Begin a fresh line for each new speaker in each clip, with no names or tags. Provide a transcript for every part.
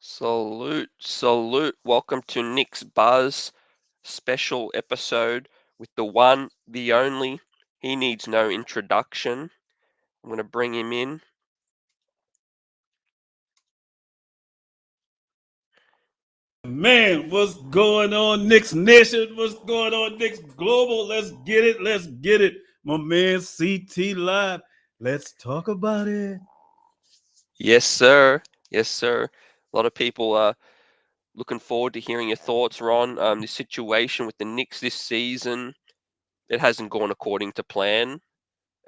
Salute, salute. Welcome to Knicks Buzz special episode with the one, the only. He needs no introduction. I'm going to bring him in.
Man, what's going on, Knicks Nation? What's going on, Knicks Global? Let's get it. Let's get it. My man CT Live. Let's talk about it.
Yes, sir. Yes, sir. A lot of people are looking forward to hearing your thoughts, Ron. The situation with the Knicks this season, it hasn't gone according to plan,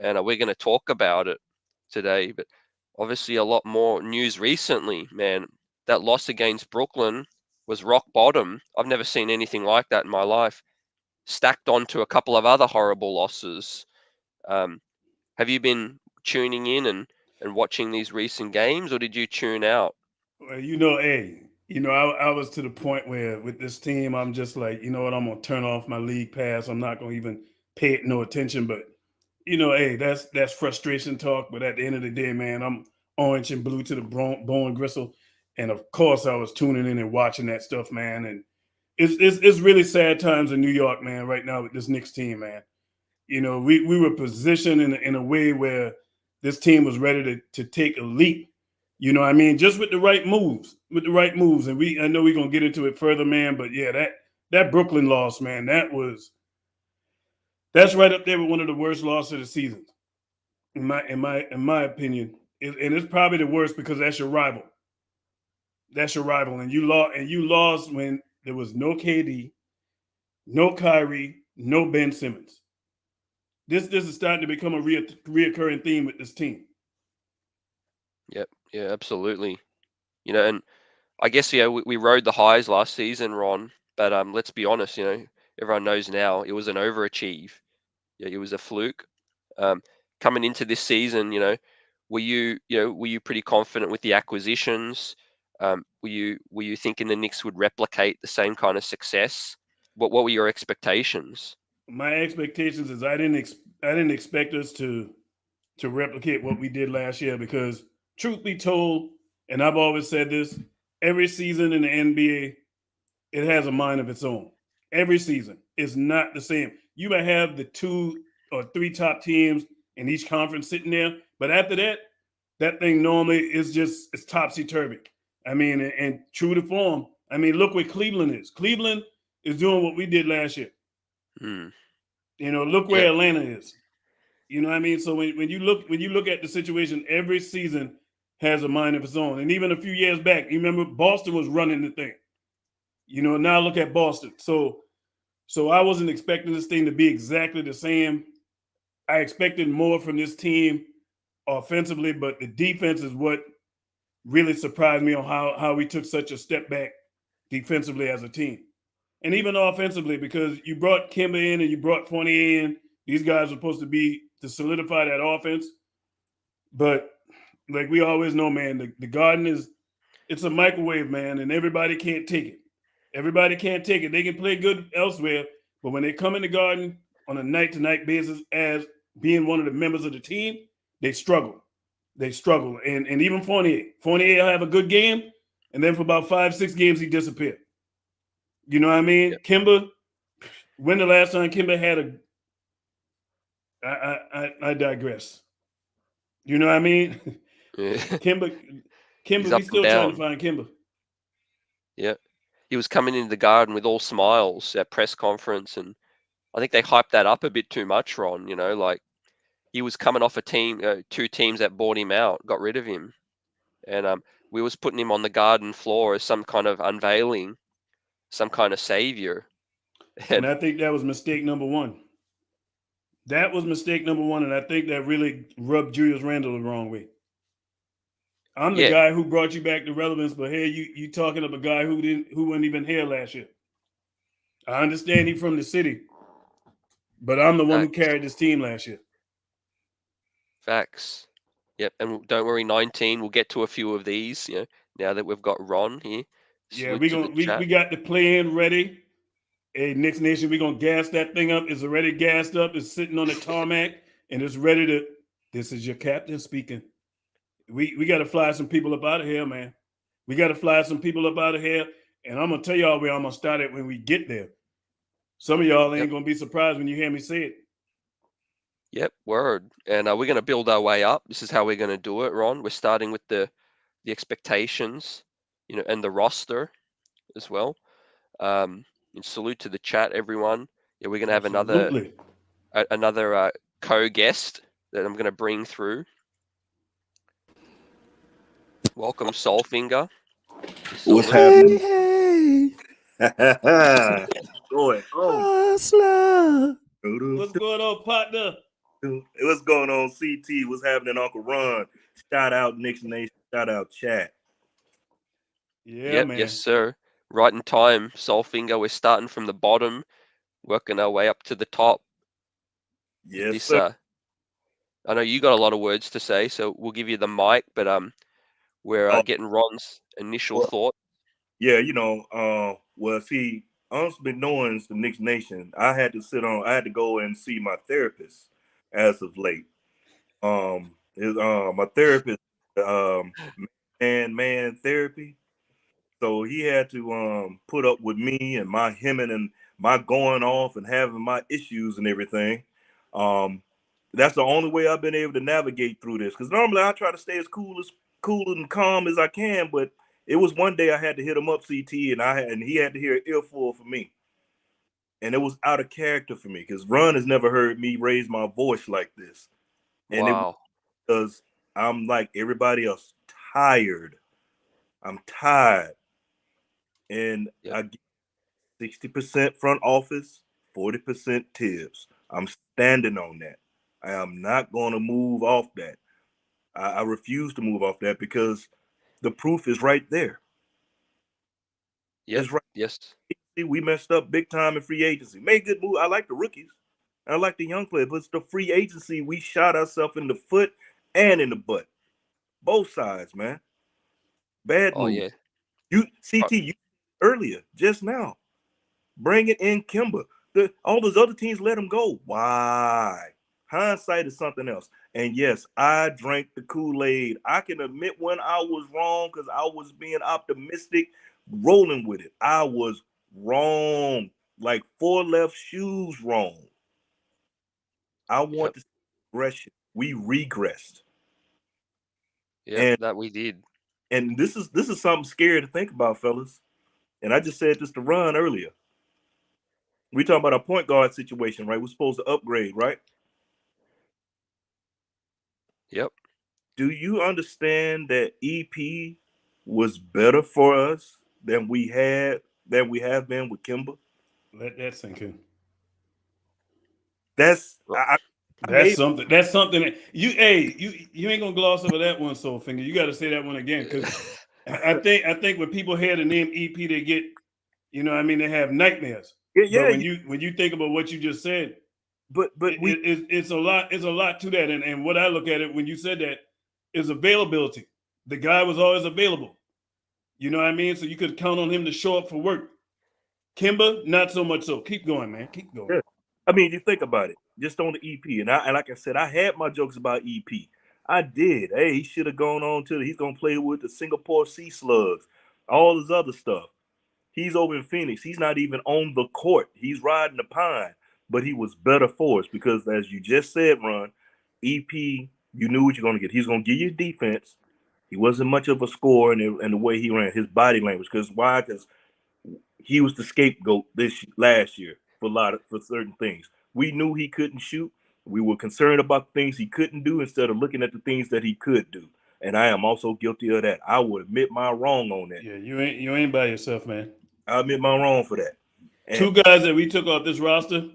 and we're going to talk about it today. But obviously, a lot more news recently, man. That loss against Brooklyn was rock bottom. I've never seen anything like that in my life. Stacked onto a couple of other horrible losses. Um, have you been tuning in and watching these recent games, or did you tune out?
Well, hey, I was to the point where with this team, I'm just like, you know what, I'm gonna turn off my league pass. I'm not gonna even pay it no attention. But hey, that's frustration talk. But at the end of the day, man, I'm orange and blue to the bone gristle, and of course, I was tuning in and watching that stuff, man. And it's really sad times in New York, man, right now with this Knicks team, man. We were positioned in a way where this team was ready to take a leap. You know what I mean? Just with the right moves, And I know we're gonna get into it further, man. But yeah, that Brooklyn loss, man, that's right up there with one of the worst losses of the season, in my opinion. And it's probably the worst because that's your rival. That's your rival, and you lost when there was no KD, no Kyrie, no Ben Simmons. This is starting to become a reoccurring theme with this team.
Yep, yeah, absolutely. And I guess we rode the highs last season, Ron. But let's be honest. Everyone knows now it was an overachieve. Yeah, it was a fluke. Um, Coming into this season, were you pretty confident with the acquisitions? Were you thinking the Knicks would replicate the same kind of success? What were your expectations?
My expectations is I didn't expect us to replicate what we did last year because truth be told, and I've always said this, every season in the NBA it has a mind of its own. Every season is not the same. You might have the two or three top teams in each conference sitting there, but after that, that thing normally is just it's topsy turvy. I mean, and true to form. I mean, look where Cleveland is. Cleveland is doing what we did last year.
Hmm.
Look where
Yep.
Atlanta is. You know what I mean? So when you look at the situation, every season has a mind of its own. And even a few years back, you remember Boston was running the thing. Now look at Boston. So I wasn't expecting this thing to be exactly the same. I expected more from this team offensively, but the defense is what really surprised me on how we took such a step back defensively as a team. And even offensively, because you brought Kimba in and you brought Fournier in. These guys are supposed to be to solidify that offense. But like we always know, man, the Garden it's a microwave, man, and everybody can't take it. Everybody can't take it. They can play good elsewhere, but when they come in the Garden on a night to night basis as being one of the members of the team, they struggle. They struggle. And even Fournier will have a good game, and then for about 5, 6 games he disappeared. You know what I mean?
Yep.
Kimba, when the last time Kimba had a I digress. You know what I mean?
Yeah.
Kimba,
He's
Kimba, we
up and
still trying to
down.
find Kimba.
Yeah. He was coming into the Garden with all smiles at press conference, and I think they hyped that up a bit too much, Ron. Like he was coming off a team, two teams that bought him out, got rid of him, and we was putting him on the Garden floor as some kind of unveiling, some kind of savior.
And
And
I think that was mistake number one. That was mistake number one, and I think that really rubbed Julius Randle the wrong way. I'm the
yeah,
guy who brought you back to relevance, but here you talking of a guy who wasn't even here last year. I understand he's from the city, but I'm the one who
facts,
carried this team last year.
facts. Yep, and don't worry, 19. We'll get to a few of these. Now that we've got Ron here,
Yeah,
salute to the
we
chat.
got the play in ready. Hey, Knicks Nation, we gonna gas that thing up. It's already gassed up. It's sitting on the tarmac, and it's ready to. This is your captain speaking. We got to fly some people up out of here, man. We got to fly some people up out of here, and I'm gonna tell y'all where I'm gonna start it when we get there. Some of y'all
Yep.
ain't gonna be surprised when you hear me say it.
Yep. Word. And we're going to build our way up. This is how we're going to do it, Ron. We're starting with the expectations, and the roster as well. And salute to the chat, everyone. Yeah, we're going to have
Absolutely.
another co-guest that I'm going to bring through. Welcome, Soulfinger.
What's happening? Hey, going on?
Hustler. What's going on, partner?
What's going on, CT? What's happening, Uncle Ron? Shout out Knicks Nation. Shout out chat.
Yeah,
Yep,
man.
yes, sir. Right in time, Soulfinger. We're starting from the bottom, working our way up to the top. With
Yes,
this,
sir.
I know you got a lot of words to say, so we'll give you the mic. But we're
Oh,
getting Ron's initial
well,
thought.
yeah, well, see, unbeknownst to Knicks Nation, I had to go and see my therapist as of late. My therapist, um, man therapy. So he had to put up with me and my hemming and my going off and having my issues and everything. Um, that's the only way I've been able to navigate through this. Because normally I try to stay as cool and calm as I can, but it was one day I had to hit him up, CT, and he had to hear an earful for me. And it was out of character for me because Ron has never heard me raise my voice like this. And it was
Wow.
because I'm like everybody else, tired. I'm tired. And
Yep.
I 60% front office, 40% tips. I'm standing on that. I am not going to move off that. I refuse to move off that because the proof is right there.
Yep.
It's right.
Yes.
We messed up big time in free agency. Made good move. I like the rookies. I like the young players, but it's the free agency we shot ourselves in the foot and in the butt. Both sides, man. Bad
Oh
move.
yeah.
You
Uh,
CT you earlier just now. Bring it in Kimber. All those other teams let him go. Why? Hindsight is something else. And yes, I drank the Kool-Aid. I can admit when I was wrong because I was being optimistic, rolling with it. I was wrong. Like four left shoes wrong. I
Yep.
want to see regression. We regressed.
Yep.
And
That we did.
this is something scary to think about, fellas. And I just said this to Ron earlier. We talking about a point guard situation, right? We're supposed to upgrade, right?
Yep.
Do you understand that EP was better for us than we have been with Kimba?
Let that sink in.
That's
Ro-
I
That's
made
something. That's something that you ain't gonna gloss over that one, Soul Finger. You got to say that one again because I think when people hear the name EP, they get, I mean, they have nightmares.
yeah,
But
yeah,
when you think about what you just said,
but we
it's a lot. It's a lot to that. And what I look at it when you said that is availability. The guy was always available. You know what I mean? So you could count on him to show up for work. Kimba, not so much so. Keep going, man. Keep going.
yeah. I mean, you think about it, just on the EP, and like I said, I had my jokes about EP. I did. Hey, he should have gone on to he's gonna play with the Singapore Sea Slugs, all this other stuff. He's over in Phoenix. He's not even on the court. He's riding the pine. But he was better for us because, as you just said, Ron, EP, you knew what you're going to get. He's going to give you defense. He wasn't much of a scorer in the way he ran, his body language. Because why? Because he was the scapegoat last year for certain things. We knew he couldn't shoot. We were concerned about things he couldn't do instead of looking at the things that he could do. And I am also guilty of that. I will admit my wrong on that.
Yeah, you ain't by yourself, man.
I admit my wrong for that. And
Two guys that we took off this roster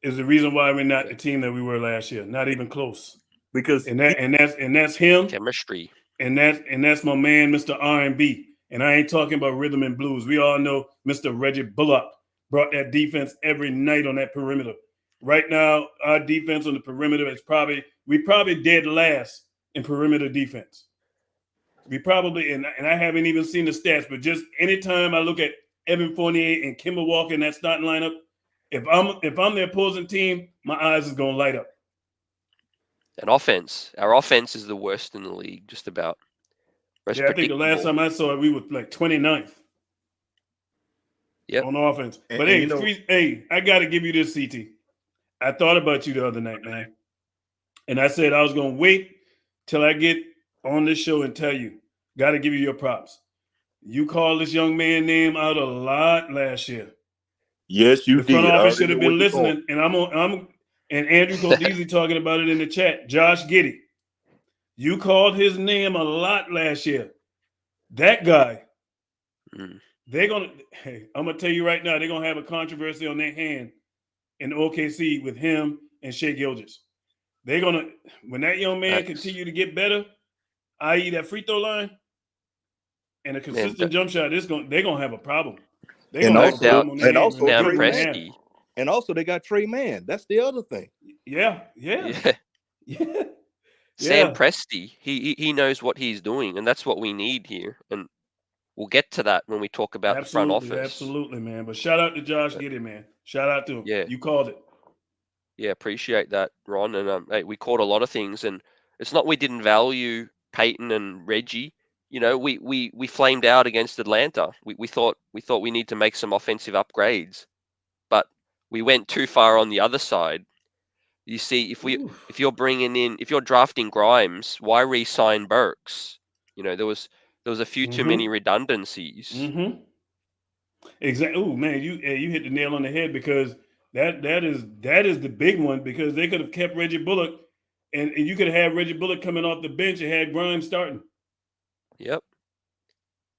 is the reason why we're not
Yeah.
the team that we were last year. Not even close.
because
And that's him,
Chemistry.
and that's my man, Mr. R&B. And I ain't talking about rhythm and blues. We all know Mr. Reggie Bullock brought that defense every night on that perimeter. Right now, our defense on the perimeter is probably dead last in perimeter defense. We probably and I haven't even seen the stats, but just anytime I look at Evan Fournier and Kimber Walker in that starting lineup, if I'm the opposing team, my eyes is gonna light up.
And offense. Our offense is the worst in the league, just about. Most
Yeah, I think the last
predictable.
time I saw it, we were like 29th
Yep.
on offense. But
And
hey, hey, I got to give you this, CT. I thought about you the other night, man. And I said I was going to wait till I get on this show and tell you. Got to give you your props. You called this young man name out a lot last year.
yes, you
The front
did. I
office
already
should have
know where
been
you're going.
listening, and and Andrew Codese talking about it in the chat. Josh Giddey, you called his name a lot last year. That guy,
Mm.
they're gonna. Hey, I'm gonna tell you right now, they're gonna have a controversy on their hand in OKC with him and Shea Gilgeous. They're gonna when that young man
Facts.
continue to get better, i.e., that free throw line and a
Man,
consistent jump shot, they're gonna have a problem. They're
And
gonna have
no
a
also,
doubt.
problem on their
and
hand, and
also
a
Down
good
Trey
one to
Man.
have.
Presti.
And also they got Trey Man. That's the other thing.
Yeah, yeah,
Yeah.
yeah,
Sam
yeah.
Presti. He knows what he's doing, and that's what we need here. And we'll get to that when we talk about the front
Absolutely,
office.
absolutely, man. But shout out to Josh
But
Giddey, man. Shout out to him.
yeah,
You called it.
yeah, appreciate that, Ron. And hey, we caught a lot of things, and it's not we didn't value Peyton and Reggie. You know, we flamed out against Atlanta. We thought we need to make some offensive upgrades, but we went too far on the other side. You see, if
Oof.
you're bringing in if you're drafting Grimes, why re-sign Burks? You know, there was a few too many
Mm-hmm.
redundancies.
Mm-hmm. Exactly. Oh man, you hit the nail on the head because that is the big one because they could have kept Reggie Bullock and you could have had Reggie Bullock coming off the bench and had Grimes starting.
Yep.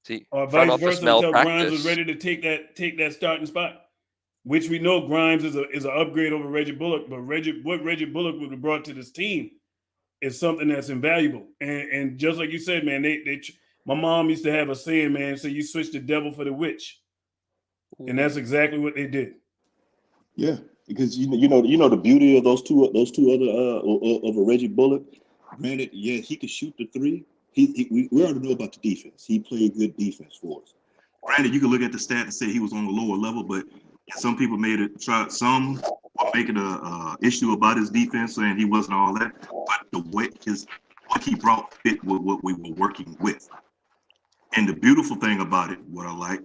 See,
Or
front
vice
office
versa until Grimes was
malpractice.
ready to take that starting spot. Which we know Grimes is an upgrade over Reggie Bullock, but what Reggie Bullock would have brought to this team is something that's invaluable. And just like you said, man, my mom used to have a saying, man, so you switch the devil for the witch, and
Ooh.
that's exactly what they did.
Yeah, because you know the beauty of those two other of a Reggie Bullock. Granted, yeah, he could shoot the three. We already know about the defense. He played good defense for us. Granted, you can look at the stat and say he was on the lower level, but some people some were making a issue about his defense and he wasn't all that. But the way what he brought fit with what we were working with. And the beautiful thing about it, what I like,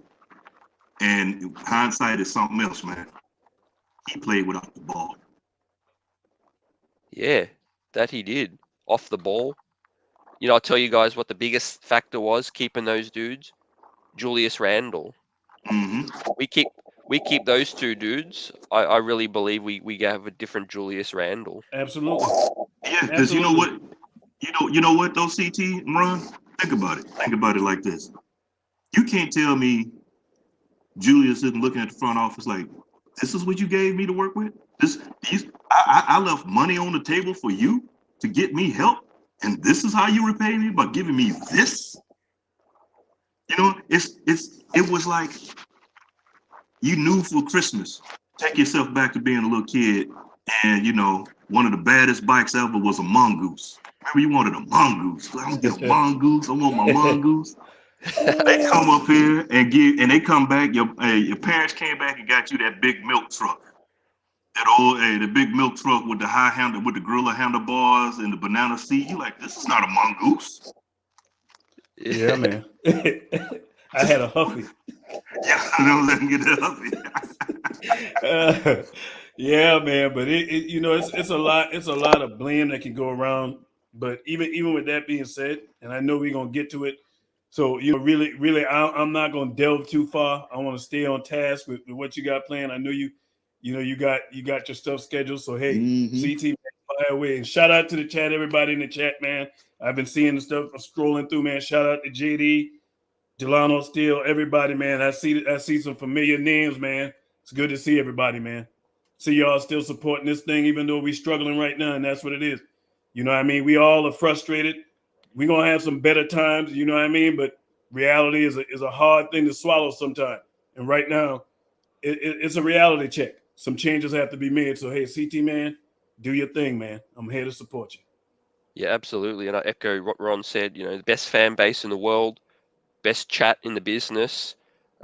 and hindsight is something else, man. He played without the ball.
Yeah, that he did. Off the ball. You know, I'll tell you guys what the biggest factor was keeping those dudes. Julius Randle.
Mm-hmm.
We keep we keep those two dudes. I really believe we have a different Julius Randle.
Absolutely,
Yeah, because you know
absolutely.
what, you know what though, CT and Ron, think about it. Think about it like this. You can't tell me Julius isn't looking at the front office like, this is what you gave me to work with. I left money on the table for you to get me help, and this is how you repay me by giving me this. You know, it was like you knew for Christmas. Take yourself back to being a little kid, and one of the baddest bikes ever was a mongoose. Remember, you wanted a mongoose. I'm gonna get a mongoose. I want my mongoose. They come up here and they come back. Your parents came back and got you that big milk truck. The big milk truck with the high handle, with the gorilla handlebars and the banana seat. You like, this is not a mongoose.
Yeah, man. I had a Huffy.
Yeah, let me get that up.
Yeah, man. But it's a lot of blame that can go around. But even with that being said, and I know we're gonna get to it. So really, I'm not gonna delve too far. I want to stay on task with what you got planned. I know you got your stuff scheduled. So hey,
Mm-hmm.
CT, man, fire away. And shout out to the chat, everybody in the chat, man. I've been seeing the stuff scrolling through, man. Shout out to JD. Delano Steele, everybody, man. I see some familiar names, man. It's good to see everybody, man. See y'all still supporting this thing, even though we're struggling right now, and that's what it is. You know what I mean? We all are frustrated. We're gonna have some better times, you know what I mean? But reality is a hard thing to swallow sometimes. And right now, it's a reality check. Some changes have to be made. So hey, CT man, do your thing, man. I'm here to support you.
Yeah, absolutely. And I echo what Ron said. You know, the best fan base in the world, best chat in the business.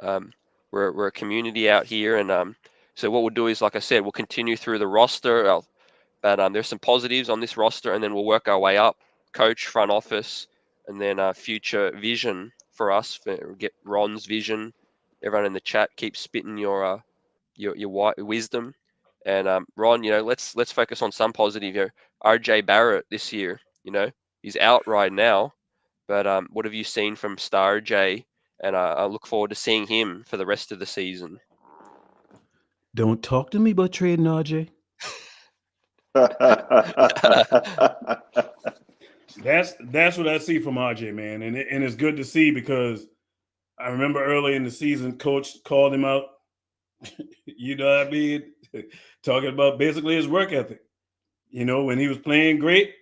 Um, we're a community out here, and so what we'll do is, like I said, we'll continue through the roster. But there's some positives on this roster, and then we'll work our way up. Coach, front office, and then future vision for us. Get Ron's vision. Everyone in the chat, keep spitting your wisdom. And Ron, let's focus on some positive. RJ Barrett this year, he's out right now, but what have you seen from Star J? And I look forward to seeing him for the rest of the season.
Don't talk to me about trading RJ. That's what I see from RJ, man, and it's good to see because I remember early in the season, Coach called him out. You know what I mean? Talking about basically his work ethic. When he was playing great,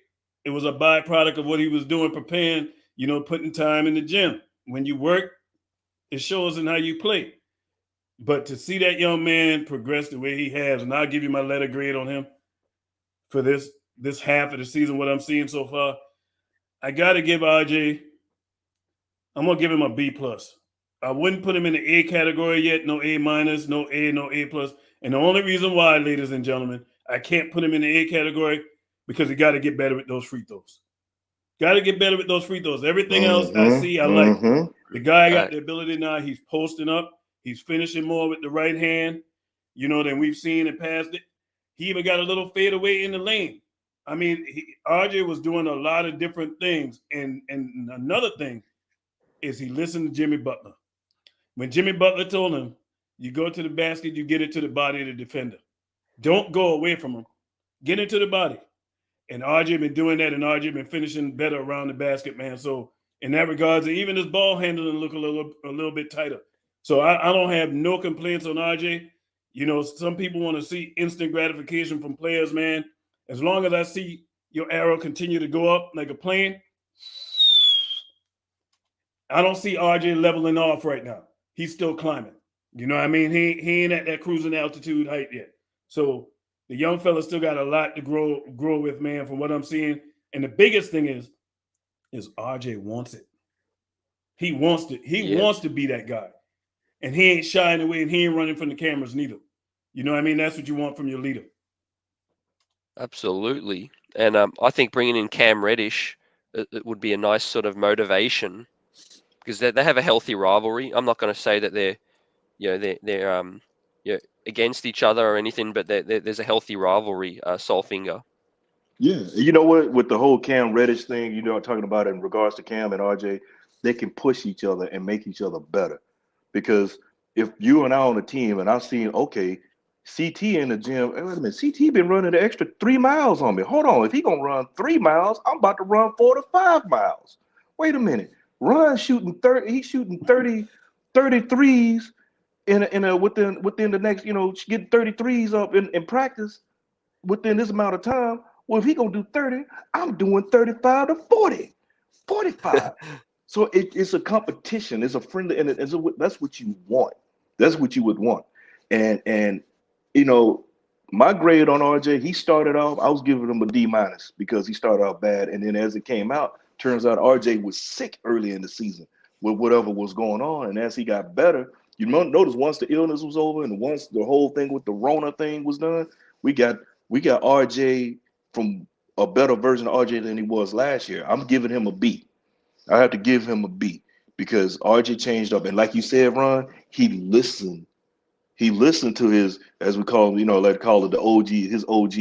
it was a byproduct of what he was doing, preparing, putting time in the gym. When you work, it shows in how you play. But to see that young man progress the way he has, and I'll give you my letter grade on him for this half of the season, what I'm seeing so far, I got to give RJ, I'm going to give him a B+. I wouldn't put him in the A category yet, no A-, no A, no A+. And the only reason why, ladies and gentlemen, I can't put him in the A category because he got to get better with those free throws. Got to get better with those free throws. Everything else I see, I like. The guy got the ability now. He's posting up. He's finishing more with the right hand, than we've seen in past. He even got a little fadeaway in the lane. I mean, RJ was doing a lot of different things. And another thing is he listened to Jimmy Butler. When Jimmy Butler told him, you go to the basket, you get it to the body of the defender. Don't go away from him. Get into the body. And RJ been doing that, and RJ been finishing better around the basket, man. So in that regards, even his ball handling look a little bit tighter. So I don't have no complaints on RJ. Some people want to see instant gratification from players, man. As long as I see your arrow continue to go up like a plane, I don't see RJ leveling off right now. He's still climbing. You know what I mean? He ain't at that cruising altitude height yet. So the young fella still got a lot to grow with, man, from what I'm seeing. And the biggest thing is RJ wants it. He wants it. He wants to be that guy. And he ain't shying away and he ain't running from the cameras neither. You know what I mean? That's what you want from your leader.
Absolutely. And I think bringing in Cam Reddish, it would be a nice sort of motivation because they have a healthy rivalry. I'm not going to say that they're against each other or anything, but there's a healthy rivalry. Solfinger.
Yeah, you know what? With the whole Cam Reddish thing, talking about it in regards to Cam and RJ, they can push each other and make each other better. Because if you and I on a team, and I've seen, okay, CT in the gym, hey, wait a minute, CT been running the extra 3 miles on me. Hold on, if he gonna run 3 miles, I'm about to run 4 to 5 miles. Wait a minute, Ron shooting 30, he's shooting 33s within the next, getting 33s up in practice within this amount of time. Well, if he gonna do 30, I'm doing 35 to 40, 45. So it's a competition. It's a friendly, and that's what you want. That's what you would want. And my grade on RJ, he started off, I was giving him a D- because he started out bad, and then as it came out, turns out RJ was sick early in the season with whatever was going on, and as he got better, you notice once the illness was over and once the whole thing with the Rona thing was done, we got RJ from a better version of RJ than he was last year. I'm giving him a B. I have to give him a B because RJ changed up. And like you said, Ron, he listened. He listened to his, as we call him, let's call it the OG, his OG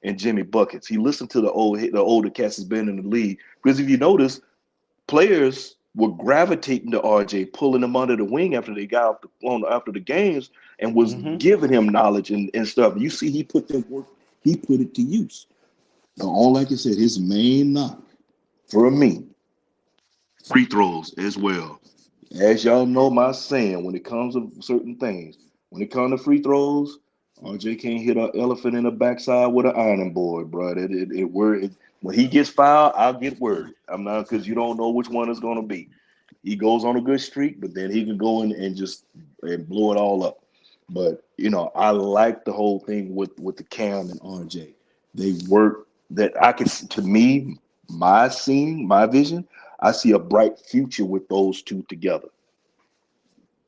and Jimmy Buckets. He listened to the older cats that's been in the league. Because if you notice, players were gravitating to RJ, pulling him under the wing after they got after the games and was giving him knowledge and stuff. You see, he put that work, he put it to use. Now, all like I said, his main knock for me, free throws as well. As y'all know my saying, when it comes to certain things, when it comes to free throws, RJ can't hit an elephant in the backside with an ironing board, bro. When he gets fouled, I'll get worried. I'm not, because you don't know which one it's going to be. He goes on a good streak, but then he can go in and just blow it all up. But I like the whole thing with the Cam and RJ. They work that I can, to me, my vision, I see a bright future with those two together.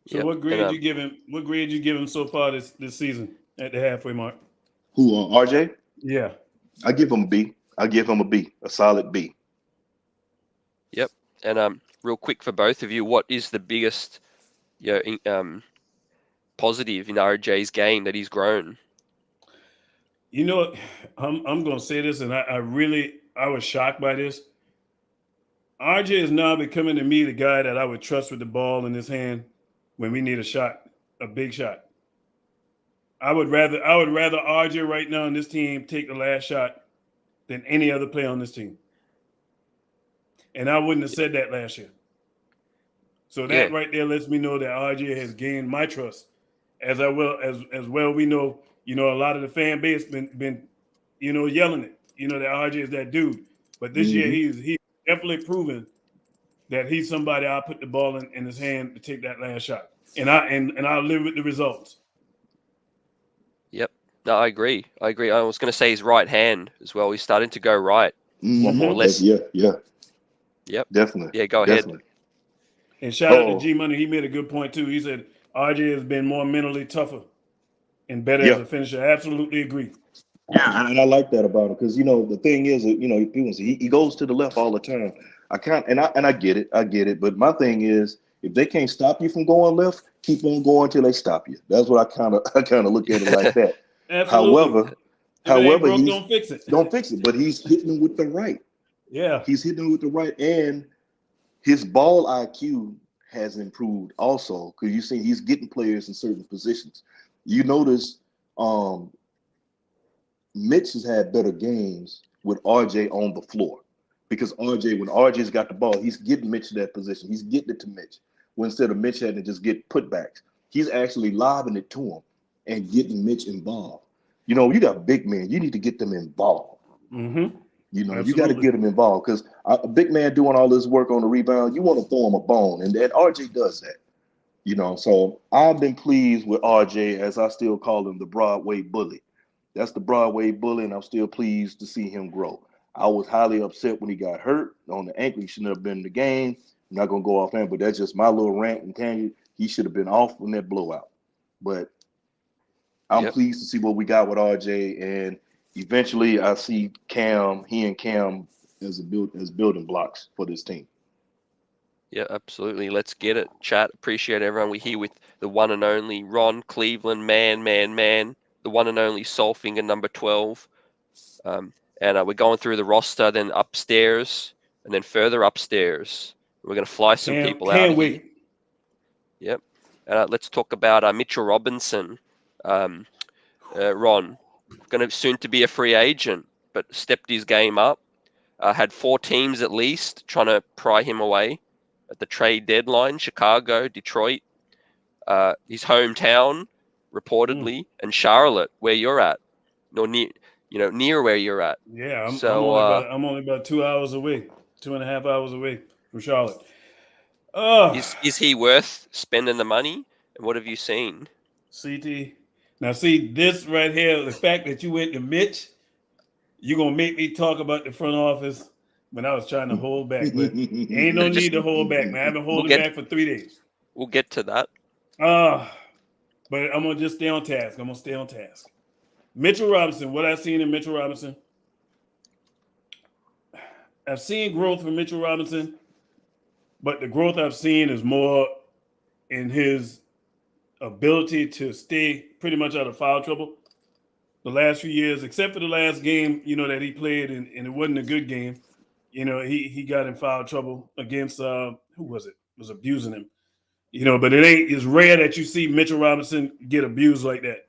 So what grade you give him? What grade you give him so far this season at the halfway mark?
Who, RJ?
Yeah,
I give him a B. I give him a B, a solid B.
Yep. And real quick for both of you, what is the biggest positive in RJ's game that he's grown?
You know what? I'm going to say this, and I was shocked by this. RJ is now becoming to me the guy that I would trust with the ball in his hand when we need a shot, a big shot. I would rather RJ right now on this team take the last shot than any other player on this team. And I wouldn't have said that last year. So that right there lets me know that RJ has gained my trust. As well we know, a lot of the fan base been yelling it, that RJ is that dude. But this year he's definitely proven that he's somebody I'll put the ball in his hand to take that last shot. And I'll live with the results.
Yep. No, I agree. I was going to say his right hand as well. He's starting to go right. Or less.
Yeah.
Yep.
Definitely.
Yeah, go ahead.
And shout out to G Money. He made a good point too. He said RJ has been more mentally tougher and better as a finisher. Absolutely agree.
Yeah, and I like that about him because the thing is, people say he goes to the left all the time. I get it. But my thing is, if they can't stop you from going left, keep on going till they stop you. That's what I kind of look at it like that.
Absolutely.
However,
don't fix it.
Don't fix it. But he's hitting them with the right.
Yeah,
he's hitting them with the right, and his ball IQ has improved also because you see he's getting players in certain positions. You notice, Mitch has had better games with RJ on the floor because when RJ's got the ball, he's getting Mitch to that position. He's getting it to Mitch. When instead of Mitch having to just get putbacks, he's actually lobbing it to him and getting Mitch involved. You got big men. You need to get them involved.
Mm-hmm.
You got to get them involved because a big man doing all this work on the rebound, you want to throw him a bone, and RJ does that. So I've been pleased with RJ, as I still call him the Broadway bully. That's the Broadway bully, and I'm still pleased to see him grow. I was highly upset when he got hurt on the ankle. He shouldn't have been in the game. I'm not going to go off him, but that's just my little rant and tangent. He should have been off in that blowout. But I'm pleased to see what we got with RJ, and eventually I see he and Cam as building blocks for this team.
Yeah, absolutely. Let's get it. Chat. Appreciate everyone. We're here with the one and only Ron Cleveland, man, the one and only Soulfinger, number 12. And we're going through the roster, then upstairs, and then further upstairs. We're going to fly some people out of here. Yep. Let's talk about Mitchell Robinson. Ron, going to soon to be a free agent, but stepped his game up. Had 4 teams at least trying to pry him away at the trade deadline: Chicago, Detroit, his hometown, reportedly, and Charlotte, where you're at, near where you're at.
Yeah, I'm only about 2 hours away, 2.5 hours away from Charlotte.
Is he worth spending the money? And what have you seen?
CT. Now, see this right here, the fact that you went to Mitch, you're going to make me talk about the front office when I was trying to hold back. But ain't no need to hold back, man. I've been holding back for 3 days.
We'll get to that.
But I'm going to just stay on task. I'm going to stay on task. Mitchell Robinson, what I've seen in Mitchell Robinson, I've seen growth from Mitchell Robinson, but the growth I've seen is more in his ability to stay pretty much out of foul trouble the last few years, except for the last game, that he played, and it wasn't a good game. He got in foul trouble against, who was it? Was abusing him. But it's rare that you see Mitchell Robinson get abused like that.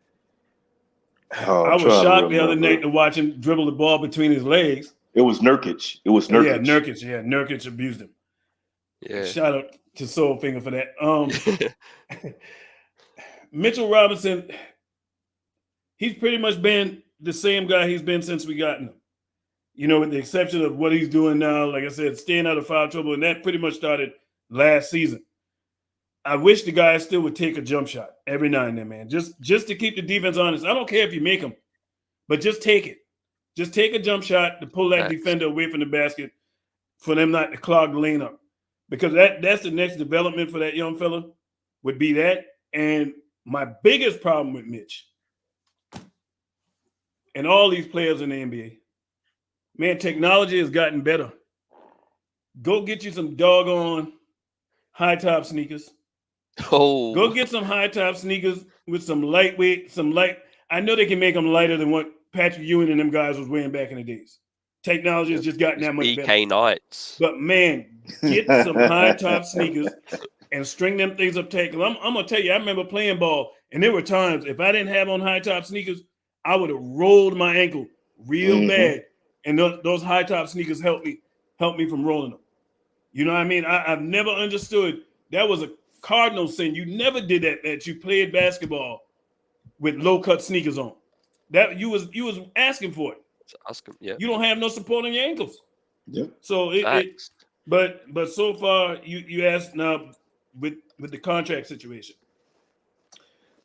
I was shocked the other night to watch him dribble the ball between his legs.
It was Nurkic.
Yeah, Nurkic. Yeah, Nurkic abused him. Yeah. Shout out to Soulfinger for that. Mitchell Robinson, he's pretty much been the same guy he's been since we got him. With the exception of what he's doing now, like I said, staying out of foul trouble, and that pretty much started last season. I wish the guy still would take a jump shot every now and then, man. Just to keep the defense honest. I don't care if you make them, but just take it. Just take a jump shot to pull that defender away from the basket for them not to clog the lane up. Because that's the next development for that young fella would be that. And my biggest problem with Mitch and all these players in the NBA, man, technology has gotten better. Go get you some doggone high top sneakers.
Oh,
Go get some high top sneakers with some lightweight, some light. I know they can make them lighter than what Patrick Ewing and them guys was wearing back in the days. Technology has just gotten
it's
that much better.
BK Knights.
But man, get some high top sneakers and string them things up tight. I'm gonna tell you, I remember playing ball, and there were times if I didn't have on high top sneakers, I would have rolled my ankle real bad. And those high top sneakers helped me from rolling them. You know what I mean? I've never understood that was a cardinal sin. You never did that you played basketball with low cut sneakers on. That you was asking for it.
Yeah.
You don't have no support on your ankles.
Yep.
So but so far you asked now with the contract situation.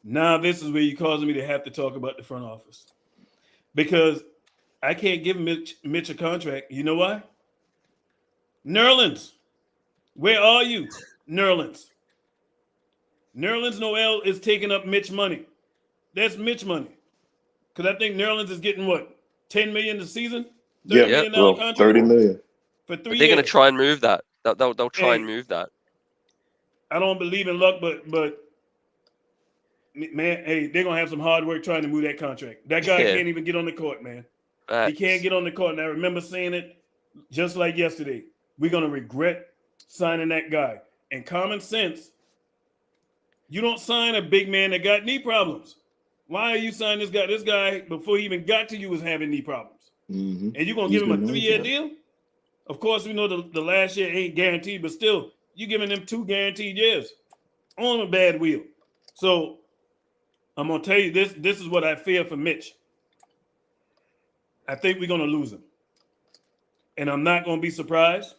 Now this is where you're causing me to have to talk about the front office, because I can't give Mitch a contract. You know why? Nerlens, where are you, Nerlens? Nerlens Noel is taking up Mitch money. That's Mitch money. Because I think Nerlens is getting what, $10 million a season? $30 million contract?
30 million.
For 3 years.
They're going to try and move that. They'll try and move that.
I don't believe in luck, but man, hey, they're going to have some hard work trying to move that contract. That guy can't even get on the court, man. He can't get on the court. And I remember saying it just like yesterday. We're going to regret signing that guy. And common sense, you don't sign a big man that got knee problems. Why are you signing this guy? This guy, before he even got to you, was having knee problems. And you're going to give him a 3-year deal? Of course, we know the last year ain't guaranteed, but still, you're giving them 2 guaranteed years on a bad wheel. So I'm going to tell you this. This is what I fear for Mitch. I think we're going to lose him. And I'm not going to be surprised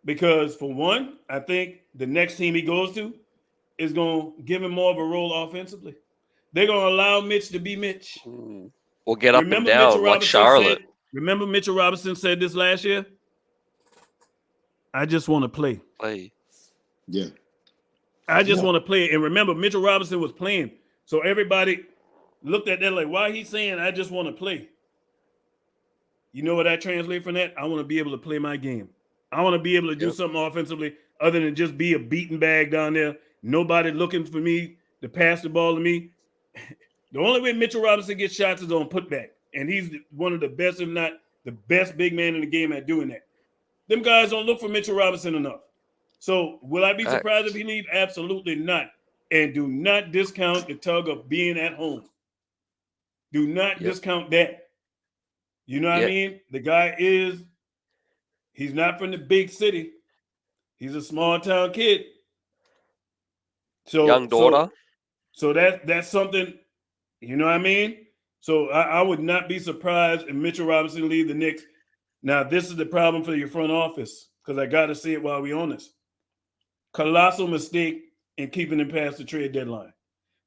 because, for one, I think the next team he goes to is going to give him more of a role offensively. They're going to allow Mitch to be Mitch.
Or get up and down like Charlotte.
Remember Mitchell Robinson said this last year? I just want to play.
Yeah.
I just want to play. And remember, Mitchell Robinson was playing. So everybody looked at that like, why he's saying I just want to play? You know what I translate from that? I want to be able to play my game. I want to be able to do something offensively other than just be a beating bag down there. Nobody looking for me to pass the ball to me. The only way Mitchell Robinson gets shots is on putback. And he's one of the best, if not the best big man in the game at doing that. Them guys don't look for Mitchell Robinson enough. So will I be surprised if he leaves? Absolutely not. And do not discount the tug of being at home. Do not discount that. You know what I mean? The guy he's not from the big city. He's a small town kid. So
young daughter.
So that's something, you know what I mean? So I would not be surprised if Mitchell Robinson leave the Knicks. Now, this is the problem for your front office, because I got to say it while we're on this. Colossal mistake in keeping him past the trade deadline.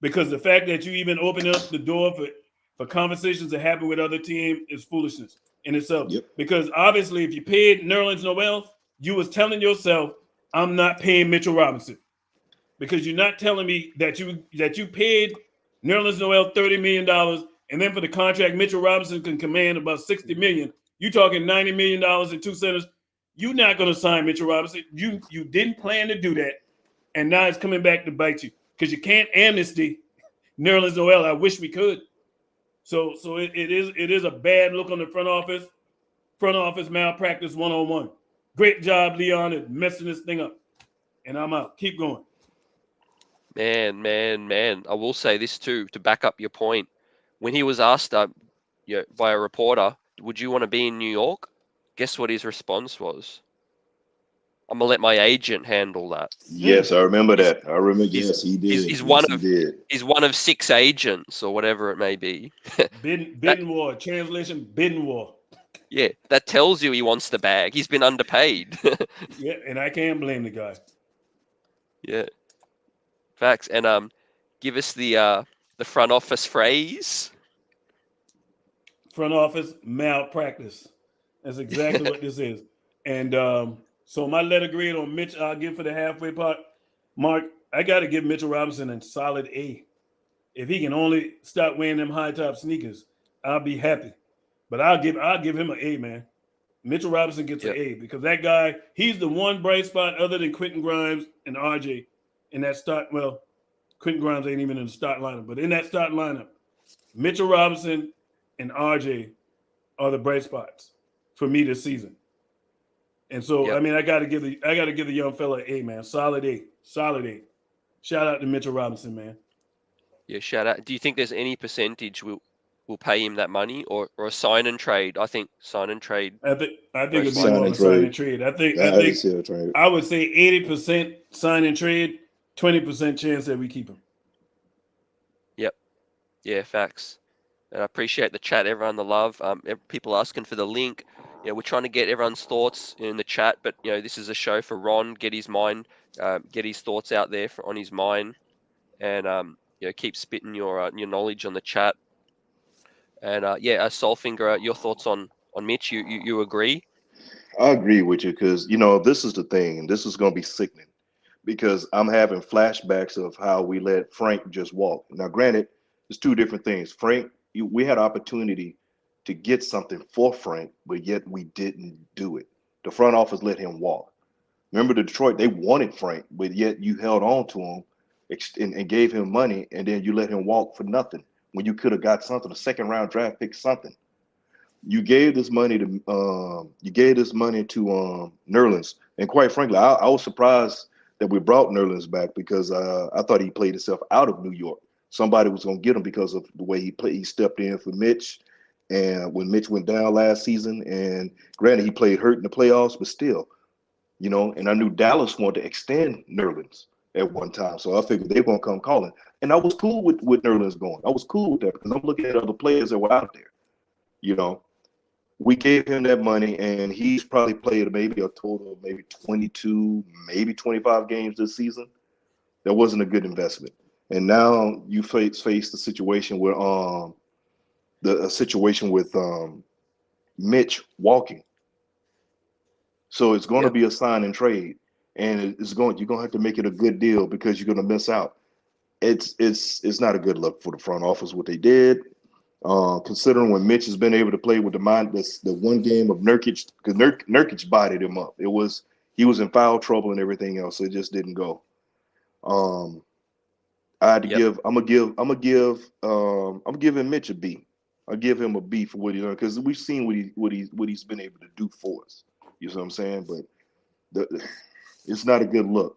Because the fact that you even open up the door for conversations that happen with other teams is foolishness in itself. Because obviously, if you paid Nerlens Noel, you was telling yourself, I'm not paying Mitchell Robinson. Because you're not telling me that you paid Nerlens Noel $30 million, and then for the contract, Mitchell Robinson can command about $60 million. You talking $90 million in 2 centers. You're not going to sign Mitchell Robinson. You didn't plan to do that, and now it's coming back to bite you because you can't amnesty Nerlens Noel. I wish we could. So it is a bad look on the front office malpractice 101. Great job, Leon, at messing this thing up. And I'm out. Keep going.
Man. I will say this too, to back up your point. When he was asked by a reporter, would you want to be in New York? Guess what his response was? I'm going to let my agent handle that.
Yes, I remember that. I remember. Yes, he did.
He's one of 6 agents or whatever it may be.
Bidding war. Translation, bidding war.
Yeah, that tells you he wants the bag. He's been underpaid.
Yeah, and I can't blame the guy.
Yeah. Facts. And give us the front office phrase.
Front office malpractice. That's exactly what this is. And so my letter grade on Mitch, I'll give for the halfway part. Mark, I got to give Mitchell Robinson a solid A. If he can only stop wearing them high top sneakers, I'll be happy. But I'll give him an A, man. Mitchell Robinson gets an
Yep.
A because that guy, he's the one bright spot other than Quentin Grimes and RJ in that start. Well, Quentin Grimes ain't even in the start lineup, but in that start lineup, Mitchell Robinson and RJ are the bright spots for me this season. And so,
Yep.
I mean, I got to give the young fella an A, man. Solid A. Solid A. Shout out to Mitchell Robinson, man.
Yeah, shout out. Do you think there's any percentage will pay him that money, or a sign and trade? I think sign and trade.
I think
Most
it'd be
Sign
more of
and
a sign
trade.
and trade. I think
still trade.
I would say 80% sign and trade, 20% chance that we keep him.
Yep. Yeah, facts. And I appreciate the chat, everyone, the love. People asking for the link. We're trying to get everyone's thoughts in the chat, but this is a show for Ron. Get his mind, get his thoughts out there on his mind, and keep spitting your knowledge on the chat. And Soulfinger, your thoughts on Mitch? You agree?
I agree with you because this is the thing, and this is going to be sickening because I'm having flashbacks of how we let Frank just walk. Now, granted, it's two different things. Frank, we had opportunity to get something for Frank, but yet we didn't do it. The front office let him walk. Remember, the Detroit, they wanted Frank, but yet you held on to him and gave him money, and then you let him walk for nothing when you could have got something, a second round draft pick, something. You gave this money to Nerlens, and quite frankly, I was surprised that we brought Nerlens back because I thought he played himself out of New York. Somebody was going to get him because of the way he played. He stepped in for Mitch, and when Mitch went down last season, and granted he played hurt in the playoffs, but still, and I knew Dallas wanted to extend Nerlens at one time, so I figured they were going to come calling, and I was cool with Nerlens going. I was cool with that because I'm looking at other players that were out there, We gave him that money, and he's probably played maybe a total of maybe 22, maybe 25 games this season. That wasn't a good investment. And now you face the situation where Mitch walking. So it's going to
Yep.
be a sign and trade, and you're going to have to make it a good deal because you're going to miss out. It's not a good look for the front office what they did. Considering when Mitch has been able to play with the one game of Nurkic, because Nurkic bodied him up. He was in foul trouble and everything else, so it just didn't go. I had to
Yep.
I'm gonna give him Mitch a B. I'll give him a B for what he done because we've seen what he's been able to do for us. You know what I'm saying? But it's not a good look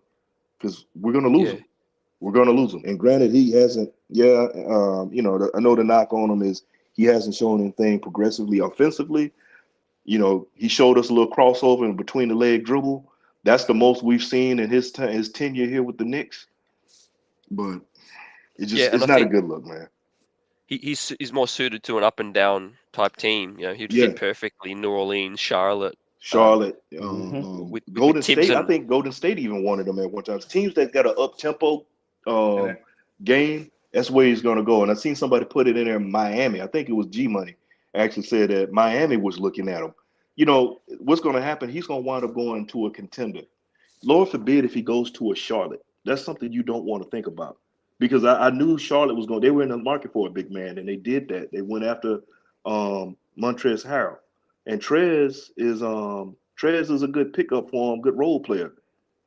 because we're gonna lose him. We're going to lose him. And granted, he hasn't, I know the knock on him is he hasn't shown anything progressively offensively. He showed us a little crossover in between the leg dribble. That's the most we've seen in his tenure here with the Knicks. But it's not a good look, man.
He's more suited to an up and down type team. He'd fit perfectly in New Orleans, Charlotte.
Golden
with
State. I think Golden State even wanted him at one time. Teams that got an up tempo game, that's where he's going to go. And I seen somebody put it in there. Miami, I think it was G Money, actually said that Miami was looking at him. What's going to happen? He's going to wind up going to a contender. Lord forbid if he goes to a Charlotte. That's something you don't want to think about because I knew Charlotte was going. They were in the market for a big man, and they did that. They went after Montrezl Harrell, and Trez is a good pickup for him, good role player.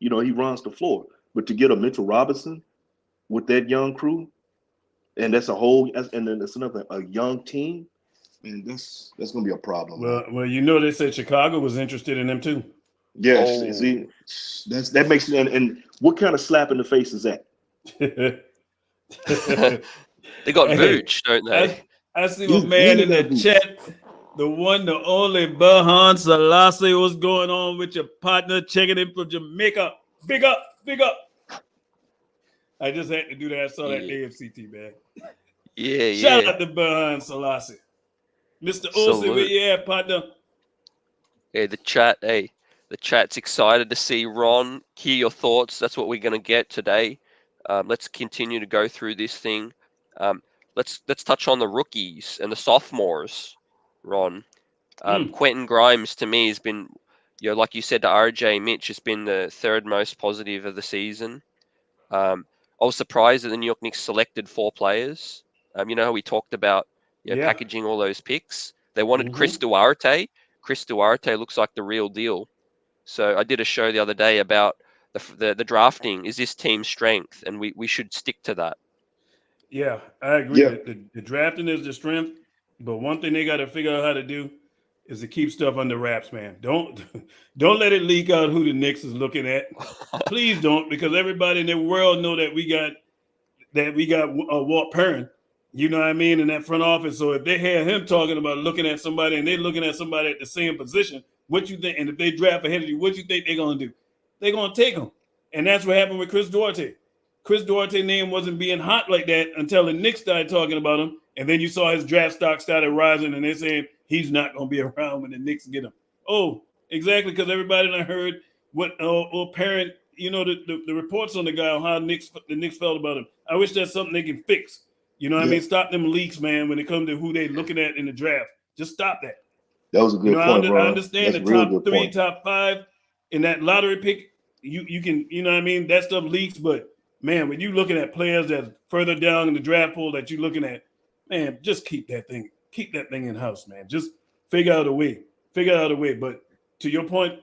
He runs the floor. But to get a Mitchell Robinson with that young crew, and that's another a young team, and that's gonna be a problem.
Well, they said Chicago was interested in them too.
Yes, see, that makes and what kind of slap in the face is that?
They got Vooch, don't they?
I see my man in the chat. The one, the only Bahan Selassie. What's going on with your partner? Checking in from Jamaica. Big up, big up. I just had to do that. I saw that AFCT, man. Shout out to Bahan Selassie. Mr. Olsen, where you at, partner?
Yeah, the chat's excited to see Ron. Hear your thoughts. That's what we're going to get today. Let's continue to go through this thing. Let's touch on the rookies and the sophomores, Ron. Quentin Grimes, to me, has been, like you said to RJ, Mitch has been the third most positive of the season. I was surprised that the New York Knicks selected 4 players. How we talked about packaging all those picks. They wanted Chris Duarte. Chris Duarte looks like the real deal. So I did a show the other day about the drafting is this team's strength, and we should stick to that.
Yeah, I agree.
Yeah.
The drafting is the strength, but one thing they got to figure out how to do is to keep stuff under wraps, man. Don't don't let it leak out who the Knicks is looking at. Please don't, because everybody in the world know that we got Walt Perrin. You know what I mean, in that front office. So if they had him talking about looking at somebody and they're looking at somebody at the same position, what you think? And if they draft ahead of you, what you think they're gonna do? They're gonna take him, and that's what happened with Chris Duarte. Chris Duarte's name wasn't being hot like that until the Knicks started talking about him, and then you saw his draft stock started rising, and they're saying he's not gonna be around when the Knicks get him. Oh, exactly, because everybody done heard what Perrin, the reports on the guy on how the Knicks felt about him. I wish that's something they can fix. You know what I mean? Stop them leaks, man, when it comes to who they looking at in the draft. Just stop that.
That was a good point, bro.
I understand
That's
the
a real
top
good
3,
point.
top 5 in that lottery pick. You can, you know what I mean? That stuff leaks, but man, when you looking at players that's further down in the draft pool that you're looking at, man, just keep that thing in house, man. Just figure out a way. But to your point,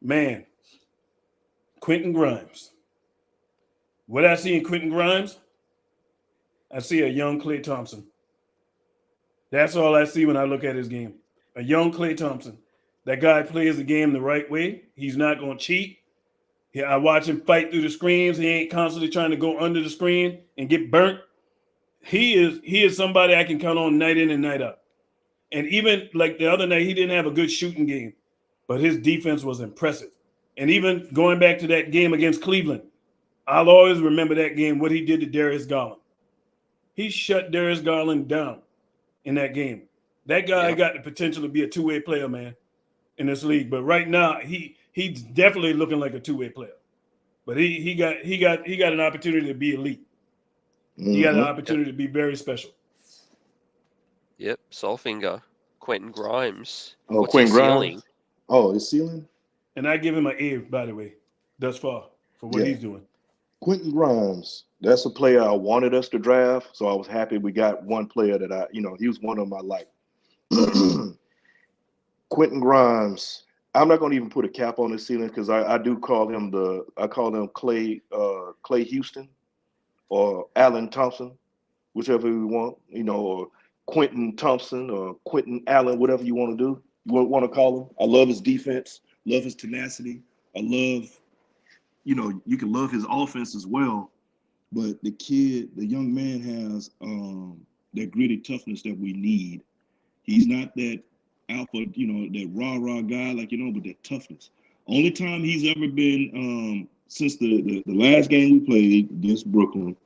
man, Quentin Grimes. What I see in Quentin Grimes, I see a young Klay Thompson. That's all I see when I look at his game. A young Klay Thompson. That guy plays the game the right way. He's not going to cheat. Yeah, I watch him fight through the screens. He ain't constantly trying to go under the screen and get burnt. He is somebody I can count on night in and night out. And even like the other night, he didn't have a good shooting game, but his defense was impressive. And even going back to that game against Cleveland, I'll always remember that game, what he did to Darius Garland. He shut Darius Garland down in that game. That guy got the potential to be a two-way player, man, in this league. But right now, he's definitely looking like a two-way player. But he got an opportunity to be elite. He got an opportunity to be very special.
Yep, Solfinger, Quentin Grimes.
Oh,
What's
Quentin
his
Grimes.
ceiling?
Oh, his ceiling.
And I give him an A, by the way, thus far for what he's doing.
Quentin Grimes. That's a player I wanted us to draft, so I was happy we got one player that he was one of my like. Quentin Grimes. I'm not going to even put a cap on his ceiling because I do call him Clay Houston or Allen Thompson, whichever we want, or Quentin Thompson or Quentin Allen, whatever you want to do. You want to call him. I love his defense, love his tenacity. I love, you can love his offense as well. But the young man has that gritty toughness that we need. He's not that alpha, that rah guy, but that toughness. Only time he's ever been since the last game we played against Brooklyn,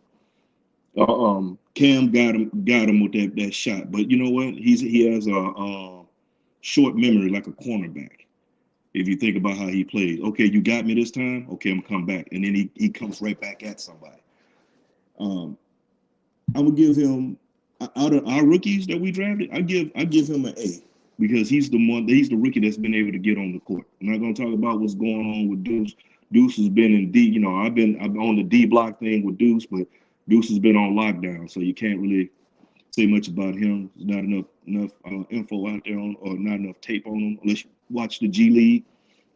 Cam got him with that shot. But you know what? He has a short memory like a cornerback. If you think about how he plays, okay, you got me this time. Okay, I'm gonna come back, and then he comes right back at somebody. I would give him, out of our rookies that we drafted, I give him an A because he's the rookie that's been able to get on the court. I'm not gonna talk about what's going on with Deuce. Deuce has been in D. I'm on the D block thing with Deuce, but Deuce has been on lockdown, so you can't really say much about him. There's not enough info out there or not enough tape on him unless you watch the G League.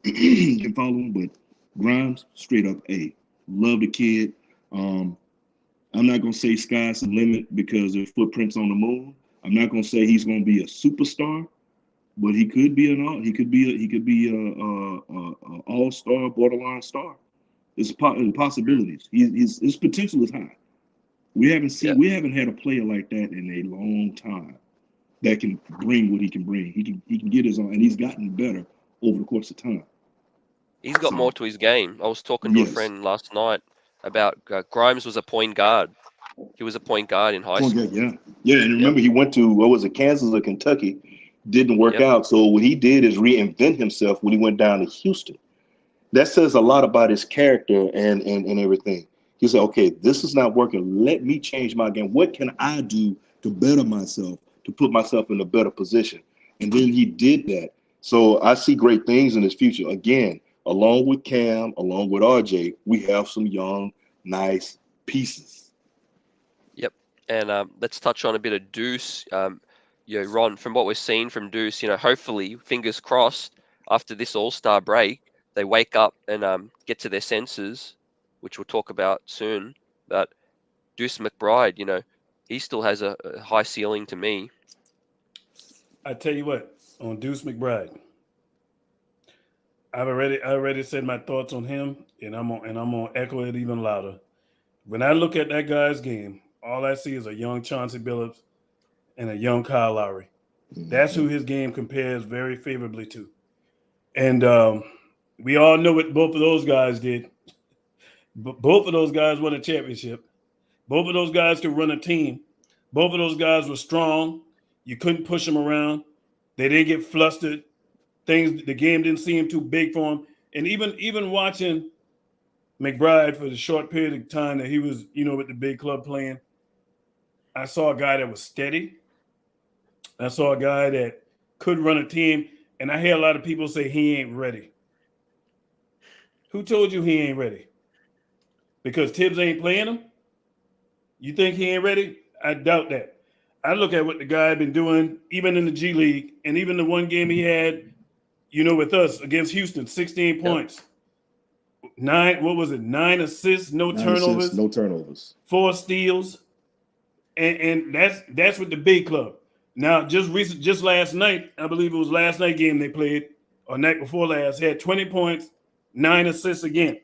You can follow him, but Grimes, straight up A. Love the kid. I'm not gonna say sky's the limit because there's footprints on the moon. I'm not gonna say he's gonna be a superstar, but he could be a all-star, borderline star. It's possibilities. His potential is high. We haven't had a player like that in a long time that can bring what he can bring. He can get his own, and he's gotten better over the course of time.
He's got more to his game. I was talking to a friend last night about Grimes was a point guard. He was a point guard in high school.
Yeah. And remember, he went to Kansas or Kentucky, didn't work out. So what he did is reinvent himself when he went down to Houston. That says a lot about his character and everything. He said, okay, this is not working. Let me change my game. What can I do to better myself, to put myself in a better position? And then he did that. So I see great things in his future. Again, along with Cam, along with RJ, we have some young, nice pieces.
Yep. And let's touch on a bit of Deuce. Ron, from what we're seeing from Deuce, hopefully, fingers crossed, after this All-Star break, they wake up and get to their senses, which we'll talk about soon. But Deuce McBride, he still has a high ceiling to me.
I tell you what, on Deuce McBride, I already said my thoughts on him, and I'm gonna echo it even louder. When I look at that guy's game, all I see is a young Chauncey Billups and a young Kyle Lowry. That's who his game compares very favorably to. And we all know what both of those guys did. Both of those guys won a championship. Both of those guys could run a team. Both of those guys were strong. You couldn't push them around. They didn't get flustered. The game didn't seem too big for him. And even watching McBride for the short period of time that he was, with the big club playing, I saw a guy that was steady. I saw a guy that could run a team. And I hear a lot of people say he ain't ready. Who told you he ain't ready? Because Tibbs ain't playing him? You think he ain't ready? I doubt that. I look at what the guy had been doing, even in the G League, and even the one game he had, with us against Houston, 16 points. 9 assists, no turnovers.
No turnovers.
4 steals. And that's with the big club. Now, just last night, I believe it was last night game they played, or night before last, had 20 points, 9 assists again.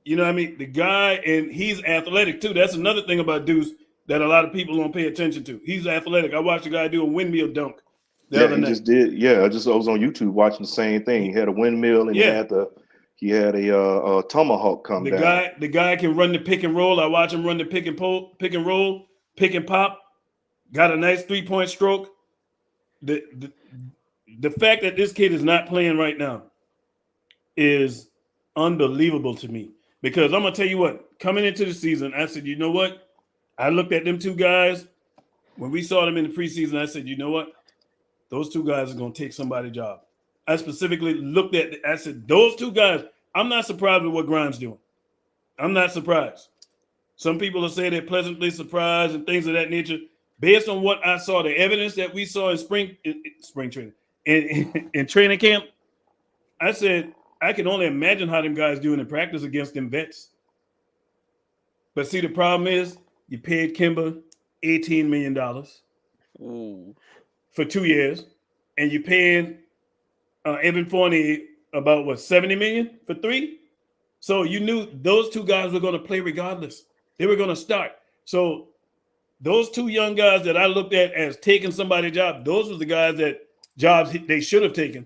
You know what I mean? The guy, and he's athletic too. That's another thing about Deuce that a lot of people don't pay attention to. He's athletic. I watched a guy do a windmill dunk the other night.
Just did. Yeah, I was on YouTube watching the same thing. He had a windmill and he had a tomahawk come down.
The guy can run the pick and roll. I watch him run the pick and roll, pick and pop. Got a nice 3-point stroke. The fact that this kid is not playing right now is unbelievable to me. Because I'm going to tell you what, coming into the season, I said, you know what? I looked at them two guys. When we saw them in the preseason, I said, you know what? Those two guys are going to take somebody's job. I specifically looked at I said, those two guys, I'm not surprised with what Grimes doing. I'm not surprised. Some people will say they're pleasantly surprised and things of that nature. Based on what I saw, the evidence that we saw in spring training, in training camp, I said, I can only imagine how them guys doing in practice against them vets. But see, the problem is you paid Kemba $18 million for 2 years, and you're paying Evan Fournier about $70 million for 3. So you knew those two guys were going to play regardless. They were going to start. So those two young guys that I looked at as taking somebody's job, those were the guys that jobs they should have taken.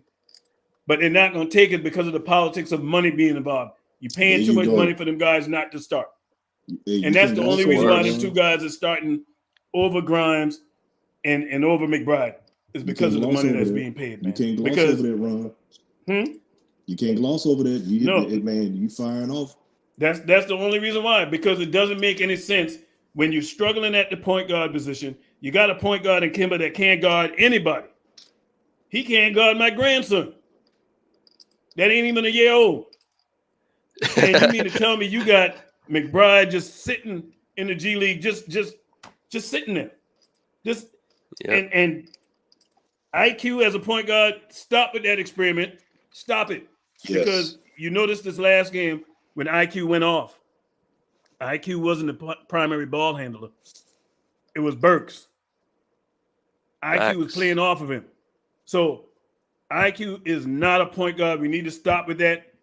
But they're not going to take it because of the politics of money being involved. You're paying too much money for them guys not to start. And that's the only reason why them two guys are starting over Grimes and over McBride is because of the money that's being paid, man.
You can't gloss over that, Ron. You can't gloss over that. You firing off.
That's the only reason why, because it doesn't make any sense when you're struggling at the point guard position. You got a point guard in Kemba that can't guard anybody. He can't guard my grandson. That ain't even a year old. And you mean to tell me you got McBride just sitting in the G League, just sitting there. And IQ as a point guard, stop with that experiment. Stop it.
Yes.
Because you noticed this last game when IQ went off. IQ wasn't the primary ball handler. It was Burks. IQ was playing off of him. So IQ is not a point guard. We need to stop with that.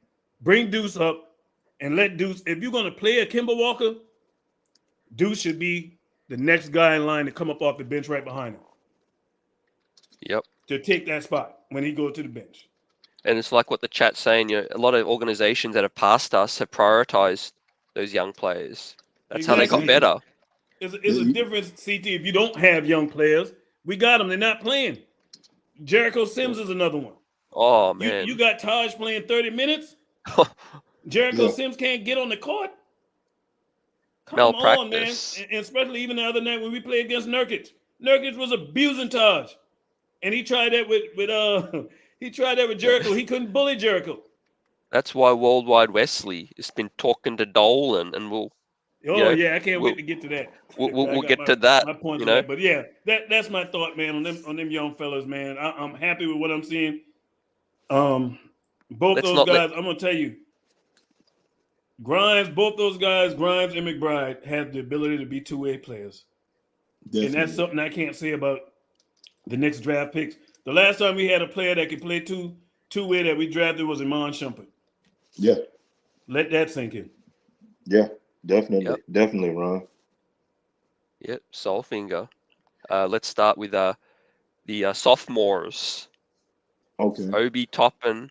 Bring Deuce up and let Deuce, if you're going to play a Kemba Walker, Deuce should be the next guy in line to come up off the bench right behind him.
Yep.
To take that spot when he goes to the bench.
And it's like what the chat's saying, a lot of organizations that have passed us have prioritized those young players. That's how they got better.
It's a difference, CT, if you don't have young players. We got them. They're not playing. Jericho Sims is another one.
Oh, man.
You got Taj playing 30 minutes. Jericho Sims can't get on the court. Come on, man. And especially even the other night when we played against Nurkic. Nurkic was abusing Taj. And he tried that with Jericho. He couldn't bully Jericho.
That's why Worldwide Wesley has been talking to Dolan and will
Oh yeah, I can't wait to get to that. I
we'll
got
get to that.
my points
You
on
know,
that. But yeah, that's my thought, man, on them young fellas, man. I'm happy with what I'm seeing. Both
let's
those
not let.
guys, I'm gonna tell you, both those guys, Grimes and McBride, have the ability to be two-way players.
Definitely.
And that's something I can't say about the Knicks draft picks. The last time we had a player that could play two-way that we drafted was Iman Shumpert.
Yeah.
Let that sink in.
Yeah. Definitely.
Yep.
Definitely, Ron.
Yep, Soulfinger. Let's start with the sophomores.
Okay.
Obi Toppin,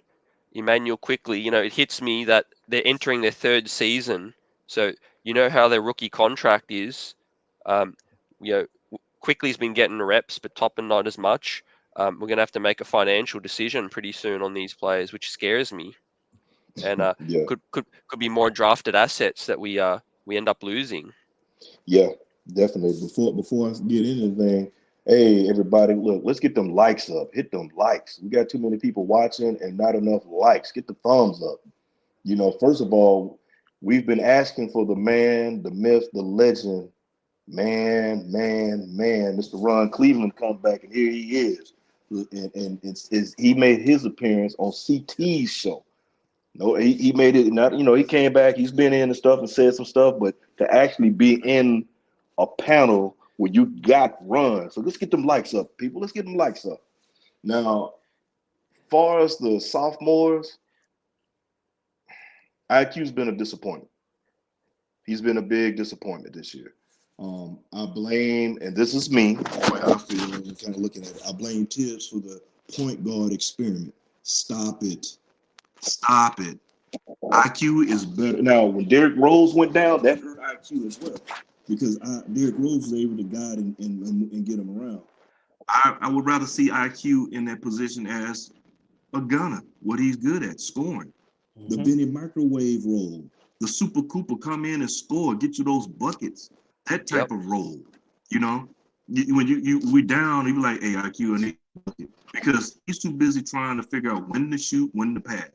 Emmanuel Quickly. You know, it hits me that they're entering their third season. So you know how their rookie contract is. You know, Quickly's been getting reps, but Toppin not as much. We're going to have to make a financial decision pretty soon on these players, which scares me. And
Yeah.
could be more drafted assets that we end up losing.
Yeah. Definitely. Before I get into anything, hey everybody, look, let's get them likes up. Hit them likes. We got too many people watching and not enough likes. Get the thumbs up. You know, first of all, we've been asking for the man, the myth, the legend, man, Mr. Ron Cleveland come back, and here he is. And he made his appearance on CT's show. No, he made it. Not, you know, he came back. He's been in and stuff and said some stuff, but to actually be in a panel where you got Ron. So let's get them likes up, people. Let's get them likes up. Now, far as the sophomores, IQ's been a disappointment. He's been a big disappointment this year. I blame, and this is me, the way I feel, and kind of looking at it. I blame Tibbs for the point guard experiment. Stop it. Stop it. IQ is better. Now, when Derrick Rose went down, that hurt IQ as well, because Derrick Rose was able to guide and get him around. I would rather see IQ in that position as a gunner, what he's good at, scoring. The Benny microwave role, the Super Cooper come in and score, get you those buckets, that type of role. You know, when we down, you be like, hey, IQ, I need a bucket, because he's too busy trying to figure out when to shoot, when to pass.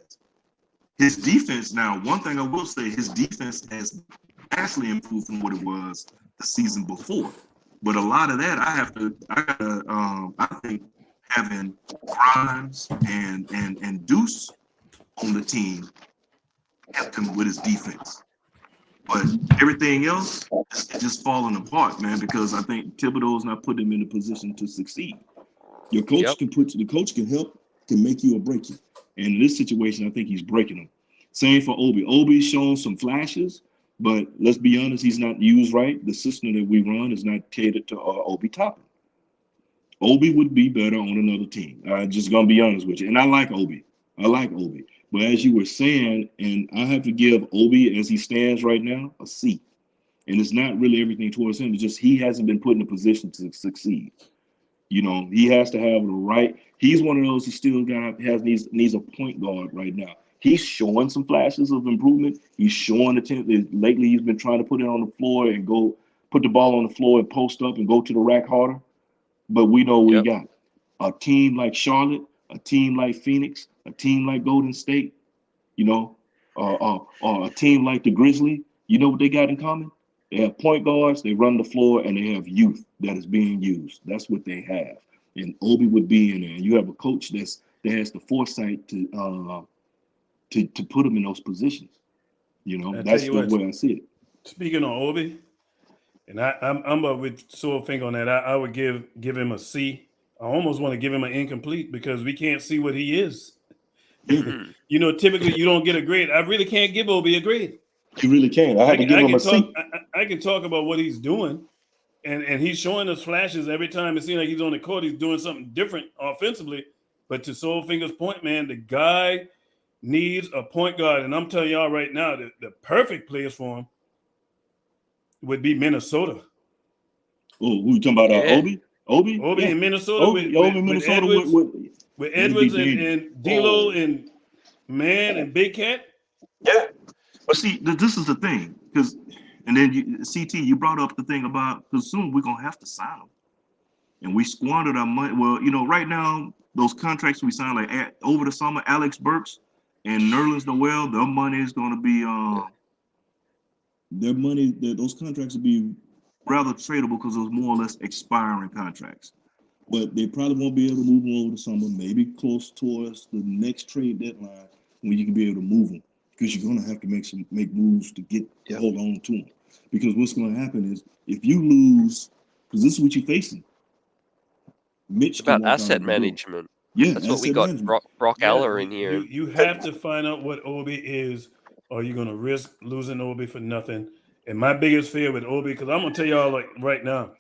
His defense now, one thing I will say, his defense has vastly improved from what it was the season before. But a lot of that, I think having Grimes and Deuce on the team helped him with his defense. But everything else is just falling apart, man, because I think Thibodeau's not putting him in a position to succeed. Your coach the coach can help, can make you or break you. And in this situation, I think he's breaking them. Same for Obi. Obi's shown some flashes, but let's be honest, he's not used right. The system that we run is not catered to Obi Toppin. Obi would be better on another team. I'm just gonna be honest with you. And I like Obi. But as you were saying, and I have to give Obi, as he stands right now, a C. And it's not really everything towards him. It's just he hasn't been put in a position to succeed. You know, he has to have the right. He's one of those who still needs a point guard right now. He's showing some flashes of improvement. He's showing lately. He's been trying to put it on the floor and go put the ball on the floor and post up and go to the rack harder. But we know we got a team like Charlotte, a team like Phoenix, a team like Golden State, you know, or a team like the Grizzlies. You know what they got in common? They have point guards, they run the floor, and they have youth that is being used. That's what they have. And Obi would be in there. And you have a coach that has the foresight to put them in those positions. You know, that's the way I see it.
Speaking of Obi, and I'm with Soulfinger on that. I would give him a C. I almost want to give him an incomplete because we can't see what he is. You know, typically you don't get a grade. I really can't give Obi a grade.
You really can't. I have to give him a C.
I can talk about what he's doing, and he's showing us flashes every time it seems like he's on the court. He's doing something different offensively. But to Soulfinger's point, man, the guy needs a point guard. And I'm telling y'all right now that the perfect players for him would be Minnesota.
Oh, who you talking about? Obi
in Minnesota with Edwards and D'Lo and Man and Big Cat.
Yeah, but see, this is the thing, because and then CT, you brought up the thing about because soon we're gonna have to sign them, and we squandered our money. Well, you know, right now those contracts we signed like over the summer, Alex Burks and Nerlens Noel, their money is gonna be their money, those contracts would be rather tradable because those more or less expiring contracts. But they probably won't be able to move them over the summer, maybe close towards the next trade deadline when you can be able to move them, because you're going to have to make moves to get to hold on to them. Because what's going to happen is if you lose, because this is what you're facing. Mitch
It's about
can walk out
asset
of the door.
management.
Yeah,
That's what we
asset
got
management.
Brock
Yeah,
Aller in here.
you have to find out what Obi is, or you're gonna risk losing Obi for nothing. And my biggest fear with Obi, because I'm gonna tell y'all like right now,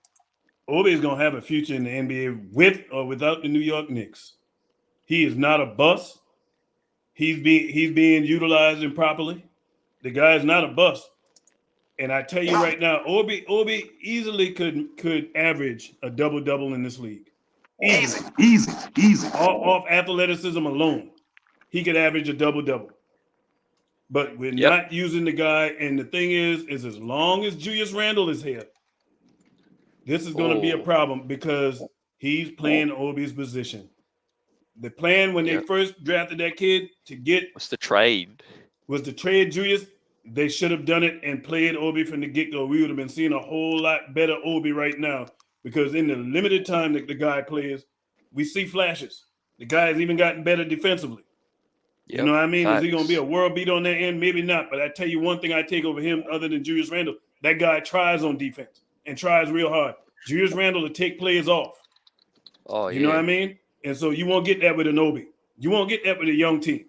Obi is gonna have a future in the NBA with or without the New York Knicks. He is not a bust. He's being utilized improperly. The guy is not a bust. And I tell you right now, Obi easily could average a double-double in this league.
Easy.
Off athleticism alone, he could average a double-double. But we're not using the guy. And the thing is as long as Julius Randle is here, this is going to be a problem because he's playing Obi's position. The plan when they first drafted that kid to get
was the trade
Julius. They should have done it and played Obi from the get-go. We would have been seeing a whole lot better Obi right now because in the limited time that the guy plays, we see flashes. The guy has even gotten better defensively.
Yep.
You know what I mean?
Facts.
Is he going to be a world beat on that end? Maybe not. But I tell you one thing I take over him other than Julius Randle, that guy tries on defense and tries real hard. Julius Randle to take players off.
Oh,
you know what I mean? And so you won't get that with an Obi. You won't get that with a young team.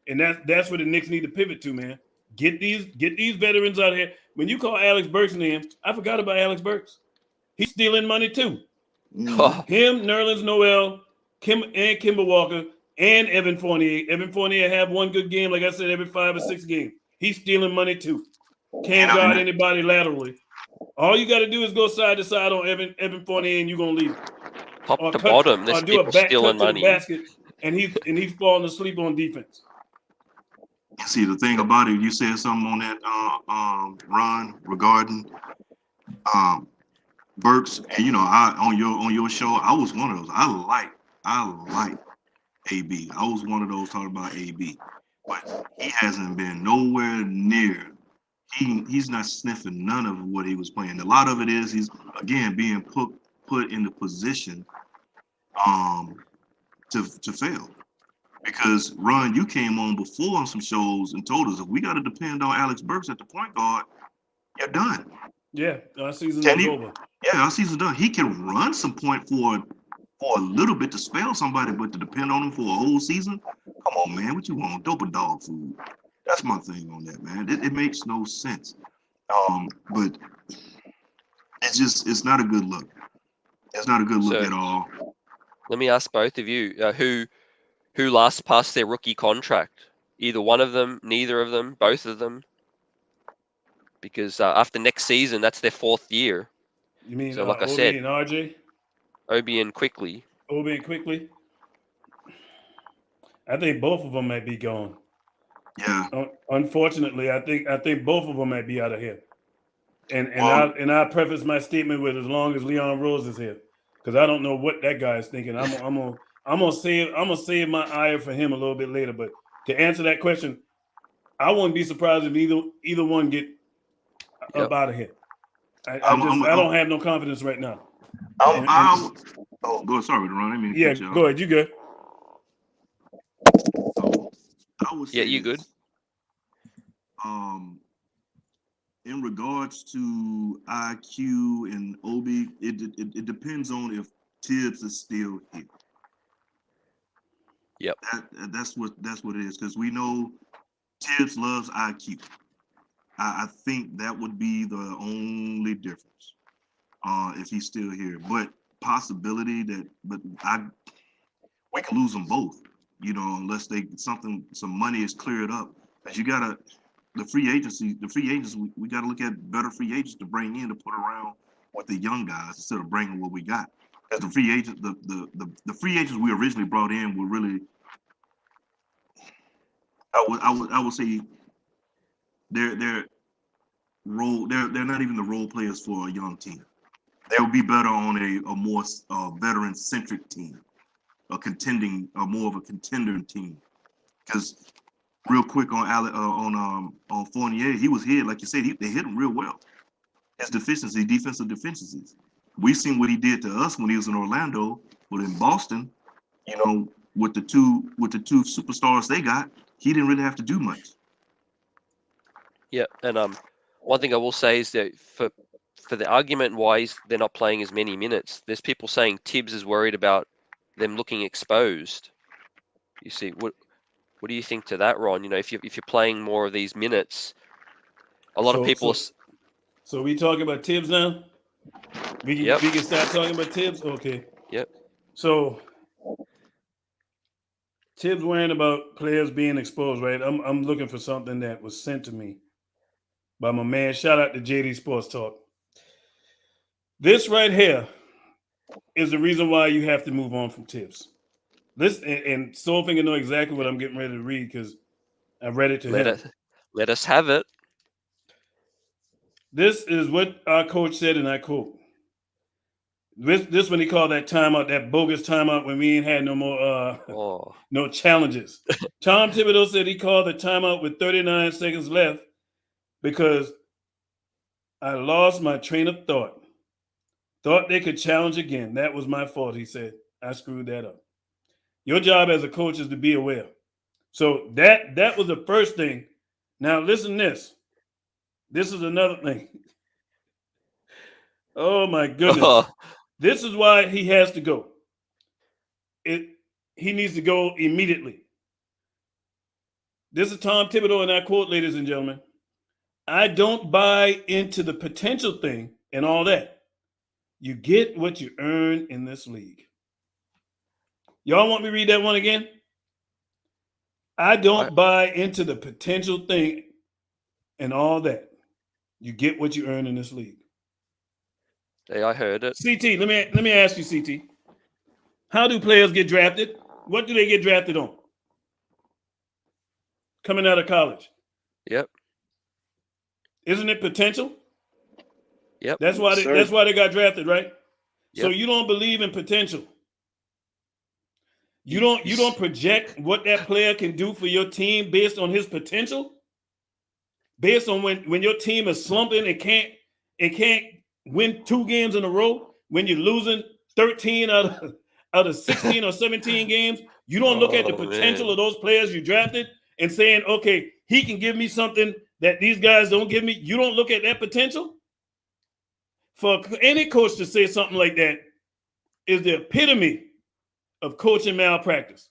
And that's what the Knicks need to pivot to, man. Get these veterans out here. When you call Alex Burks' name, I forgot about Alex Burks. He's stealing money too. Him, Nerlens Noel, Kemba Walker, and Evan Fournier. Evan Fournier have one good game, like I said, every 5 or 6 games. He's stealing money too. Can't guard anybody laterally. All you got to do is go side to side on Evan Fournier, and you're gonna leave.
Top to bottom, there's people stealing money.
To the basket, and he's falling asleep on defense.
See, the thing about it, you said something on that Ron regarding Burks, and I on your show, I was one of those. I like AB. I was one of those talking about AB, but he hasn't been nowhere near. He's not sniffing none of what he was playing. A lot of it is he's again being put in the position to fail. Because Ron, you came on before on some shows and told us if we got to depend on Alex Burks at the point guard, you're done.
Yeah, our season is over.
Yeah, our season's done. He can run some point for a little bit to spell somebody, but to depend on him for a whole season, come on, man, what you want? Dope or dog food? That's my thing on that, man. It makes no sense. But it's not a good look. It's not a good look at all.
Let me ask both of you, who last passed their rookie contract? Either one of them, neither of them, both of them? Because after next season, that's their 4th year.
You mean
so, like I
Obi
said,
and RJ?
Obi and Quickly.
Obi and Quickly? I think both of them might be gone.
Yeah.
Unfortunately, I think both of them might be out of here. And I preface my statement with as long as Leon Rose is here, because I don't know what that guy is thinking. I'm gonna save my ire for him a little bit later. But to answer that question, I wouldn't be surprised if either one get up out of here. I don't have no confidence right now.
Go sorry, Ron.
Go ahead. You good?
You good?
In regards to IQ and Obi, it depends on if Tibbs is still here.
Yep.
That's what it is, because we know Tibbs loves IQ. I think that would be the only difference if he's still here. But possibility we can lose them both, unless some money is cleared up. Because you gotta the free agents, we gotta look at better free agents to bring in to put around with the young guys instead of bringing what we got. Because the free agents, the free agents we originally brought in were really, I would say they're not even the role players for a young team. They would be better on a more veteran centric team, more of a contender team. Because real quick on on Fournier. He was hit, like you said, they hit him real well. His defensive deficiencies. We've seen what he did to us when he was in Orlando, but in Boston, with the two superstars they got, he didn't really have to do much.
Yeah, and one thing I will say is that for the argument why they're not playing as many minutes, there's people saying Tibbs is worried about them looking exposed. You see, what do you think to that, Ron? If you're playing more of these minutes, a lot of people.
So we talking about Tibbs now? We can start talking about Tibbs. Okay.
Yep.
So Tibbs worrying about players being exposed, right? I'm looking for something that was sent to me by my man. Shout out to JD Sports Talk. This right here is the reason why you have to move on from Tibbs. This and Soulfinger know exactly what I'm getting ready to read because I read it to him.
Let us have it.
This is what our coach said, and I quote. This when he called that timeout, that bogus timeout when we ain't had no more no challenges. Tom Thibodeau said he called the timeout with 39 seconds left because I lost my train of thought. Thought they could challenge again. That was my fault, he said. I screwed that up. Your job as a coach is to be aware. So that was the first thing. Now listen to this. This is another thing. Oh my goodness. This is why he has to go. He needs to go immediately. This is Tom Thibodeau, and I quote, ladies and gentlemen, I don't buy into the potential thing and all that. You get what you earn in this league. Y'all want me to read that one again? I don't buy into the potential thing and all that. You get what you earn in this league.
Hey, I heard it.
CT, let me ask you, CT. How do players get drafted? What do they get drafted on? Coming out of college.
Yep.
Isn't it potential?
Yep.
That's why they got drafted, right?
Yep.
So you don't believe in potential. You don't project what that player can do for your team based on his potential? Based on when your team is slumping and can't win 2 games in a row, when you're losing 13 out of 16 or 17 games, you don't look at the potential of those players you drafted and saying, okay, he can give me something that these guys don't give me. You don't look at that potential? For any coach to say something like that is the epitome of coaching malpractice.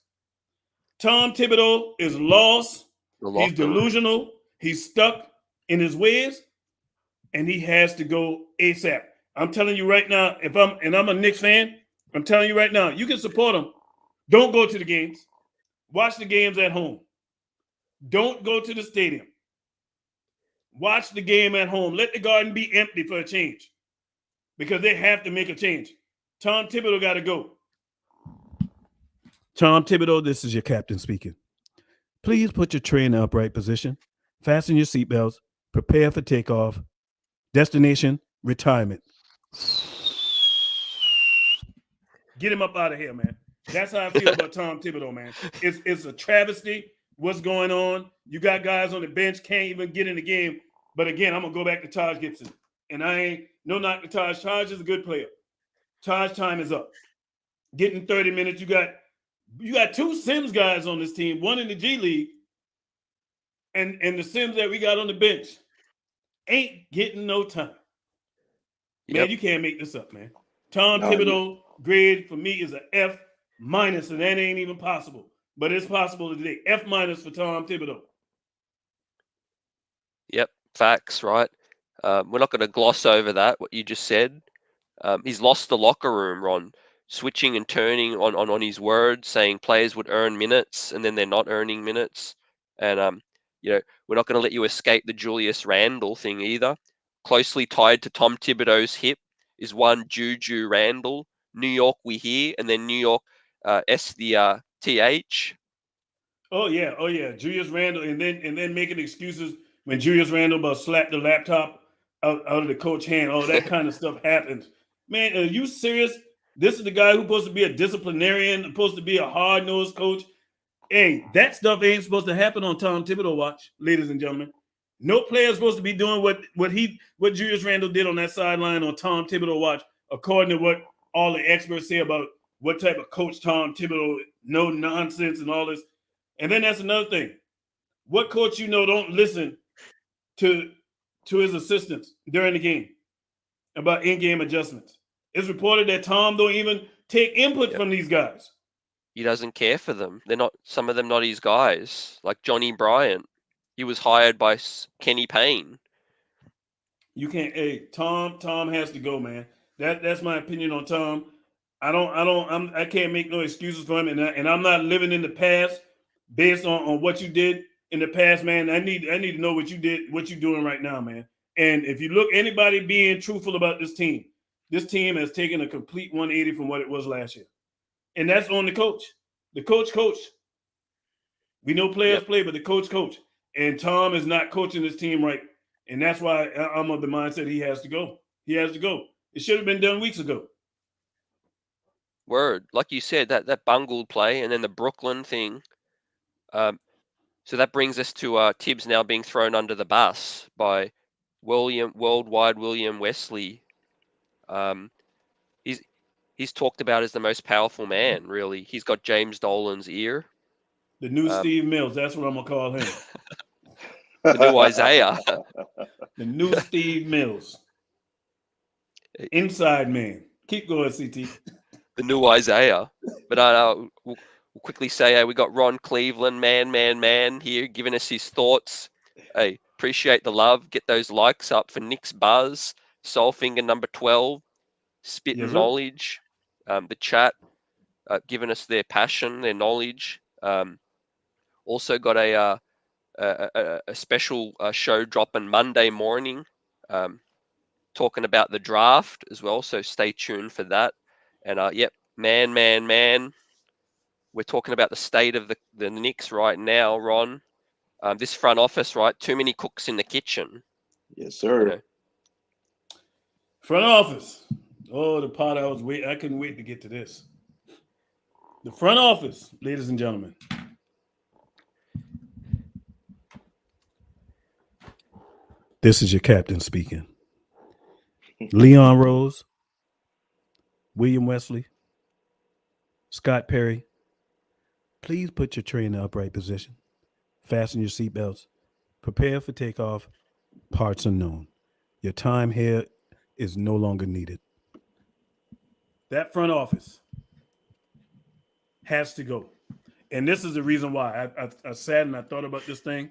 Tom Thibodeau is lost. He's delusional. He's stuck in his ways, and he has to go ASAP. I'm telling you right now, I'm a Knicks fan, I'm telling you right now, you can support him. Don't go to the games. Watch the games at home. Don't go to the stadium. Watch the game at home. Let the Garden be empty for a change because they have to make a change. Tom Thibodeau got to go. Tom Thibodeau, this is your captain speaking. Please put your tray in the upright position. Fasten your seatbelts. Prepare for takeoff. Destination, retirement. Get him up out of here, man. That's how I feel about Tom Thibodeau, man. It's a travesty. What's going on? You got guys on the bench, can't even get in the game. But again, I'm going to go back to Taj Gibson. And I ain't no knock to Taj. Taj is a good player. Taj time is up. Getting 30 minutes. You got 2 Sims guys on this team, one in the G League, and the Sims that we got on the bench ain't getting no time. Man, you can't make this up, man. Tom Thibodeau grade for me is an F-, and that ain't even possible. But it's possible today. F- for Tom Thibodeau.
Yep, facts, right? We're not going to gloss over that, what you just said. He's lost the locker room, Ron, switching and turning on his word, saying players would earn minutes and then they're not earning minutes. And, we're not going to let you escape the Julius Randle thing either. Closely tied to Tom Thibodeau's hip is one Juju Randle. New York we hear, and then New York TH.
Oh yeah. Julius Randle, and then making excuses when Julius Randle about slapped the laptop out of the coach's hand. All that kind of stuff happens. Man, are you serious? This is the guy who's supposed to be a disciplinarian, supposed to be a hard-nosed coach. Hey, that stuff ain't supposed to happen on Tom Thibodeau watch, ladies and gentlemen. No player is supposed to be doing what Julius Randle did on that sideline on Tom Thibodeau watch, according to what all the experts say about what type of coach Tom Thibodeau, no nonsense and all this. And then that's another thing. What coach don't listen to his assistants during the game about in-game adjustments? It's reported that Tom don't even take input from these guys.
He doesn't care for them. They're not. Some of them not his guys. Like Johnny Bryant, he was hired by Kenny Payne.
You can't. Hey, Tom has to go, man. That's my opinion on Tom. I can't make no excuses for him, and I'm not living in the past based on what you did in the past, man. I need to know what you did, what you're doing right now, man. And if you look, anybody being truthful about this team has taken a complete 180 from what it was last year. And that's on the coach. The coach. We know players play, but the coach. And Tom is not coaching this team right. And that's why I'm of the mindset he has to go. He has to go. It should have been done weeks ago.
Word. Like you said, that bungled play and then the Brooklyn thing. So that brings us to Tibbs now being thrown under the bus by worldwide William Wesley. He's talked about as the most powerful man, really. He's got James Dolan's ear.
The new Steve Mills, that's what I'm going to call him.
The new Isaiah.
The new Steve Mills. Inside man. Keep going, CT.
The new Isaiah. But we'll quickly say, we got Ron Cleveland, man here, giving us his thoughts. Hey, appreciate the love. Get those likes up for KNICKS BUZZ, Soulfinger number 12, Spitting Knowledge. The chat giving us their passion, their knowledge. Also got a special show dropping Monday morning, talking about the draft as well. So stay tuned for that. And man, we're talking about the state of the Knicks right now, Ron. This front office, right? Too many cooks in the kitchen.
Yes, sir.
Front office. Oh, the part I couldn't wait to get to this. The front office, ladies and gentlemen. This is your captain speaking. Leon Rose, William Wesley, Scott Perry, please put your tray in the upright position. Fasten your seatbelts. Prepare for takeoff. Parts unknown. Your time here is no longer needed. That front office has to go. And this is the reason why. I sat and I thought about this thing.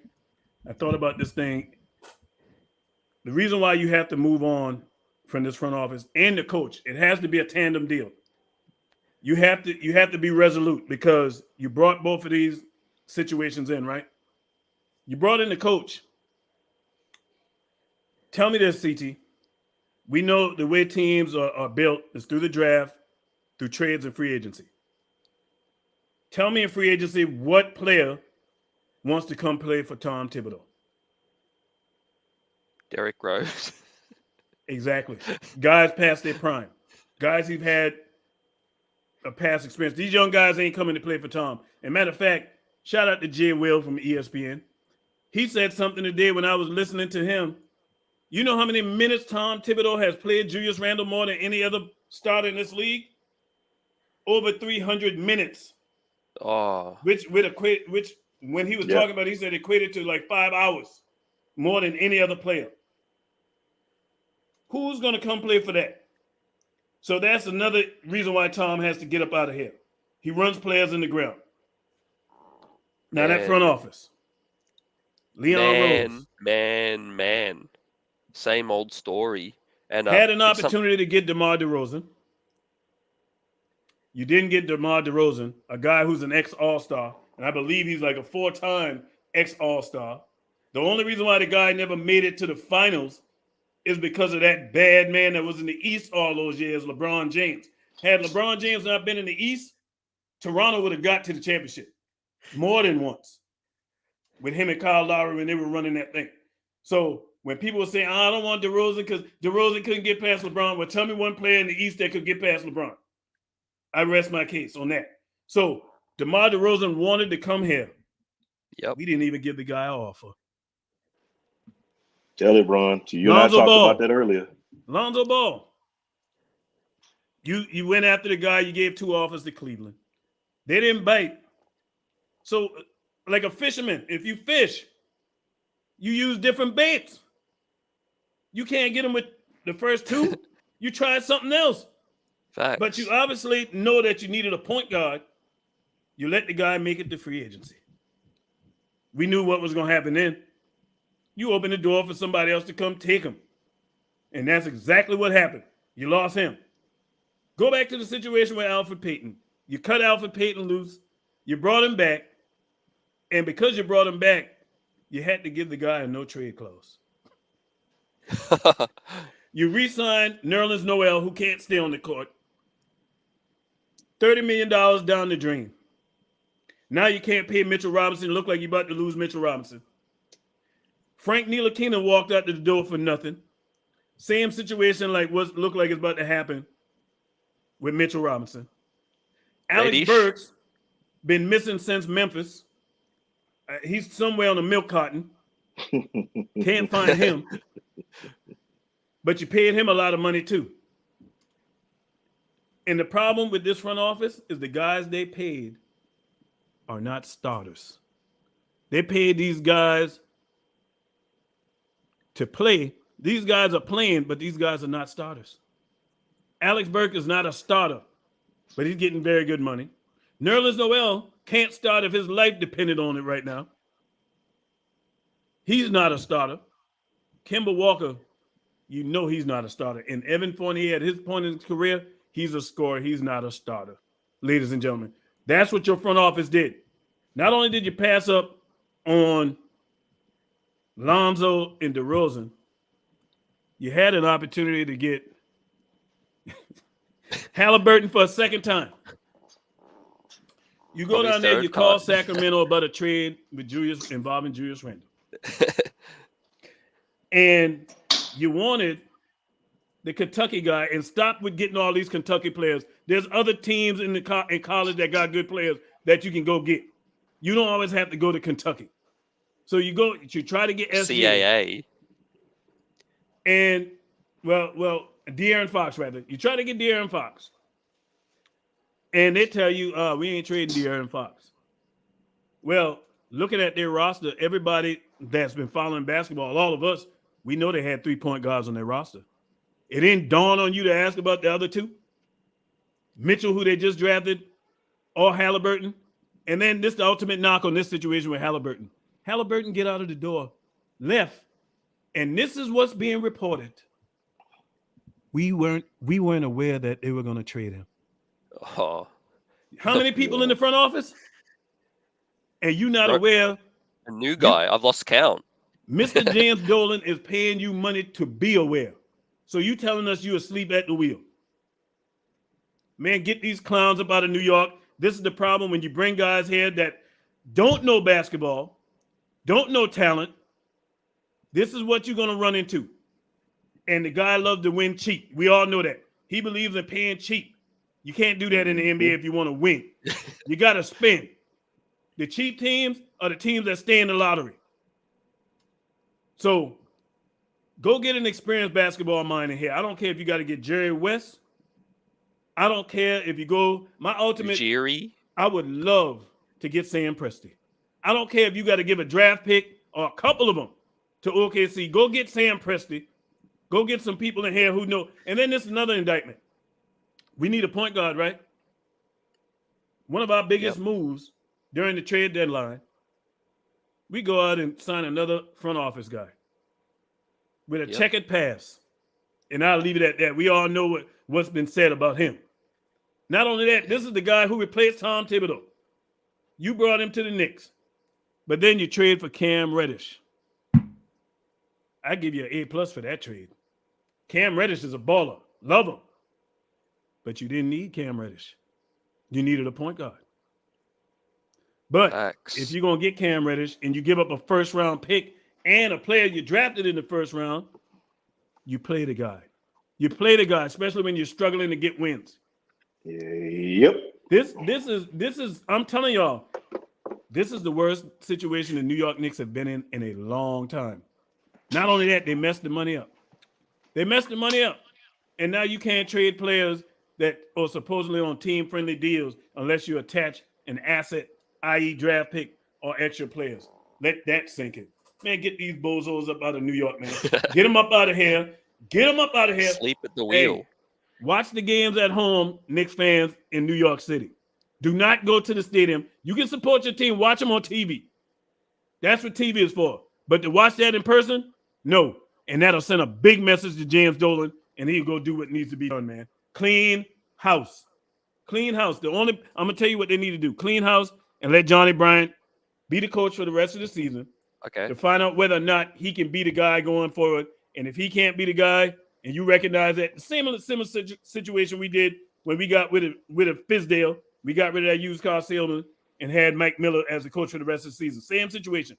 The reason why you have to move on from this front office and the coach, it has to be a tandem deal. You have to be resolute because you brought both of these situations in, right? You brought in the coach. Tell me this, CT. We know the way teams are built is through the draft, through trades and free agency. Tell me in free agency what player wants to come play for Tom Thibodeau.
Derrick Rose.
Exactly. Guys past their prime. Guys who've had a past experience. These young guys ain't coming to play for Tom. And matter of fact, shout out to Jay Will from ESPN. He said something today when I was listening to him. You know how many minutes Tom Thibodeau has played Julius Randle more than any other starter in this league? Over 300 minutes.
Oh.
Which when he was talking about it, he said equated to like 5 hours more than any other player. Who's going to come play for that? So that's another reason why Tom has to get up out of here. He runs players in the ground. Now that front office. Leon Rose.
Man. Same old story. And
had an opportunity to get DeMar DeRozan. You didn't get DeMar DeRozan, a guy who's an ex-All-Star, and I believe he's like a 4-time ex-All-Star. The only reason why the guy never made it to the finals is because of that bad man that was in the East all those years, LeBron James. Had LeBron James not been in the East, Toronto would have got to the championship more than once with him and Kyle Lowry when they were running that thing. So when people were saying, I don't want DeRozan because DeRozan couldn't get past LeBron, well, tell me one player in the East that could get past LeBron. I rest my case on that. So DeMar DeRozan wanted to come here.
Yep.
We didn't even give the guy an offer.
Tell it, Ron. You and I
Lonzo
talked
Ball.
about that earlier.
Lonzo Ball. You went after the guy. You gave 2 offers to Cleveland. They didn't bite. So, like a fisherman, if you fish, you use different baits. You can't get them with the first 2. You try something else.
Facts.
But you obviously know that you needed a point guard. You let the guy make it to free agency. We knew what was going to happen then. You open the door for somebody else to come take him. And that's exactly what happened. You lost him. Go back to the situation with Alfred Payton. You cut Alfred Payton loose. You brought him back. And because you brought him back, you had to give the guy a no-trade clause. You re-signed Nerlens Noel, who can't stay on the court. $30 million down the drain. Now you can't pay Mitchell Robinson. Look like you're about to lose Mitchell Robinson. Frank Ntilikina walked out the door for nothing. Same situation like what looked like it's about to happen with Mitchell Robinson. Alex Burks been missing since Memphis. He's somewhere on the milk carton. Can't find him. But you paid him a lot of money too. And the problem with this front office is the guys they paid are not starters. They paid these guys to play. These guys are playing, but these guys are not starters. Alex Burke is not a starter, but he's getting very good money. Nerlens Noel can't start if his life depended on it right now. He's not a starter. Kemba Walker, you know he's not a starter. And Evan Fournier, at his point in his career, he's a scorer. He's not a starter. Ladies and gentlemen, that's what your front office did. Not only did you pass up on Lonzo and DeRozan, you had an opportunity to get Halliburton for a second time. You go down there, you call Sacramento about a trade with involving Julius Randle. And you wanted the Kentucky guy, and stop with getting all these Kentucky players. There's other teams in college that got good players that you can go get. You don't always have to go to Kentucky. So you try to get
CAA.
And well, De'Aaron Fox rather. You try to get De'Aaron Fox. And they tell you, we ain't trading De'Aaron Fox. Well, looking at their roster, everybody that's been following basketball, all of us, we know they had 3-point guards on their roster. It didn't dawn on you to ask about the other 2? Mitchell, who they just drafted, or Halliburton. And then this the ultimate knock on this situation with Halliburton. Halliburton get out of the door, left, and this is what's being reported. We weren't aware that they were going to trade him.
Oh.
How many people in the front office? And you not aware?
A new guy. I've lost count.
Mr. James Dolan is paying you money to be aware. So you telling us you asleep at the wheel. Man, get these clowns up out of New York. This is the problem when you bring guys here that don't know basketball, don't know talent. This is what you're going to run into. And the guy loves to win cheap. We all know that. He believes in paying cheap. You can't do that in the NBA if you want to win. You got to spend. The cheap teams are the teams that stay in the lottery. So go get an experienced basketball mind in here. I don't care if you got to get Jerry West. I don't care if you go. My ultimate,
Jerry.
I would love to get Sam Presti. I don't care if you got to give a draft pick or a couple of them to OKC. Go get Sam Presti. Go get some people in here who know. And then this is another indictment. We need a point guard, right? One of our biggest moves during the trade deadline, we go out and sign another front office guy with a checkered past. And I'll leave it at that. We all know what's been said about him. Not only that, this is the guy who replaced Tom Thibodeau. You brought him to the Knicks, but then you trade for Cam Reddish. I give you an A+ for that trade. Cam Reddish is a baller. Love him. But you didn't need Cam Reddish. You needed a point guard. But if you're going to get Cam Reddish and you give up a first-round pick and a player you drafted in the first round, you play the guy. You play the guy, especially when you're struggling to get wins.
Yep.
This is I'm telling y'all, this is the worst situation the New York Knicks have been in a long time. Not only that, they messed the money up. They messed the money up. And now you can't trade players that are supposedly on team-friendly deals unless you attach an asset, i.e. draft pick or extra players. Let that sink in. Man, get these bozos up out of New York, man. Get them up out of here. Get them up out of here.
Sleep at the
Hey,
wheel.
watch the games at home, Knicks fans in New York City. Do not go to the stadium. You can support your team. Watch them on TV. That's what TV is for. But to watch that in person, no. And that'll send a big message to James Dolan, and he'll go do what needs to be done, man. Clean house. Clean house. I'm gonna tell you what they need to do. Clean house and let Johnny Bryant be the coach for the rest of the season.
Okay.
To find out whether or not he can be the guy going forward. And if he can't be the guy, and you recognize that, the similar situation we did when we got rid of Fizdale, we got rid of that used car salesman and had Mike Miller as the coach for the rest of the season. Same situation.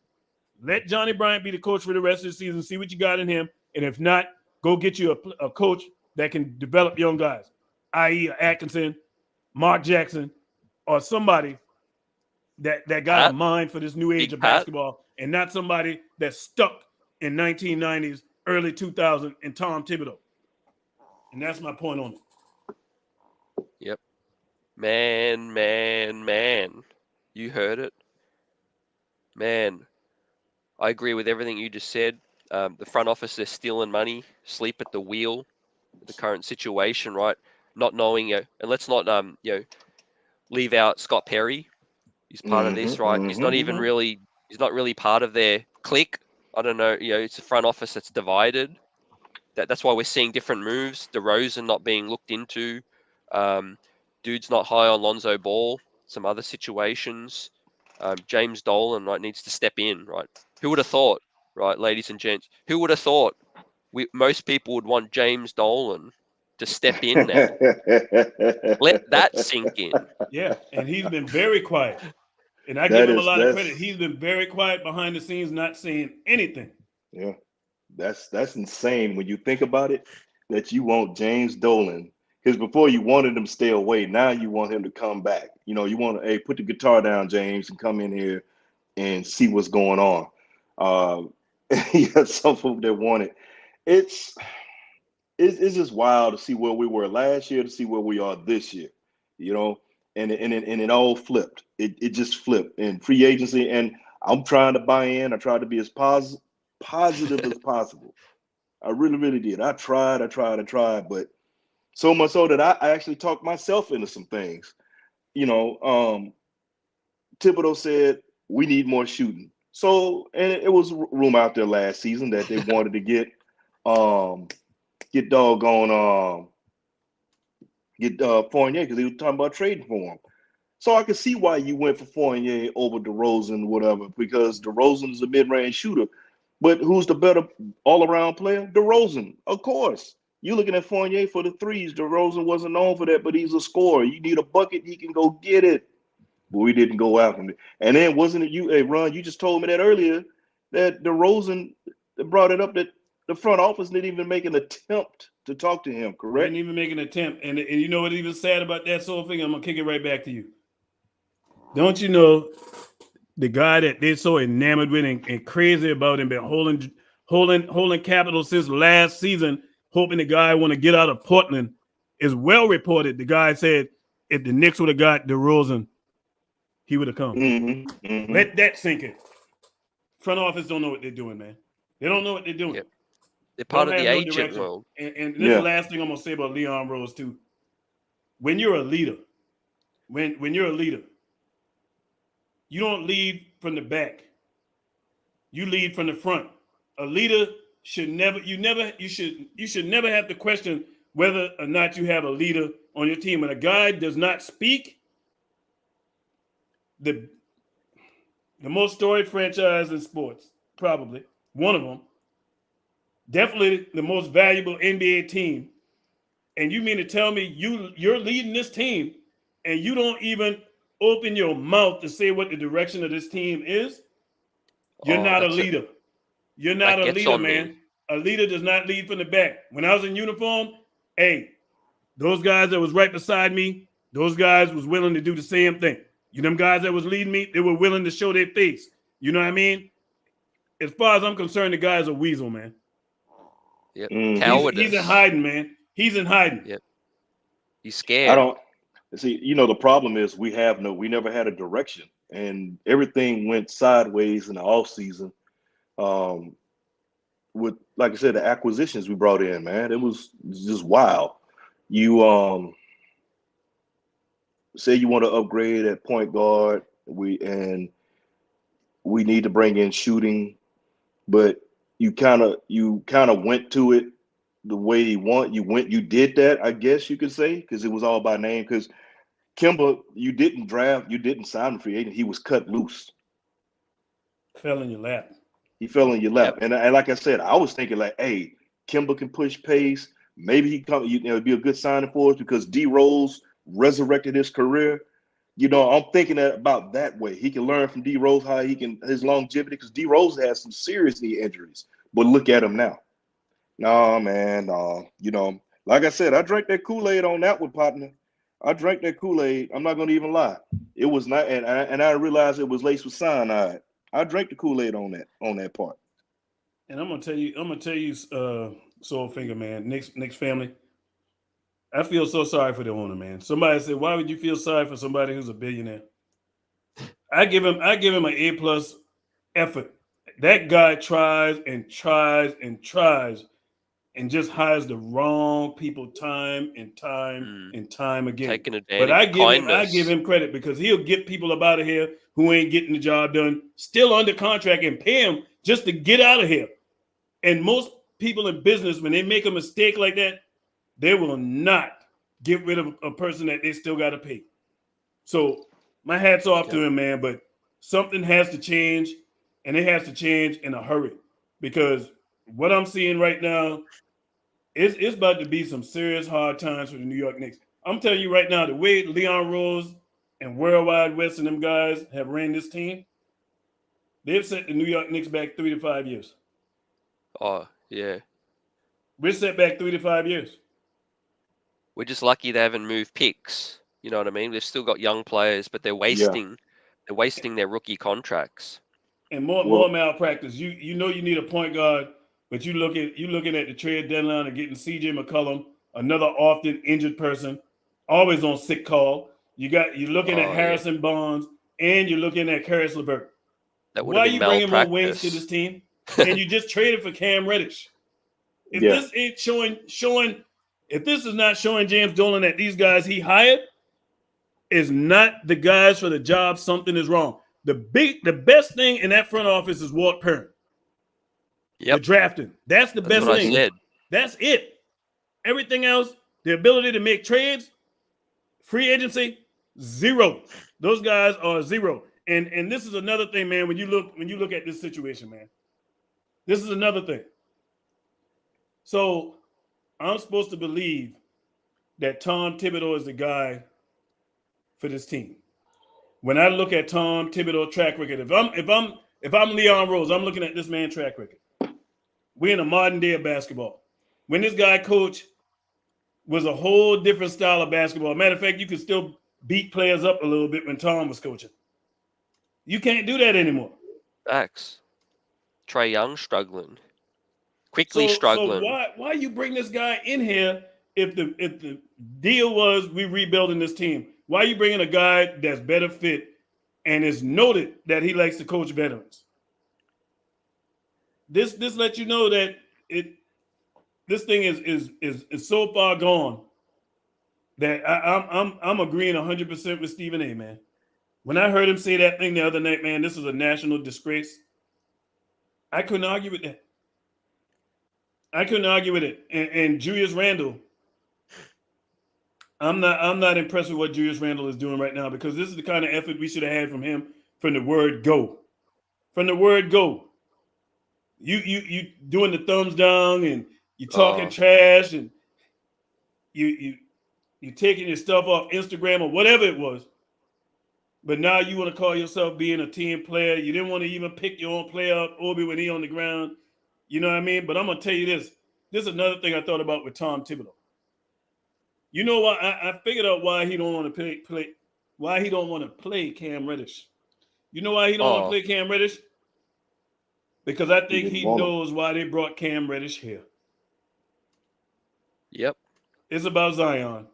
Let Johnny Bryant be the coach for the rest of the season. See what you got in him. And if not, go get you a coach that can develop young guys, i.e. Atkinson, Mark Jackson, or somebody that got a mind for this new age of basketball, and not somebody that's stuck in 1990s, early 2000s, and Tom Thibodeau. And that's my point on it.
Yep. Man. You heard it. Man, I agree with everything you just said. The front office, they're stealing money, sleep at the wheel, the current situation, right? Not knowing, and let's not, leave out Scott Perry. He's part of this, right? He's not even really, he's not really part of their clique. I don't know, it's a front office that's divided. That's why we're seeing different moves. DeRozan not being looked into. Dude's not high on Lonzo Ball. Some other situations. James Dolan, right, needs to step in, right? Who would have thought, right, ladies and gents? Who would have thought most people would want James Dolan to step in now? Let that sink in.
Yeah, and he's been very quiet. And I give him a lot of credit. He's been very quiet behind the scenes, not saying anything.
Yeah, that's insane when you think about it, that you want James Dolan. Because before you wanted him to stay away, now you want him to come back. You want to, hey, put the guitar down, James, and come in here and see what's going on. You got some folks that want it. It's just wild to see where we were last year to see where we are this year. And it all flipped. It just flipped in free agency. And I'm trying to buy in. I tried to be as positive as possible. I really, really did. I tried, but so much so that I actually talked myself into some things. Thibodeau said we need more shooting. So, and it was rumor out there last season that they wanted to get Fournier because he was talking about trading for him. So I can see why you went for Fournier over DeRozan, whatever, because DeRozan is a mid-range shooter. But who's the better all-around player? DeRozan, of course. You're looking at Fournier for the threes. DeRozan wasn't known for that, but he's a scorer. You need a bucket, he can go get it. But we didn't go after him. And then wasn't it you, hey, Ron, you just told me that earlier, that DeRozan brought it up that the front office didn't even make an attempt to talk to him, correct?
Didn't even make an attempt. And you know what even sad about that whole thing? I'm going to kick it right back to you. Don't you know the guy that they're so enamored with and crazy about and been holding capital since last season, hoping the guy want to get out of Portland, is well reported. The guy said if the Knicks would have got DeRozan, he would have come. Let that sink in. Front office don't know what they're doing, man. They don't know what they're doing.
Yep. They're part of the agent world.
And this is the last thing I'm going to say about Leon Rose, too. When you're a leader, when you're a leader, you don't lead from the back. You lead from the front. A leader should never have to question whether or not you have a leader on your team. When a guy does not speak, the most storied franchise in sports, probably one of them, definitely the most valuable NBA team. And you mean to tell me you're leading this team and you don't even open your mouth to say what the direction of this team is? You're not a leader. You're not a leader, man. A leader does not lead from the back. When I was in uniform, hey, those guys that was right beside me, Those guys was willing to do the same thing. You them guys that was leading me, they were willing to show their face. You know what I mean? As far as I'm concerned, the guy's a weasel, man.
Yep.
He's in hiding, man. He's in hiding.
Yep. He's
I
scared.
don't see. The problem is we never had a direction, and everything went sideways in the off season. With, like I said, the acquisitions we brought in, man, it was just wild. You say you want to upgrade at point guard, we need to bring in shooting, but you kind of went to it the way you did that, I guess you could say, because it was all by name. Because Kemba, you didn't sign him free agent. He was cut loose.
Fell in your lap.
He fell in your lap.
Yep.
And like I said, I was thinking like, hey, Kemba can push pace. Maybe he come, it'd be a good signing for us because D Rose resurrected his career. I'm thinking about that way. He can learn from D Rose how his longevity, because D Rose has some serious knee injuries. But look at him now. No, man. Like I said, I drank that Kool-Aid on that one, partner. I drank that Kool-Aid. I'm not gonna even lie. It was not, and I realized it was laced with cyanide. I drank the Kool-Aid on that part.
And I'm gonna tell you, Soul Finger, man, Knicks family. I feel so sorry for the owner, man. Somebody said, "Why would you feel sorry for somebody who's a billionaire?" I give him an A+ effort. That guy tries and tries and tries and just hires the wrong people time and time again.
Taking advantage.
But I give him credit because he'll get people up out of here who ain't getting the job done, still under contract, and pay him just to get out of here. And most people in business, when they make a mistake like that, they will not get rid of a person that they still got to pay. So my hat's off to him, man. But something has to change, and it has to change in a hurry, because what I'm seeing right now, it's about to be some serious hard times for the New York Knicks. I'm telling you right now, the way Leon Rose and Worldwide West and them guys have ran this team, they've set the New York Knicks back 3 to 5 years.
Oh, yeah.
We're set back 3 to 5 years.
We're just lucky they haven't moved picks. You know what I mean? They've still got young players, but they're wasting their rookie contracts.
And more malpractice. You need a point guard, but you're looking at the trade deadline and getting CJ McCollum, another often injured person, always on sick call. You're looking at Harrison Barnes, and you're looking at Karis LeVert. Why are you bringing more wings to this team? And you just traded for Cam Reddish. If this ain't showing, if this is not showing James Dolan that these guys he hired is not the guys for the job, something is wrong. The best thing in that front office is Walt Perrin.
Yep.
The drafting. That's the best thing.
I said.
That's it. Everything else, the ability to make trades, free agency, zero. Those guys are zero. And this is another thing, man, when you look at this situation, man. This is another thing. So I'm supposed to believe that Tom Thibodeau is the guy for this team. When I look at Tom Thibodeau track record, if I'm Leon Rose, I'm looking at this man's track record. We're in a modern day of basketball. When this guy coached, was a whole different style of basketball. Matter of fact, you could still beat players up a little bit when Tom was coaching. You can't do that anymore.
Facts. Trae Young struggling. Quickly struggling.
So why you bring this guy in here if the deal was we rebuilding this team? Why are you bringing a guy that's better fit and is noted that he likes to coach veterans? This lets you know that this thing is so far gone that I'm agreeing 100% with Stephen A, man. When I heard him say that thing the other night, man, this is a national disgrace. I couldn't argue with that. And Julius Randle, I'm not impressed with what Julius Randle is doing right now, because this is the kind of effort we should have had from him from the word go. From the word go. You doing the thumbs down and you talking trash and you taking your stuff off Instagram or whatever it was. But now you want to call yourself being a team player. You didn't want to even pick your own player up, Obi, when he on the ground. You know what I mean? But I'm going to tell you this. This is another thing I thought about with Tom Thibodeau. You know what? I figured out why he don't want to play. Why he don't want to play Cam Reddish. You know why he don't want to
Oh,
play Cam Reddish? Because I
He
think
didn't
he
want him.
knows why they brought Cam Reddish here.
yep.
It's about Zion.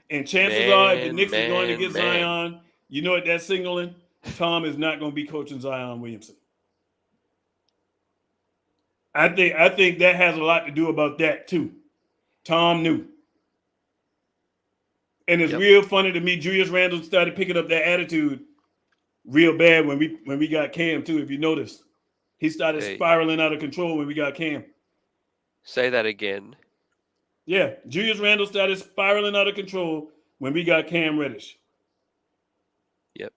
And chances are, if the Knicks is going to get
Man.
Zion, you know what that's signaling? Tom is not going to be coaching Zion Williamson. I think that has a lot to do about that too. Tom knew. And it's
Yep.
real funny to me. Julius Randle started picking up that attitude real bad when we got Cam too. If you notice, he started
Hey,
spiraling out of control when we got Cam.
say that again.
Yeah, Julius Randle started spiraling out of control when we got Cam Reddish.
Yep.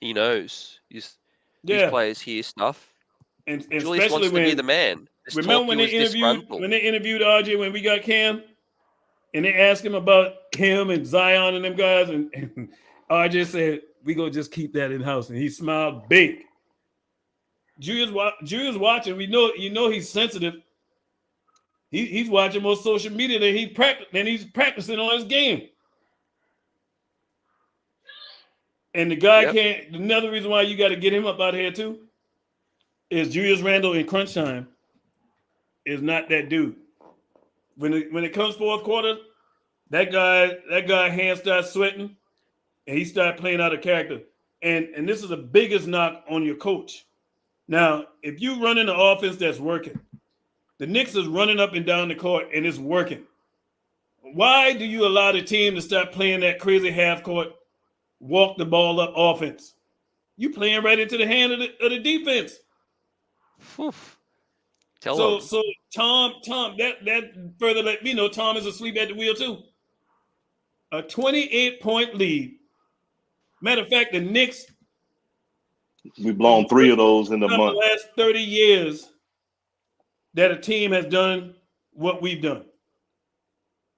He knows. These
Yeah,
players hear stuff.
and
Julius
especially
wants to be the
when
man. This talk
remember
he was disgruntled.
when they interviewed RJ when we got Cam, and they asked him about him and Zion and them guys, and RJ said, "We gonna just keep that in house," and he smiled big. Julius watching. We know he's sensitive. He's watching more social media than he's practicing on his game. And the guy
Yep.
can't. Another reason why you got to get him up out of here too is Julius Randle in crunch time is not that dude. When it comes fourth quarter, that guy hands start sweating, and he start playing out of character. And this is the biggest knock on your coach. Now, if you run in an offense that's working, the Knicks is running up and down the court and it's working. Why do you allow the team to start playing that crazy half court, walk the ball up offense? You playing right into the hand of the defense.
Whew. Tell him.
So Tom, that further let me know Tom is asleep at the wheel too. A 28-point lead. Matter of fact, the Knicks
We've blown 3 of those in the
the
month.
last 30 years that a team has done what we've done.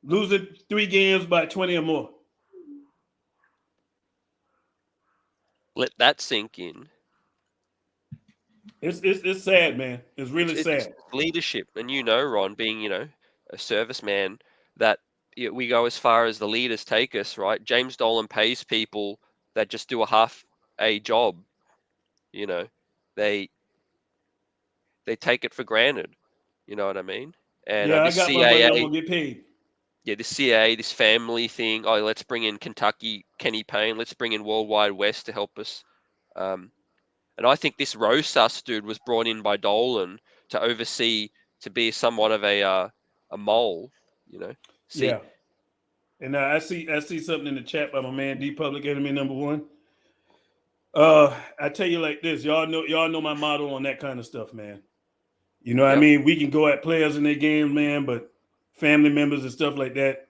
Losing 3 games by 20 or more.
Let that sink in.
It's sad, man. It's really
It's
sad.
leadership, and Ron, being a serviceman, that we go as far as the leaders take us, right? James Dolan pays people that just do a half a job. They take it for granted. You know what I mean? And
Yeah, I
this
got my money. I'm
CAA,
gonna get paid.
yeah, this CAA, this family thing. Oh, let's bring in Kentucky, Kenny Payne. Let's bring in Worldwide West to help us. And I think this Rosas dude was brought in by Dolan to oversee, to be somewhat of a mole. See,
Yeah. And I see something in the chat by my man D Public Enemy #1. I tell you like this, y'all know my motto on that kind of stuff, man. You know what I
Yep.
mean? We can go at players in their games, man, but family members and stuff like that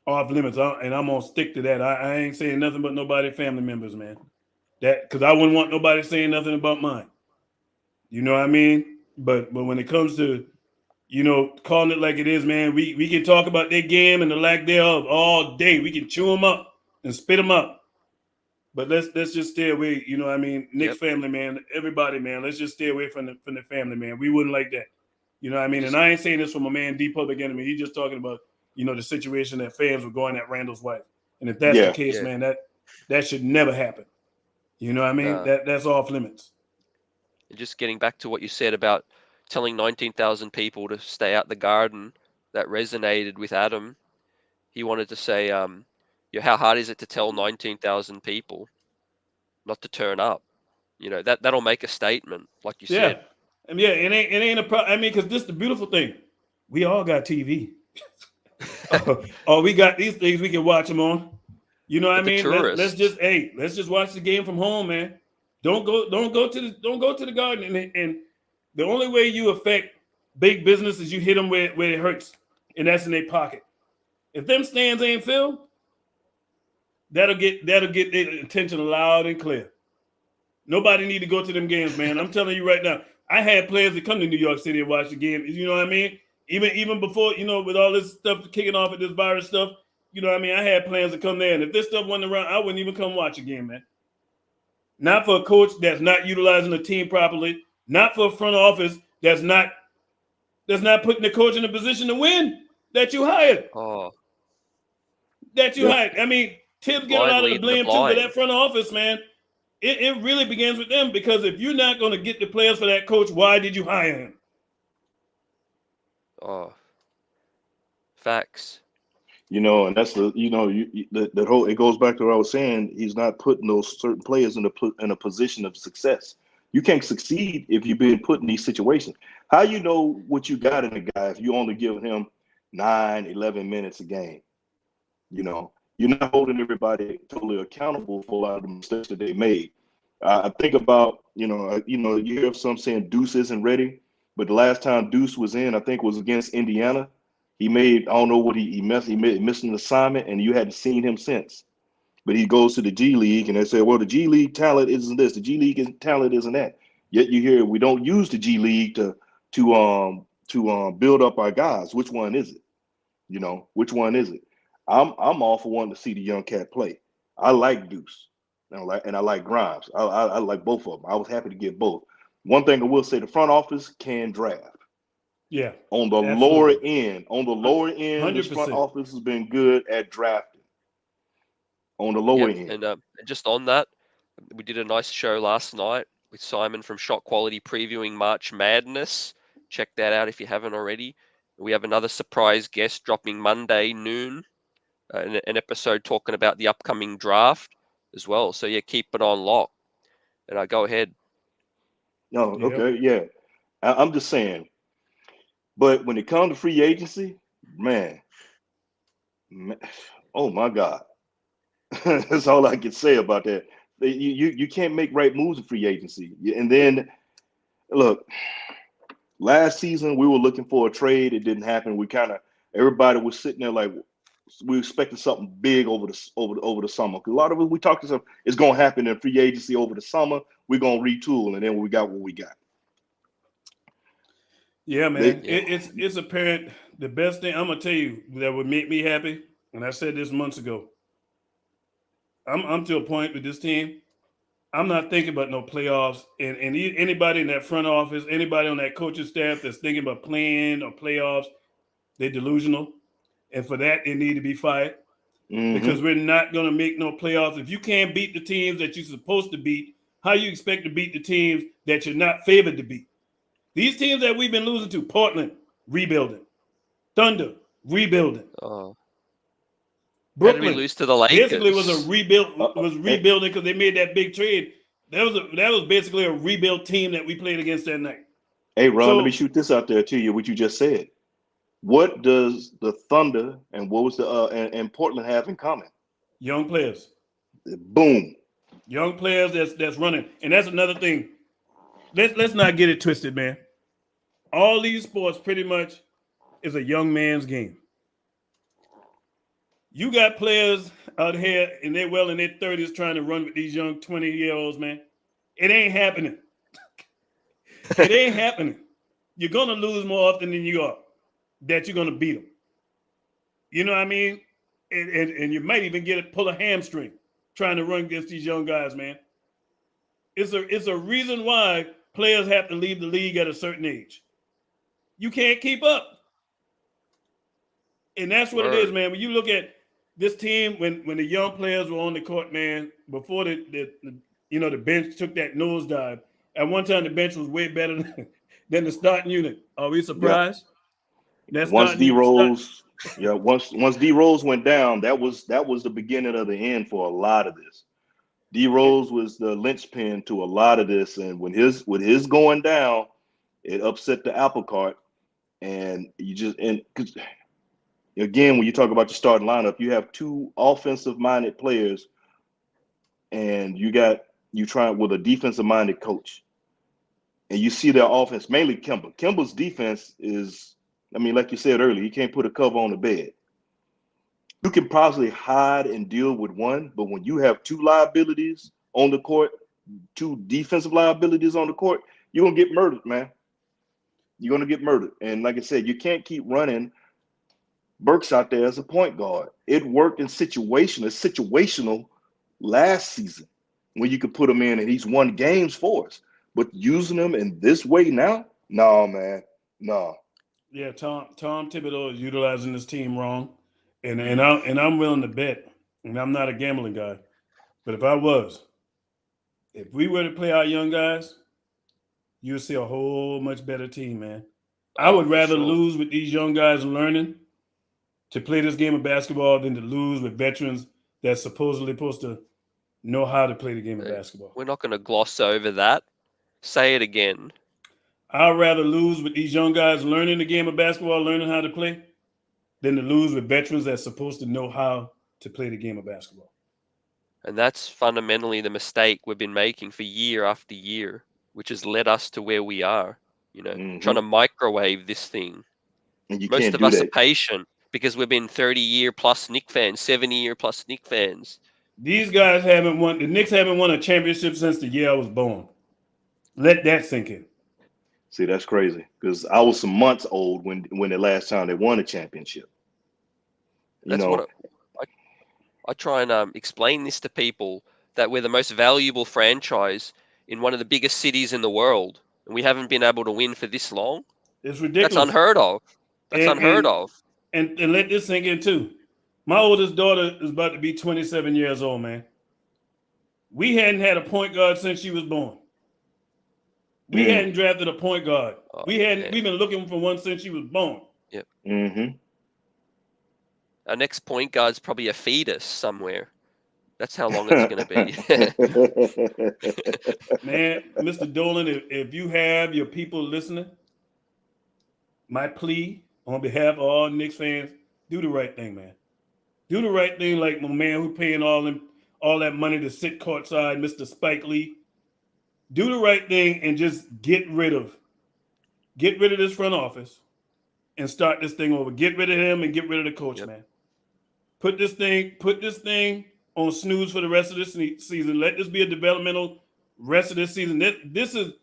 off limits. And I'm gonna stick to that. I ain't saying nothing but nobody family members, man. That because I wouldn't want nobody saying nothing about mine. You know what I mean? But when it comes to calling it like it is, man, we can talk about their game and the lack thereof all day. We can chew them up and spit them up. But let's just stay away. You know what I mean? Nick's
Yep.
family, man, everybody, man. Let's just stay away from the family, man. We wouldn't like that. You know what I mean?
Just-
And I ain't saying this from a man, D Public Enemy. He's just talking about, the situation that fans were going at Randall's wife. And if that's
Yeah.
the case,
Yeah.
man, that should never happen. You know what I mean?
Nah.
That's off limits.
Just getting back to what you said about telling 19,000 people to stay out the garden, that resonated with Adam. He wanted to say, how hard is it to tell 19,000 people not to turn up? That'll make a statement, like you
Yeah.
said.
And yeah, it ain't a problem. I mean, because this is the beautiful thing. We all got TV. We got these things we can watch them on. You know what I
But the
mean? Let's just watch the game from home, man. Don't go to the garden. And the only way you affect big business is you hit them where it hurts, and that's in their pocket. If them stands ain't filled, that'll get their attention loud and clear. Nobody need to go to them games, man. I'm telling you right now. I had players that come to New York City and watch the game. You know what I mean? Even before, with all this stuff kicking off at this virus stuff, you know what I mean? I had plans to come there. And if this stuff wasn't around, I wouldn't even come watch a game, man. Not for a coach that's not utilizing the team properly. Not for a front office that's not putting the coach in a position to win. that you hired.
Oh,
That you
Yeah.
hired. I mean, Tibbs get a
blind
lot of the
leading the
blame too, but
blind.
that front office, man, it really begins with them, because if you're not going to get the players for that coach, why did you hire him?
Oh, facts.
And that's that whole, it goes back to what I was saying. He's not putting those certain players in a position of success. You can't succeed if you've been put in these situations. How you know what you got in a guy if you only give him 9, 11 minutes a game? You're not holding everybody totally accountable for a lot of the mistakes that they made. I think about, you hear some saying Deuce isn't ready, but the last time Deuce was in, I think was against Indiana. He made, I don't know what he missed an assignment, and you hadn't seen him since. But he goes to the G League, and they say, well, the G League talent isn't this, the G League talent isn't that. Yet you hear we don't use the G League to build up our guys. Which one is it? Which one is it? I'm all for wanting to see the young cat play. I like Deuce, and I like Grimes. I like both of them. I was happy to get both. One thing I will say, the front office can draft.
Yeah.
On the
absolutely.
lower end, this front
100%.
office has been good at drafting. On the lower
Yep.
end.
And just on that, we did a nice show last night with Simon from Shot Quality previewing March Madness. Check that out if you haven't already. We have another surprise guest dropping Monday noon, an episode talking about the upcoming draft as well. So yeah, keep it on lock. And go ahead.
No,
Yep.
okay, yeah. I'm just saying. But when it comes to free agency, man, oh my God. That's all I can say about that. You can't make right moves in free agency. And then look, last season we were looking for a trade. It didn't happen. Everybody was sitting there like we expected something big over the summer. A lot of us, we talked to some, it's gonna happen in free agency over the summer. We're gonna retool, and then we got what we got.
Yeah, man.
Yeah.
It's apparent. The best thing I'm gonna tell you that would make me happy, and I said this months ago. I'm to a point with this team. I'm not thinking about no playoffs, and anybody in that front office, anybody on that coaching staff that's thinking about playing or playoffs, they're delusional, and for that they need to be fired, because we're not going to make no playoffs if you can't beat the teams that you're supposed to beat. How you expect to beat the teams that you're not favored to beat? These teams that we've been losing to: Portland, rebuilding; Thunder, rebuilding;
Oh, how did we
Brooklyn
lose to the
basically was
Lakers?
rebuilding because they made that big trade. That was basically a rebuilt team that we played against that night.
Hey, Ron, let me
So
shoot this out there to you. What you just said. What does the Thunder and what was the and Portland have in common?
young players,
Boom.
young players that's running, and that's another thing. Let's not get it twisted, man. All these sports pretty much is a young man's game. You got players out here and they're well in their 30s trying to run with these young 20-year-olds, man. It ain't happening. It ain't happening. You're gonna lose more often than you are that you're gonna beat them. You know what I mean? And you might even pull a hamstring trying to run against these young guys, man. It's a reason why players have to leave the league at a certain age. You can't keep up. And that's what it is,
Word.
man. When you look at this team, when the young players were on the court, man, before the bench took that nosedive. At one time, the bench was way better than the starting unit. Are we surprised? That
Once
starting
D
unit start,
Rose, once D Rose went down, that was the beginning of the end for a lot of this. D Rose was the linchpin to a lot of this, and with his going down, it upset the apple cart. And cause again, when you talk about your starting lineup, you have two offensive minded players, and you try with a defensive minded coach, and you see their offense, mainly Kemba. Kemba's defense is, I mean, like you said earlier, he can't put a cover on the bed. You can possibly hide and deal with one, but when you have two liabilities on the court, two defensive liabilities on the court, you're gonna get murdered, man. You're gonna get murdered. And like I said, you can't keep running Burks out there as a point guard. It worked in situational last season when you could put him in and he's won games for us. But using him in this way now, no, man, no.
Yeah, Tom Thibodeau is utilizing this team wrong, and I'm willing to bet, and I'm not a gambling guy, but if we were to play our young guys, you'll see a whole much better team, man. I
Oh,
would
for
rather
sure.
lose with these young guys learning to play this game of basketball than to lose with veterans that's supposedly supposed to know how to play the game of
Hey,
basketball.
we're not going to gloss over that. Say it again.
I'd rather lose with these young guys learning the game of basketball, learning how to play, than to lose with veterans that's supposed to know how to play the game of basketball.
And that's fundamentally the mistake we've been making for year after year, which has led us to where we are, trying to microwave this thing.
And you
Most
can't
of
do
us are
that.
patient because we've been 30-year plus Knick fans, 70-year plus Knick fans.
These guys haven't won. The Knicks haven't won a championship since the year I was born. Let that sink in.
See, that's crazy because I was some months old when the last time they won a championship.
That's what I try and explain this to people, that we're the most valuable franchise in one of the biggest cities in the world, and we haven't been able to win for this long.
It's
That's
ridiculous.
unheard of. That's
And
unheard
and
of.
and let this sink in too. My oldest daughter is about to be 27 years old, man. We hadn't had a point guard since she was born. We hadn't drafted a point guard.
Oh,
We've been looking for one since she was born.
Yep.
Mm-hmm.
Our next point guard's probably a fetus somewhere. That's how long it's going to be.
Man, Mr. Dolan, if you have your people listening, my plea on behalf of all Knicks fans, do the right thing, man. Do the right thing like my man who paying all that money to sit courtside, Mr. Spike Lee. Do the right thing and just get rid of this front office and start this thing over. Get rid of him and get rid of the coach, man. Put this thing on snooze for the rest of this season. Let this be a developmental rest of this season. This is,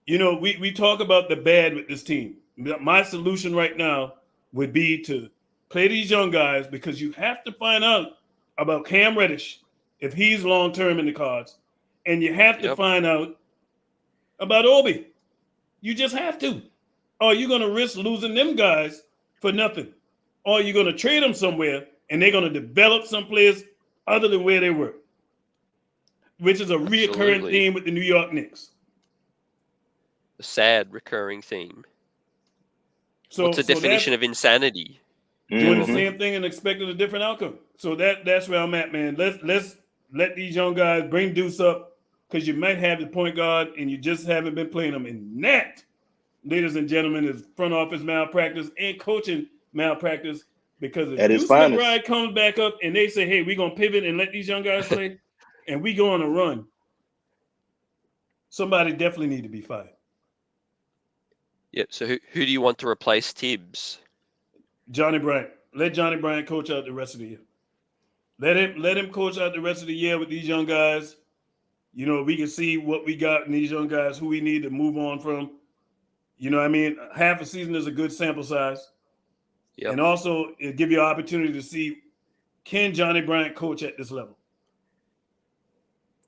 we talk about the bad with this team. My solution right now would be to play these young guys, because you have to find out about Cam Reddish if he's long-term in the cards. And you have to find out about Obi. You just have to. Or are you going to risk losing them guys for nothing? Or are you going to trade them somewhere and they're going to develop someplace other than where they were? Which is a reoccurring theme with the New York Knicks.
A sad recurring theme. What's the definition of insanity?
Doing the same thing and expecting a different outcome. So that's where I'm at, man. Let's let these young guys bring Deuce up, because you might have the point guard and you just haven't been playing them. And that, ladies and gentlemen, is front office malpractice and coaching malpractice. Because if Deuce McBride comes back up and they say, hey, we're going to pivot and let these young guys play and we go on a run, somebody definitely need to be fired.
Yep. So who do you want to replace Tibbs?
Johnny Bryant. Let Johnny Bryant coach out the rest of the year. Let him coach out the rest of the year with these young guys. We can see what we got in these young guys, who we need to move on from. Half a season is a good sample size. Yep. And also it give you an opportunity to see, can Johnny Bryant coach at this level?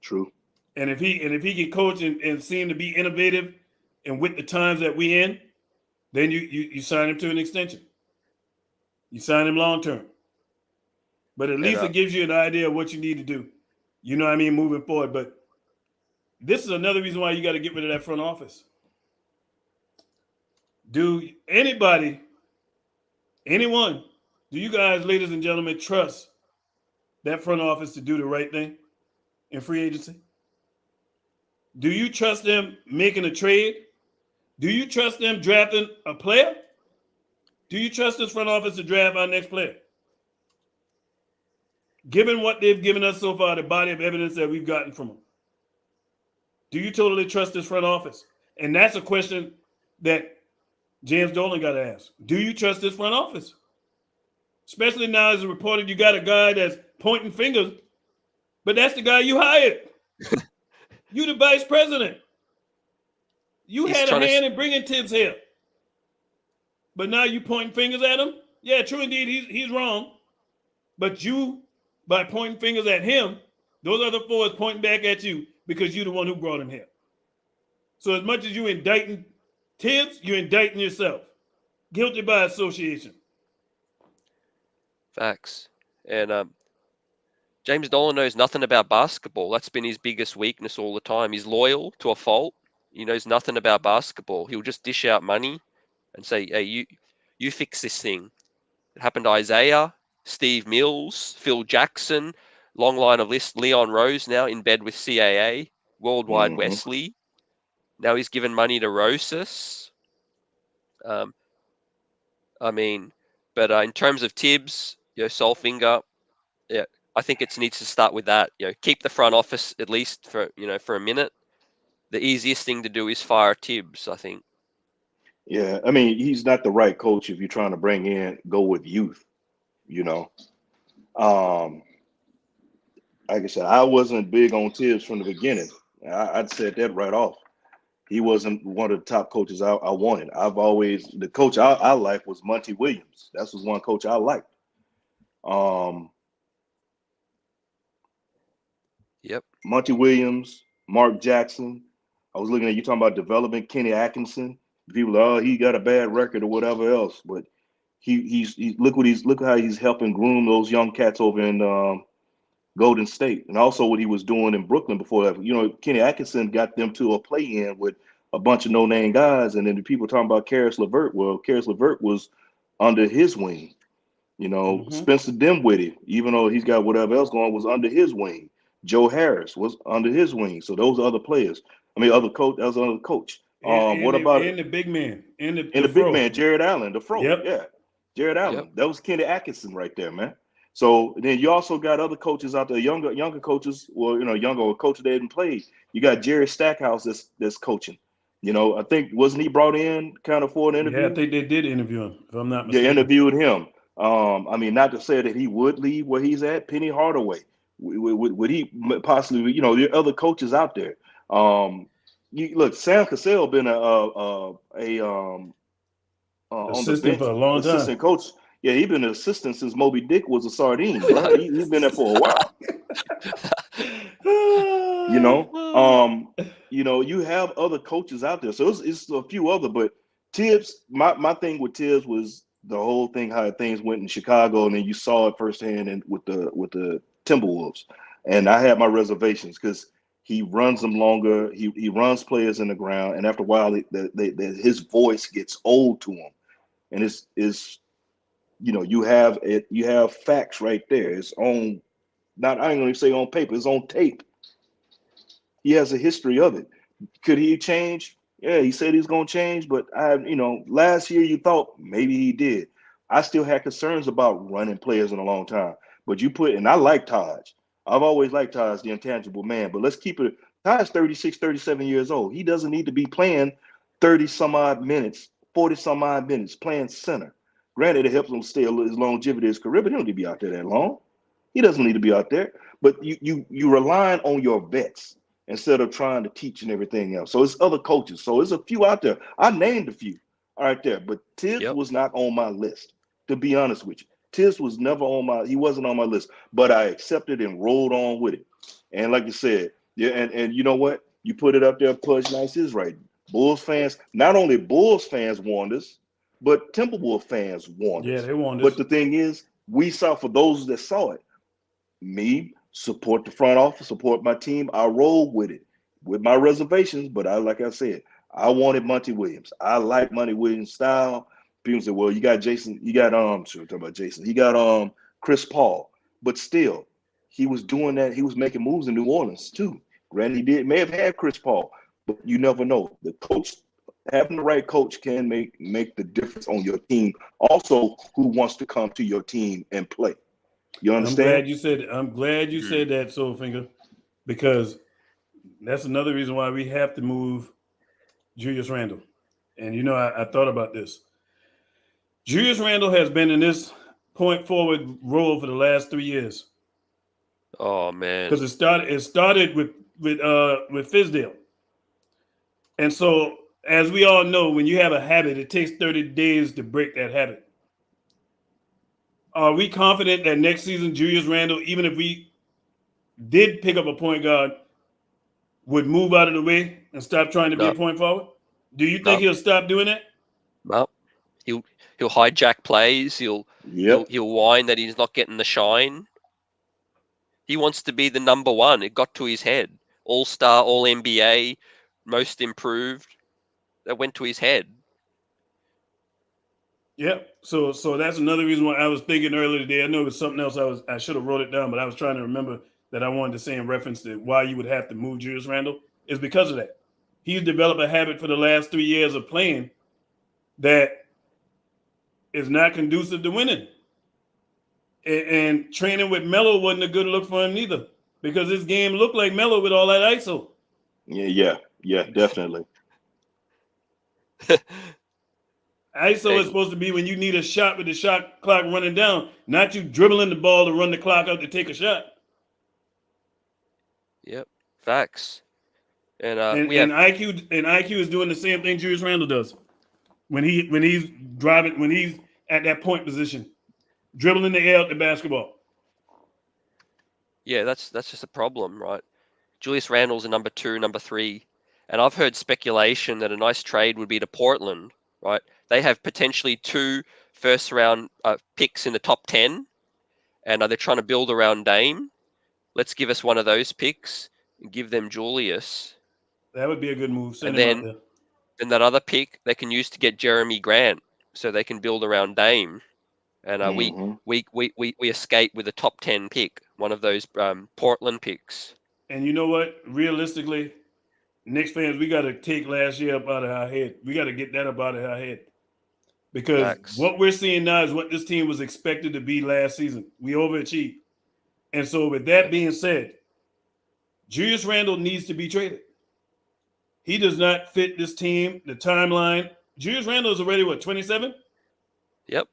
True.
And if he can coach and seem to be innovative and with the times that we in, then you sign him to an extension. You sign him long term. But at least it gives you an idea of what you need to do. Moving forward. But this is another reason why you got to get rid of that front office. Do anyone, do you guys, ladies and gentlemen, trust that front office to do the right thing in free agency? Do you trust them making a trade? Do you trust them drafting a player? Do you trust this front office to draft our next player? Given what they've given us so far, the body of evidence that we've gotten from them, do you totally trust this front office? And that's a question that James Dolan got to ask. Do you trust this front office? Especially now, as reported, you got a guy that's pointing fingers, but that's the guy you hired. You the vice president. He's had a hand in bringing Tibbs here. But now you pointing fingers at him? Yeah, true indeed, he's wrong. But you, by pointing fingers at him, those other four is pointing back at you because you're the one who brought him here. So as much as you indicting Tibbs, you're indicting yourself. Guilty by association.
Facts. And James Dolan knows nothing about basketball. That's been his biggest weakness all the time. He's loyal to a fault. He knows nothing about basketball. He'll just dish out money and say, "Hey, you fix this thing." It happened to Isaiah, Steve Mills, Phil Jackson, long line of list. Leon Rose now in bed with CAA, Worldwide Wesley. Now he's given money to Rosas. I mean, but in terms of Tibbs, Solfinger, yeah, I think it needs to start with that. Keep the front office at least for for a minute. The easiest thing to do is fire Tibbs, I think.
Yeah, I mean, he's not the right coach if you're trying to go with youth, you know. Like I said, I wasn't big on Tibbs from the beginning. I'd said that right off. He wasn't one of the top coaches I wanted. The coach I liked was Monty Williams. That was one coach I liked.
Yep.
Monty Williams, Mark Jackson. I was looking at you talking about development, Kenny Atkinson. People, he got a bad record or whatever else, but look how he's helping groom those young cats over in Golden State, and also what he was doing in Brooklyn before that. Kenny Atkinson got them to a play-in with a bunch of no-name guys, and then the people talking about Karis LeVert. Well, Karis LeVert was under his wing. Spencer Dinwiddie, even though he's got whatever else going, was under his wing. Joe Harris was under his wing. So those are other players. I mean, other coach. That was another coach. What about
the big man and the
big man, Jared Allen, the Fro?
Yep.
Yeah, Jared Allen.
Yep.
That was Kenny Atkinson right there, man. So then you also got other coaches out there, younger coaches. Well, younger coaches that didn't play. You got Jerry Stackhouse that's coaching. I think wasn't he brought in kind of for an interview?
Yeah, I think they did interview him, if I'm not mistaken.
They interviewed him. I mean, not to say that he would leave where he's at. Penny Hardaway, would he possibly? There are other coaches out there. Look, Sam Cassell been
assistant for a long time.
Assistant coach. Yeah, he's been an assistant since Moby Dick was a sardine, bro. He's been there for a while. You have other coaches out there. So it's a few other, but Tibbs, my thing with Tibbs was the whole thing, how things went in Chicago, and then you saw it firsthand with the Timberwolves. And I had my reservations because he runs them longer. He runs players in the ground, and after a while, his voice gets old to him. And you have facts right there. It's on, not I ain't gonna say on paper. It's on tape. He has a history of it. Could he change? Yeah, he said he's gonna change, but last year you thought maybe he did. I still had concerns about running players in a long time. But and I like Taj. I've always liked Taj, the intangible man. But let's keep it. Taj 36, 37 years old. He doesn't need to be playing 30 some odd minutes, 40 some odd minutes playing center. Granted, it helps him stay his longevity of his career, but he don't need to be out there that long. He doesn't need to be out there. But you relying on your vets instead of trying to teach and everything else. So it's other coaches. So there's a few out there. I named a few right there, but Tibbs was not on my list, to be honest with you. Tibbs was never he wasn't on my list, but I accepted and rolled on with it. And like you said, yeah, and you know what? You put it up there, Pudge Nice is right. Bulls fans, not only Bulls fans want us, but Timberwolves fans want us.
Yeah, they want us.
But the thing is, we saw, for those that saw it, me support the front office, support my team. I roll with it, with my reservations. But like I said, I wanted Monty Williams. I like Monty Williams' style. People say, well, you got Jason, you got talk about Jason. He got Chris Paul, but still, he was doing that. He was making moves in New Orleans too. Granted, he may have had Chris Paul, but you never know. The coach, having the right coach, can make the difference on your team. Also, who wants to come to your team and play. You understand?
I'm glad you said that, Soulfinger, because that's another reason why we have to move Julius Randle. And I thought about this. Julius Randle has been in this point forward role for the last 3 years.
Oh man!
Because it started with Fizdale, and so as we all know, when you have a habit, it takes 30 days to break that habit. Are we confident that next season Julius Randle, even if we did pick up a point guard, would move out of the way and stop trying to be a point forward? Do you think he'll stop doing that?
No. He'll hijack plays. He'll whine that he's not getting the shine. He wants to be the number one. It got to his head. All-star, all-NBA, most improved. That went to his head.
Yeah. So that's another reason why I was thinking earlier today. I know it was something else I should have wrote it down, but I was trying to remember that I wanted to say in reference to why you would have to move Julius Randle is because of that. He's developed a habit for the last 3 years of playing that is not conducive to winning. And training with Melo wasn't a good look for him neither, because his game looked like Melo with all that ISO.
Yeah, definitely.
ISO is supposed to be when you need a shot with the shot clock running down, not you dribbling the ball to run the clock out to take a shot.
Yep, facts. And
IQ is doing the same thing Julius Randle does when he's driving, when he's at that point position, dribbling the air out the basketball.
Yeah, that's just a problem, right? Julius Randle's a number 2, number 3, and I've heard speculation that a nice trade would be to Portland, right? They have potentially 2 first-round picks in the top 10, and they're trying to build around Dame. Let's give us one of those picks and give them Julius.
That would be a good move.
Send him out there. And that other pick they can use to get Jeremy Grant, so they can build around Dame. And we escape with a top 10 pick, one of those Portland picks.
And you know what? Realistically, Knicks fans, we got to take last year up out of our head. We got to get that up out of our head. Because what we're seeing now is what this team was expected to be last season. We overachieved. And so with that being said, Julius Randle needs to be traded. He does not fit this team, the timeline. Julius Randle is already, 27?
Yep.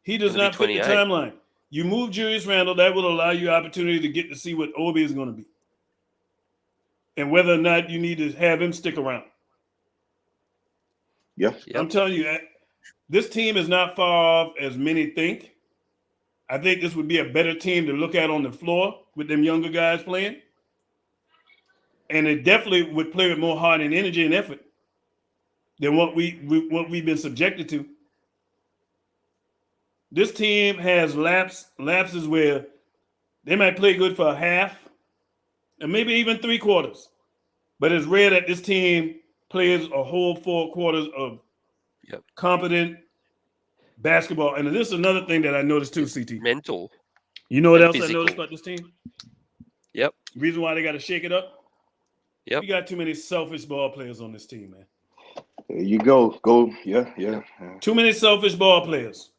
He does not fit the timeline. You move Julius Randle, that will allow you opportunity to get to see what Obi is going to be. And whether or not you need to have him stick around.
Yep.
I'm telling you, this team is not far off as many think. I think this would be a better team to look at on the floor with them younger guys playing. And it definitely would play with more heart and energy and effort than what we've been subjected to. This team has lapses where they might play good for a half and maybe even 3/4. But it's rare that this team plays a whole 4 quarters of competent basketball. And this is another thing that I noticed too, CT.
Mental.
You know what else I noticed about this team?
Yep.
The reason why they got to shake it up?
Yep.
We got too many selfish ball players on this team, man.
There you go. Yeah.
Too many selfish ball players.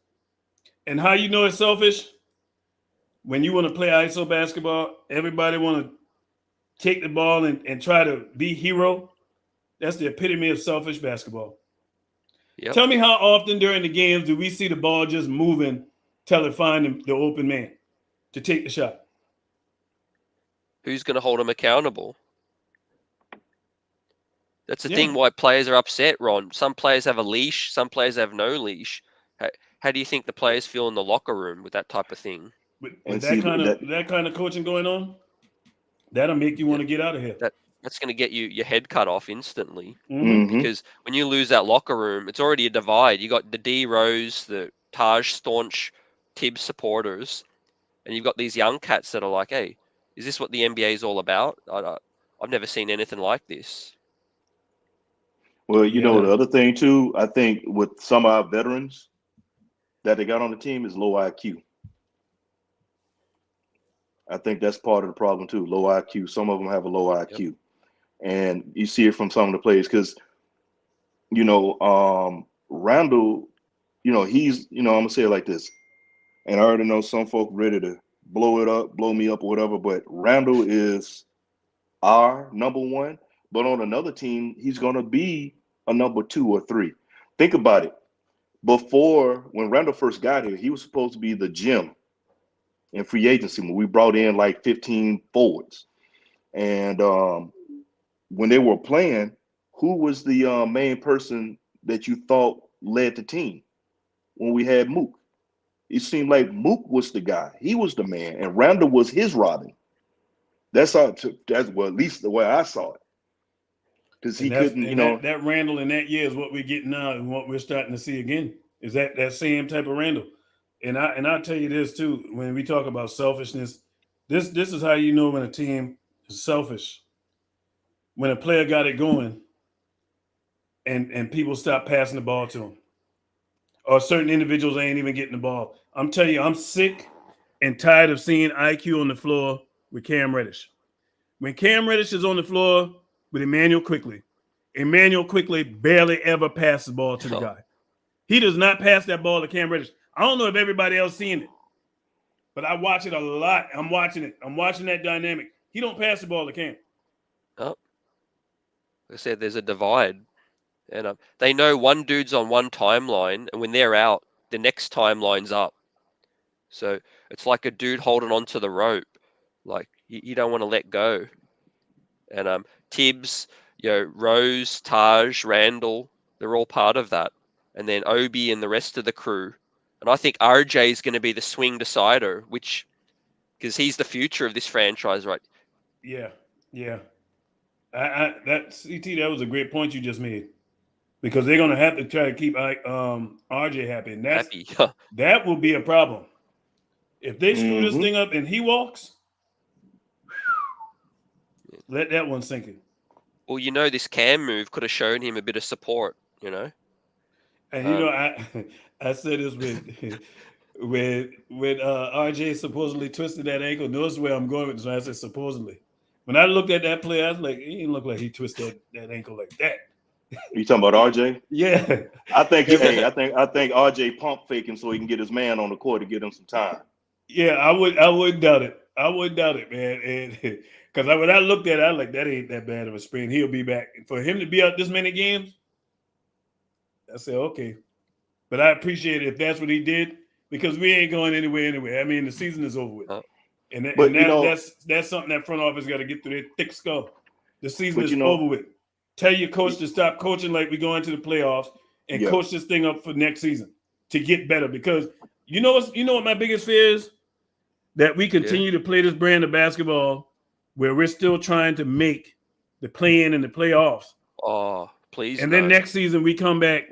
And how you know it's selfish? When you want to play ISO basketball, everybody want to take the ball and try to be hero. That's the epitome of selfish basketball. Yep. Tell me how often during the games do we see the ball just moving till it find the open man to take the shot?
Who's going to hold him accountable? That's the thing why players are upset, Ron. Some players have a leash, some players have no leash. How do you think the players feel in the locker room with that type of thing?
With that kind of coaching going on, that'll make you want to get out of here.
That's going to get your head cut off instantly. Because when you lose that locker room, it's already a divide. You got the D Rose, the Taj staunch Tibbs supporters, and you've got these young cats that are like, "Hey, is this what the NBA is all about? I've never seen anything like this."
Well, you know, the other thing too, I think with some of our veterans that they got on the team is low IQ. I think that's part of the problem too, low IQ. Some of them have a low IQ. Yep. And you see it from some of the players because, you know, Randle, you know, he's, you know, I'm going to say it like this. And I already know some folk ready to blow me up or whatever, but Randle is our number 1. But on another team, he's going to be a number 2 or 3. Think about it. Before, when Randle first got here, he was supposed to be the gem in free agency when we brought in like 15 forwards. And when they were playing, who was the main person that you thought led the team when we had Mook? It seemed like Mook was the guy. He was the man, and Randle was his Robin. That's well, at least the way I saw it. Because he couldn't, you know.
That Randle in that year is what we're getting now and what we're starting to see again. is that same type of Randall. And I'll tell you this too. When we talk about selfishness, this is how you know when a team is selfish. When a player got it going, and people stop passing the ball to him, or certain individuals ain't even getting the ball. I'm telling you, I'm sick and tired of seeing IQ on the floor with Cam Reddish. When Cam Reddish is on the floor with Emmanuel Quickly barely ever passes the ball to the guy. He does not pass that ball to Cam Reddish. I don't know if everybody else seeing it, but I watch it a lot. I'm watching it. I'm watching that dynamic. He don't pass the ball to Cam.
Oh, like I said, there's a divide, and they know one dude's on one timeline, and when they're out, the next timeline's up. So it's like a dude holding onto the rope, like you don't want to let go. And Tibbs, Rose, Taj, Randall, they're all part of that. And then Obi and the rest of the crew. And I think RJ is going to be the swing decider, because he's the future of this franchise, right?
Yeah. That was a great point you just made, because they're going to have to try to keep RJ happy, and
Happy.
that will be a problem if they screw this thing up and he walks. Let that one sink in.
Well, this Cam move could have shown him a bit of support,
And I said this when RJ supposedly twisted that ankle. Notice where I'm going with this. I said supposedly. When I looked at that play, I was like, he didn't look like he twisted that ankle like that.
You talking about RJ?
Yeah.
I think RJ pump faking so he can get his man on the court to get him some time.
Yeah, I wouldn't doubt it. I wouldn't doubt it, man. And because when I looked at it, I was like, that ain't that bad of a sprain. He'll be back. For him to be out this many games, I said, okay. But I appreciate it if that's what he did, because we ain't going anywhere anyway. I mean, the season is over with. That's something that front office got to get through their thick skull. The season is over with. Tell your coach to stop coaching like we go into the playoffs and coach this thing up for next season to get better. Because you know what my biggest fear is? That we continue to play this brand of basketball where we're still trying to make the play-in and the playoffs.
Oh, please.
And then next season we come back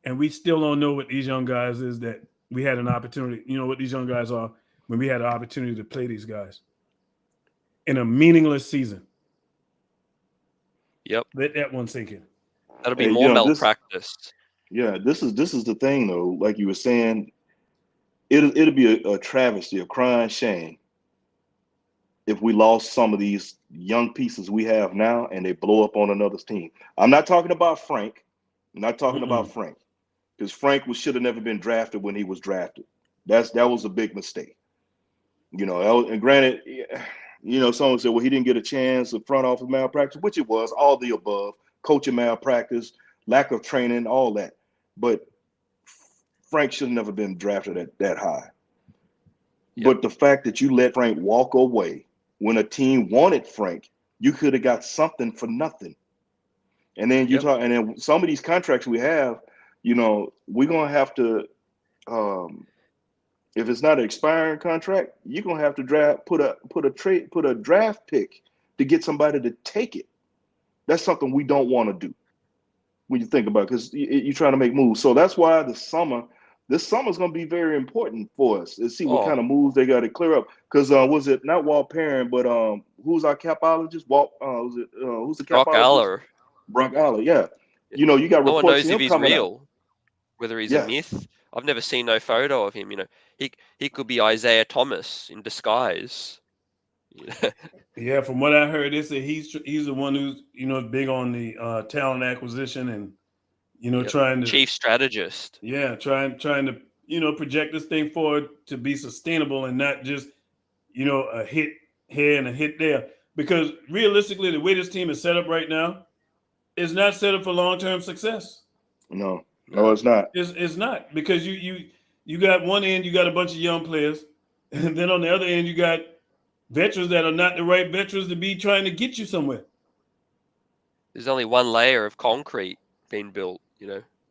and we still don't know what these young guys is that we had an opportunity. You know what these young guys are when we had an opportunity to play these guys in a meaningless season.
Yep.
Let that one sink in.
That'll be more malpractice.
This is the thing though. Like you were saying, it'll be a travesty, a crying shame if we lost some of these young pieces we have now and they blow up on another team. I'm not talking about Frank. I'm not talking about Frank, because Frank should have never been drafted when he was drafted. That was a big mistake. And granted, someone said, well, he didn't get a chance of front office malpractice, which it was all the above, coaching malpractice, lack of training, all that. But Frank should have never been drafted that high. Yep. But the fact that you let Frank walk away when a team wanted Frank, you could have got something for nothing. And then and then some of these contracts we have, we're gonna have to, if it's not an expiring contract, you're gonna have to put a draft pick to get somebody to take it. That's something we don't want to do when you think about it, because you're trying to make moves. So that's why this summer is going to be very important for us to see what kind of moves they got to clear up. Because was it not Walt Perrin, but who's our capologist? Who's the capologist?
Brock Aller.
Brock Aller, yeah. You got reports.
No one knows if he's real,
out.
Whether he's a myth. I've never seen no photo of him. He could be Isaiah Thomas in disguise.
Yeah, from what I heard, they say he's the one who's big on the talent acquisition and trying to
chief strategist.
Yeah, trying to project this thing forward to be sustainable and not just a hit here and a hit there. Because realistically, the way this team is set up right now is not set up for long-term success.
No, it's not.
It's not, because you got one end, you got a bunch of young players, and then on the other end, you got veterans that are not the right veterans to be trying to get you somewhere.
There's only one layer of concrete being built.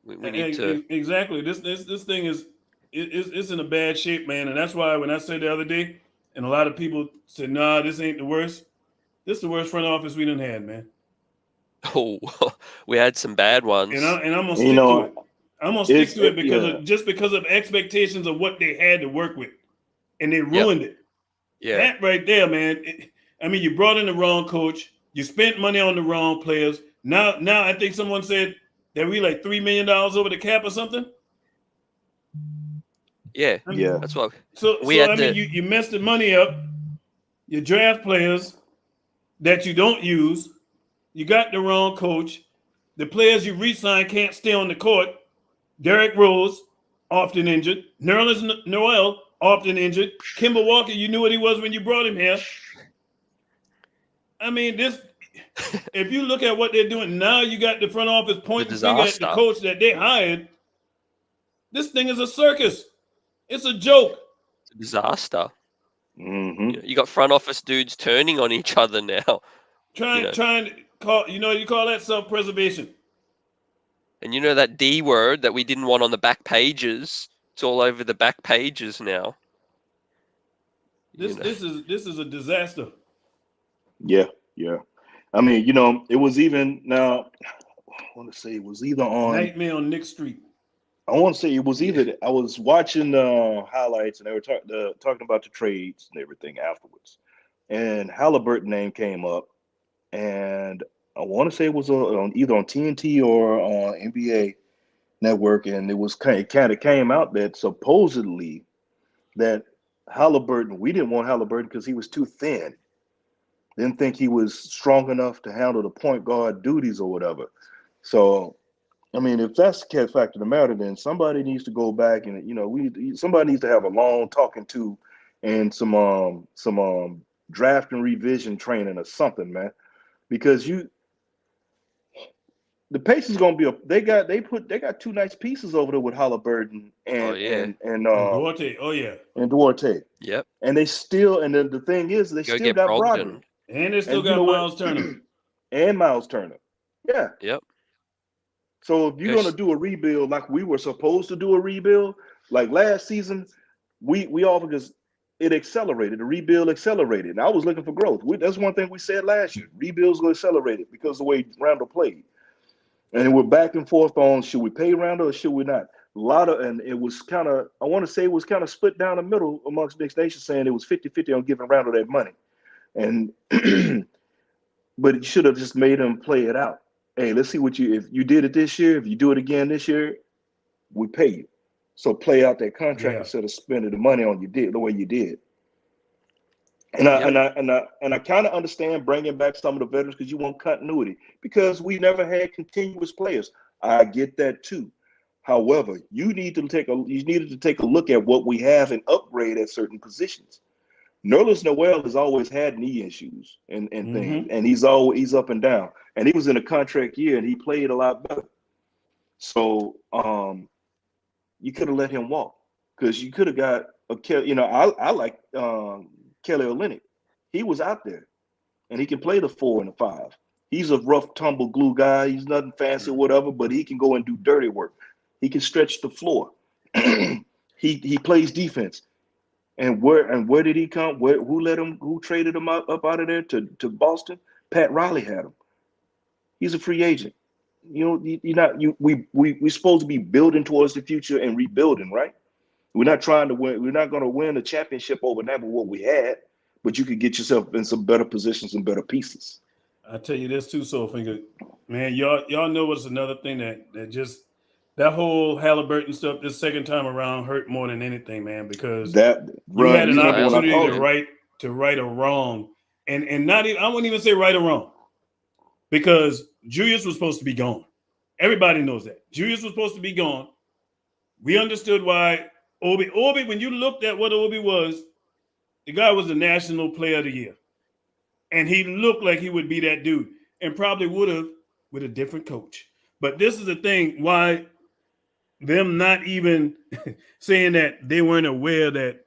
We need to
exactly. This thing is in a bad shape, man, and that's why when I said the other day, and a lot of people said, "Nah, this ain't the worst." This is the worst front office we done had, man.
Oh, we had some bad ones.
And I'm gonna stick to it. I'm gonna stick to it because
yeah.
of just because of expectations of what they had to work with, and they ruined it.
Yeah.
That right there, man. I mean, you brought in the wrong coach. You spent money on the wrong players. Now, I think someone said that we like $3 million over the cap or something.
Yeah.
I mean,
Yeah.
That's what
So,
we had
I mean,
to.
you messed the money up. You draft players that you don't use. You got the wrong coach. The players you re-sign can't stay on the court. Derrick Rose, often injured. Nerlens Noel, often injured. Kemba Walker, you knew what he was when you brought him here. I mean, this. If you look at what they're doing now, you got the front office pointing finger at the
disaster.
coach that they hired. This thing is a circus. It's a joke.
It's a disaster.
Mm-hmm.
You got front office dudes turning on each other now.
Trying to call. You call that self-preservation.
And you know that D word that we didn't want on the back pages? It's all over the back pages now.
This is a disaster.
Yeah, yeah. I mean, it was even now. I want to say it was either on.
Nightmare on Knicks Street.
I want to say it was either. I was watching highlights and they were talking about the trades and everything afterwards, and Halliburton name came up, and I want to say it was on either on TNT or on NBA Network, and it kind of came out that supposedly that Halliburton, we didn't want Halliburton because he was too thin. Didn't think he was strong enough to handle the point guard duties or whatever. So, I mean, if that's the fact of the matter, then somebody needs to go back and somebody needs to have a long talking to and some draft and revision training or something, man, because the Pacers gonna be they got two nice pieces over there with Halliburton and
Duarte. Oh yeah.
and Duarte.
Yep.
And they still, and then the thing is, they
Go
still
get
got
Brogdon.
Brogdon.
And they still
And you
got
know what?
Miles Turner.
And Miles Turner. Yeah.
Yep.
So if you're
Go
gonna do a rebuild like we were supposed to do a rebuild, like last season, we all because it accelerated. The rebuild accelerated. And I was looking for growth. That's one thing we said last year. Rebuilds go accelerated because of the way Randall played. And we're back and forth on should we pay Randall or should we not? And it was kind of, I want to say it was kind of split down the middle amongst Knicks Nation, saying it was 50-50 on giving Randall that money. And but you should have just made him play it out. Hey, let's see if you did it this year, if you do it again this year, we pay you. So play out that contract instead of spending the money on the way you did. And I kind of understand bringing back some of the veterans because you want continuity because we never had continuous players. I get that too. However, you needed to take a look at what we have and upgrade at certain positions. Nerlens Noel has always had knee issues and things, and he's always up and down. And he was in a contract year and he played a lot better. So you could have let him walk because you could have got I like Kelly Olynyk. He was out there and he can play the 4 and the 5. He's a rough tumble glue guy. He's nothing fancy or whatever, but he can go and do dirty work. He can stretch the floor. He plays defense. And where did he come? Who traded him up out of there to Boston? Pat Riley had him. He's a free agent. We're supposed to be building towards the future and rebuilding, right? We're not trying to win. We're not going to win a championship overnight with what we had, but you could get yourself in some better positions and better pieces.
I tell you this too, Soulfinger. Man, y'all know what's another thing that whole Halliburton stuff this second time around hurt more than anything, man, because you had an opportunity to right a wrong, and not even, I wouldn't even say right or wrong, because Julius was supposed to be gone. Everybody knows that Julius was supposed to be gone. We understood why Obi, when you looked at what Obi was, the guy was the National Player of the Year. And he looked like he would be that dude and probably would have with a different coach. But this is the thing why them not even saying that they weren't aware that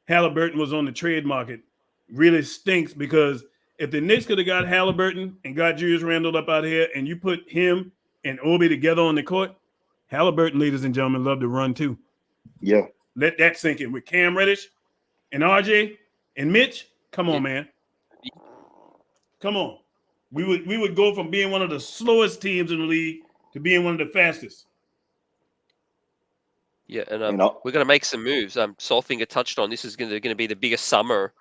Halliburton was on the trade market really stinks, because if the Knicks could have got Halliburton and got Julius Randle up out here and you put him and Obi together on the court, Halliburton, ladies and gentlemen, love to run too.
Yeah.
Let that sink in with Cam Reddish and RJ and Mitch. Come on, man. Come on. We would go from being one of the slowest teams in the league to being one of the fastest.
Yeah, and
And
we're going to make some moves. Solfinger touched on this is going to be the biggest summer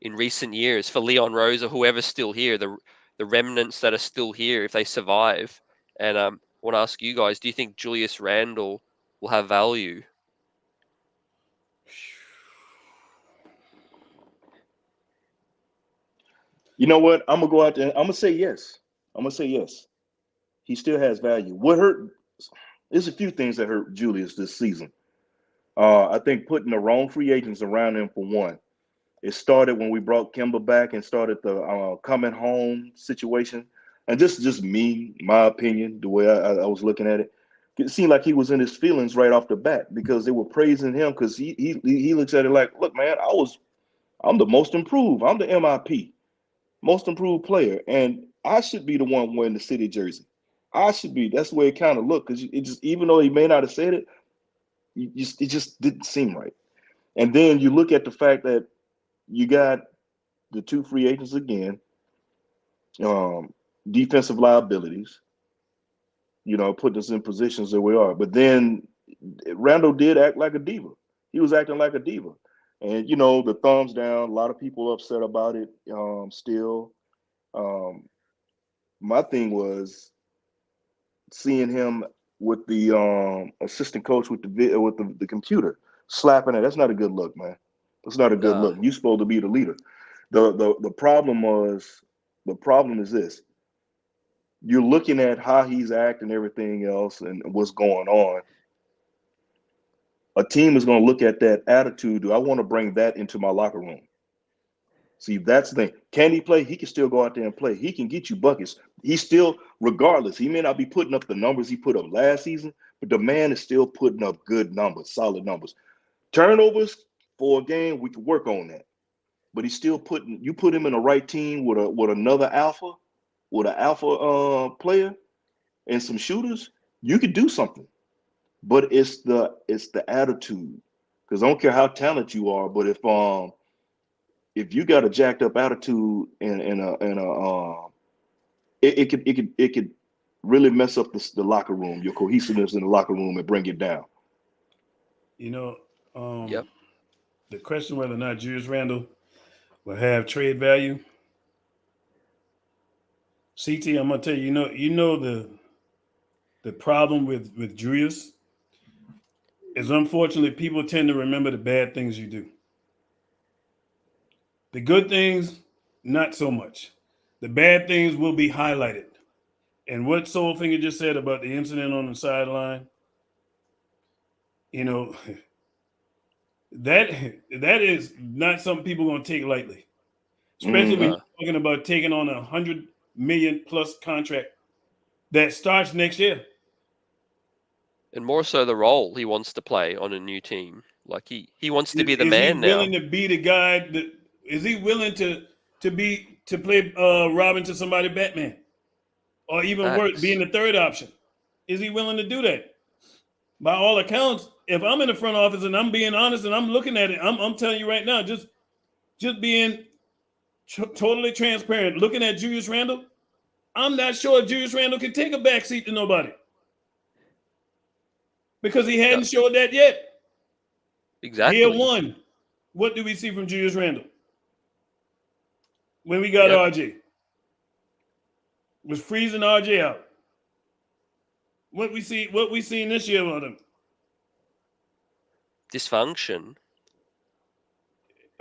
in recent years for Leon Rose or whoever's still here, the remnants that are still here if they survive. And I want to ask you guys, do you think Julius Randle will have value?
you know what? I'm gonna go out there. I'm gonna say yes. I'm gonna say yes. He still has value. What hurt? There's a few things that hurt Julius this season. I think putting the wrong free agents around him for one. It started when we brought Kemba back and started the coming home situation. And this is just me, my opinion, the way I was looking at it. It seemed like he was in his feelings right off the bat because they were praising him because he looks at it like, look, man, I'm the most improved. I'm the MIP, most improved player, and I should be the one wearing the city jersey. I should be. That's the way it kind of looked because it just, even though he may not have said it, it just didn't seem right. And then you look at the fact that you got the two free agents again, defensive liabilities, putting us in positions that we are. But then Randall did act like a diva. He was acting like a diva. And, the thumbs down, a lot of people upset about it still. My thing was seeing him with the assistant coach with the computer slapping it. That's not a good look, man. That's not a good look. You're supposed to be the leader. The problem is this. You're looking at how he's acting, everything else, and what's going on. A team is going to look at that attitude. Do I want to bring that into my locker room? See, that's the thing. Can he play? He can still go out there and play. He can get you buckets. He's still, regardless, he may not be putting up the numbers he put up last season, but the man is still putting up good numbers, solid numbers. Turnovers for a game, we can work on that. But he's still you put him in the right team with another alpha, with an alpha player and some shooters, you could do something. But it's the attitude. Because I don't care how talented you are, but if you got a jacked up attitude it could really mess up the locker room, your cohesiveness in the locker room, and bring it down.
Yep. The question whether or not Julius Randle will have trade value. CT, I'm gonna tell you, the problem with Julius is, unfortunately, people tend to remember the bad things you do. The good things, not so much. The bad things will be highlighted. And what Soulfinger just said about the incident on the sideline, that is not something people are going to take lightly, especially when you're talking about taking on $100 million+ contract that starts next year.
And more so the role he wants to play on a new team. Like he wants to be the man now.
Is he willing to be the guy that is he willing to play Robin to somebody Batman? Or even worse, being the third option? Is he willing to do that? By all accounts, if I'm in the front office and I'm being honest and I'm looking at it, I'm telling you right now, just being totally transparent, looking at Julius Randle, I'm not sure if Julius Randle can take a backseat to nobody. Because he hadn't showed that yet.
Exactly.
Year one, what do we see from Julius Randle? When we got RJ. Was freezing RJ out. What we seen this year on him?
Dysfunction.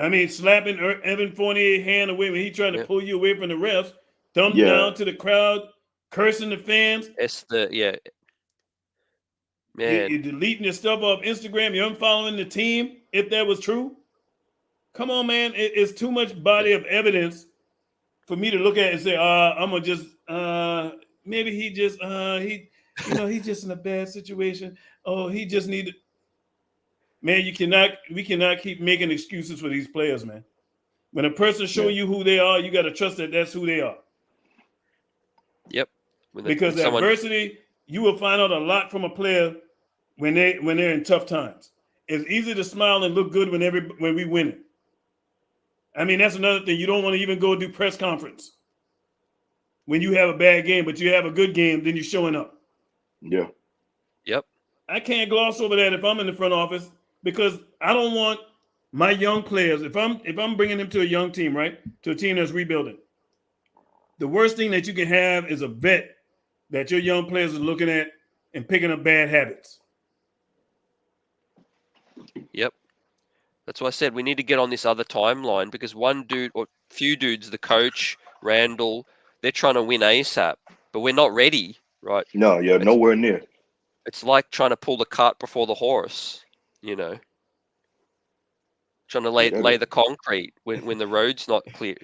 I mean, slapping Evan Fournier's hand away when he tried to pull you away from the refs, thumb down to the crowd, cursing the fans.
It's man.
You're deleting your stuff off Instagram. You're unfollowing the team, if that was true. Come on, man. It's too much body of evidence for me to look at and say, I'm going to just, maybe he just, he's just in a bad situation. Oh, he just needed. Man, we cannot keep making excuses for these players, man. When a person show you who they are, you got to trust that that's who they are.
Yep.
Because adversity, you will find out a lot from a player when they're in tough times. It's easy to smile and look good when we win it. I mean, that's another thing. You don't want to even go do press conference when you have a bad game, but you have a good game, then you're showing up.
Yeah.
Yep.
I can't gloss over that if I'm in the front office, because I don't want my young players. If I'm bringing them to a young team, right, to a team that's rebuilding, the worst thing that you can have is a vet that your young players are looking at and picking up bad habits.
Yep. That's why I said we need to get on this other timeline, because one dude or few dudes, the coach, Randall, they're trying to win ASAP, but we're not ready, right?
No, you're
It's
nowhere near.
it's like trying to pull the cart before the horse, you know, trying to lay the concrete when the road's not clear.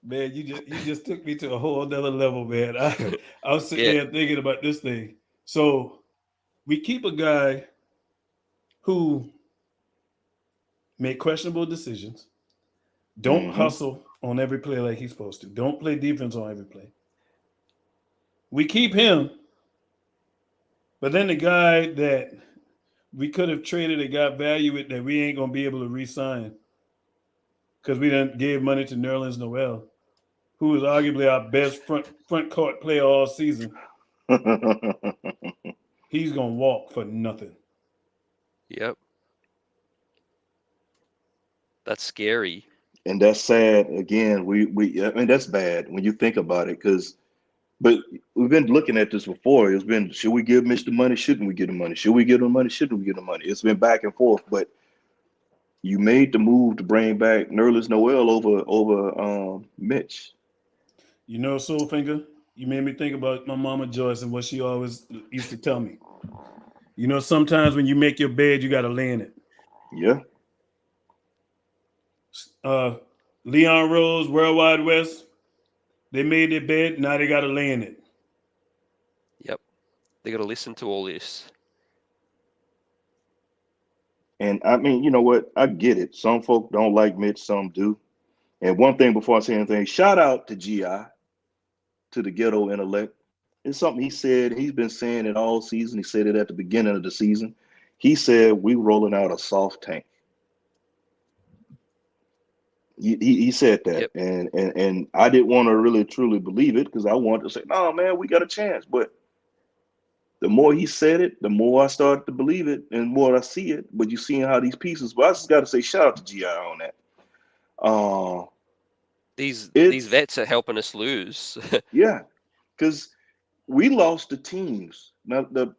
Man, you just took me to a whole other level, man. I was sitting
Yeah.
there thinking about this thing. So we keep a guy who make questionable decisions, don't hustle on every play like he's supposed to, don't play defense on every play. We keep him, but then the guy that we could have traded and got value with that we ain't gonna be able to re-sign because we done gave money to Nerlens Noel, who is arguably our best front court player all season. He's gonna walk for nothing.
Yep. That's scary.
And that's sad. Again, I mean, that's bad when you think about it, but we've been looking at this before. It's been, should we give Mitch the money? Shouldn't we give him money? Should we give him money? Shouldn't we give him money? It's been back and forth. But you made the move to bring back Nerlens Noel over Mitch.
You know, Soulfinger, you made me think about my mama Joyce and what she always used to tell me. You know, sometimes when you make your bed, you got to lay in it.
Yeah.
Leon Rose, World Wide West, they made their bed. Now they got to lay in it.
Yep. They got to listen to all this.
And I mean, you know what? I get it. Some folk don't like Mitch, some do. And one thing before I say anything, shout out to GI, to the ghetto intellect. It's something he said. He's been saying it all season. He said it at the beginning of the season. He said, we rolling out a soft tank. He said that.
Yep.
And I didn't want to really truly believe it, because I wanted to say, no, man, we got a chance. But the more he said it, the more I started to believe it and more I see it. But you seeing how these pieces, but I just got to say shout out to GI on that.
These vets are helping us lose.
Yeah, because we lost the teams. Now the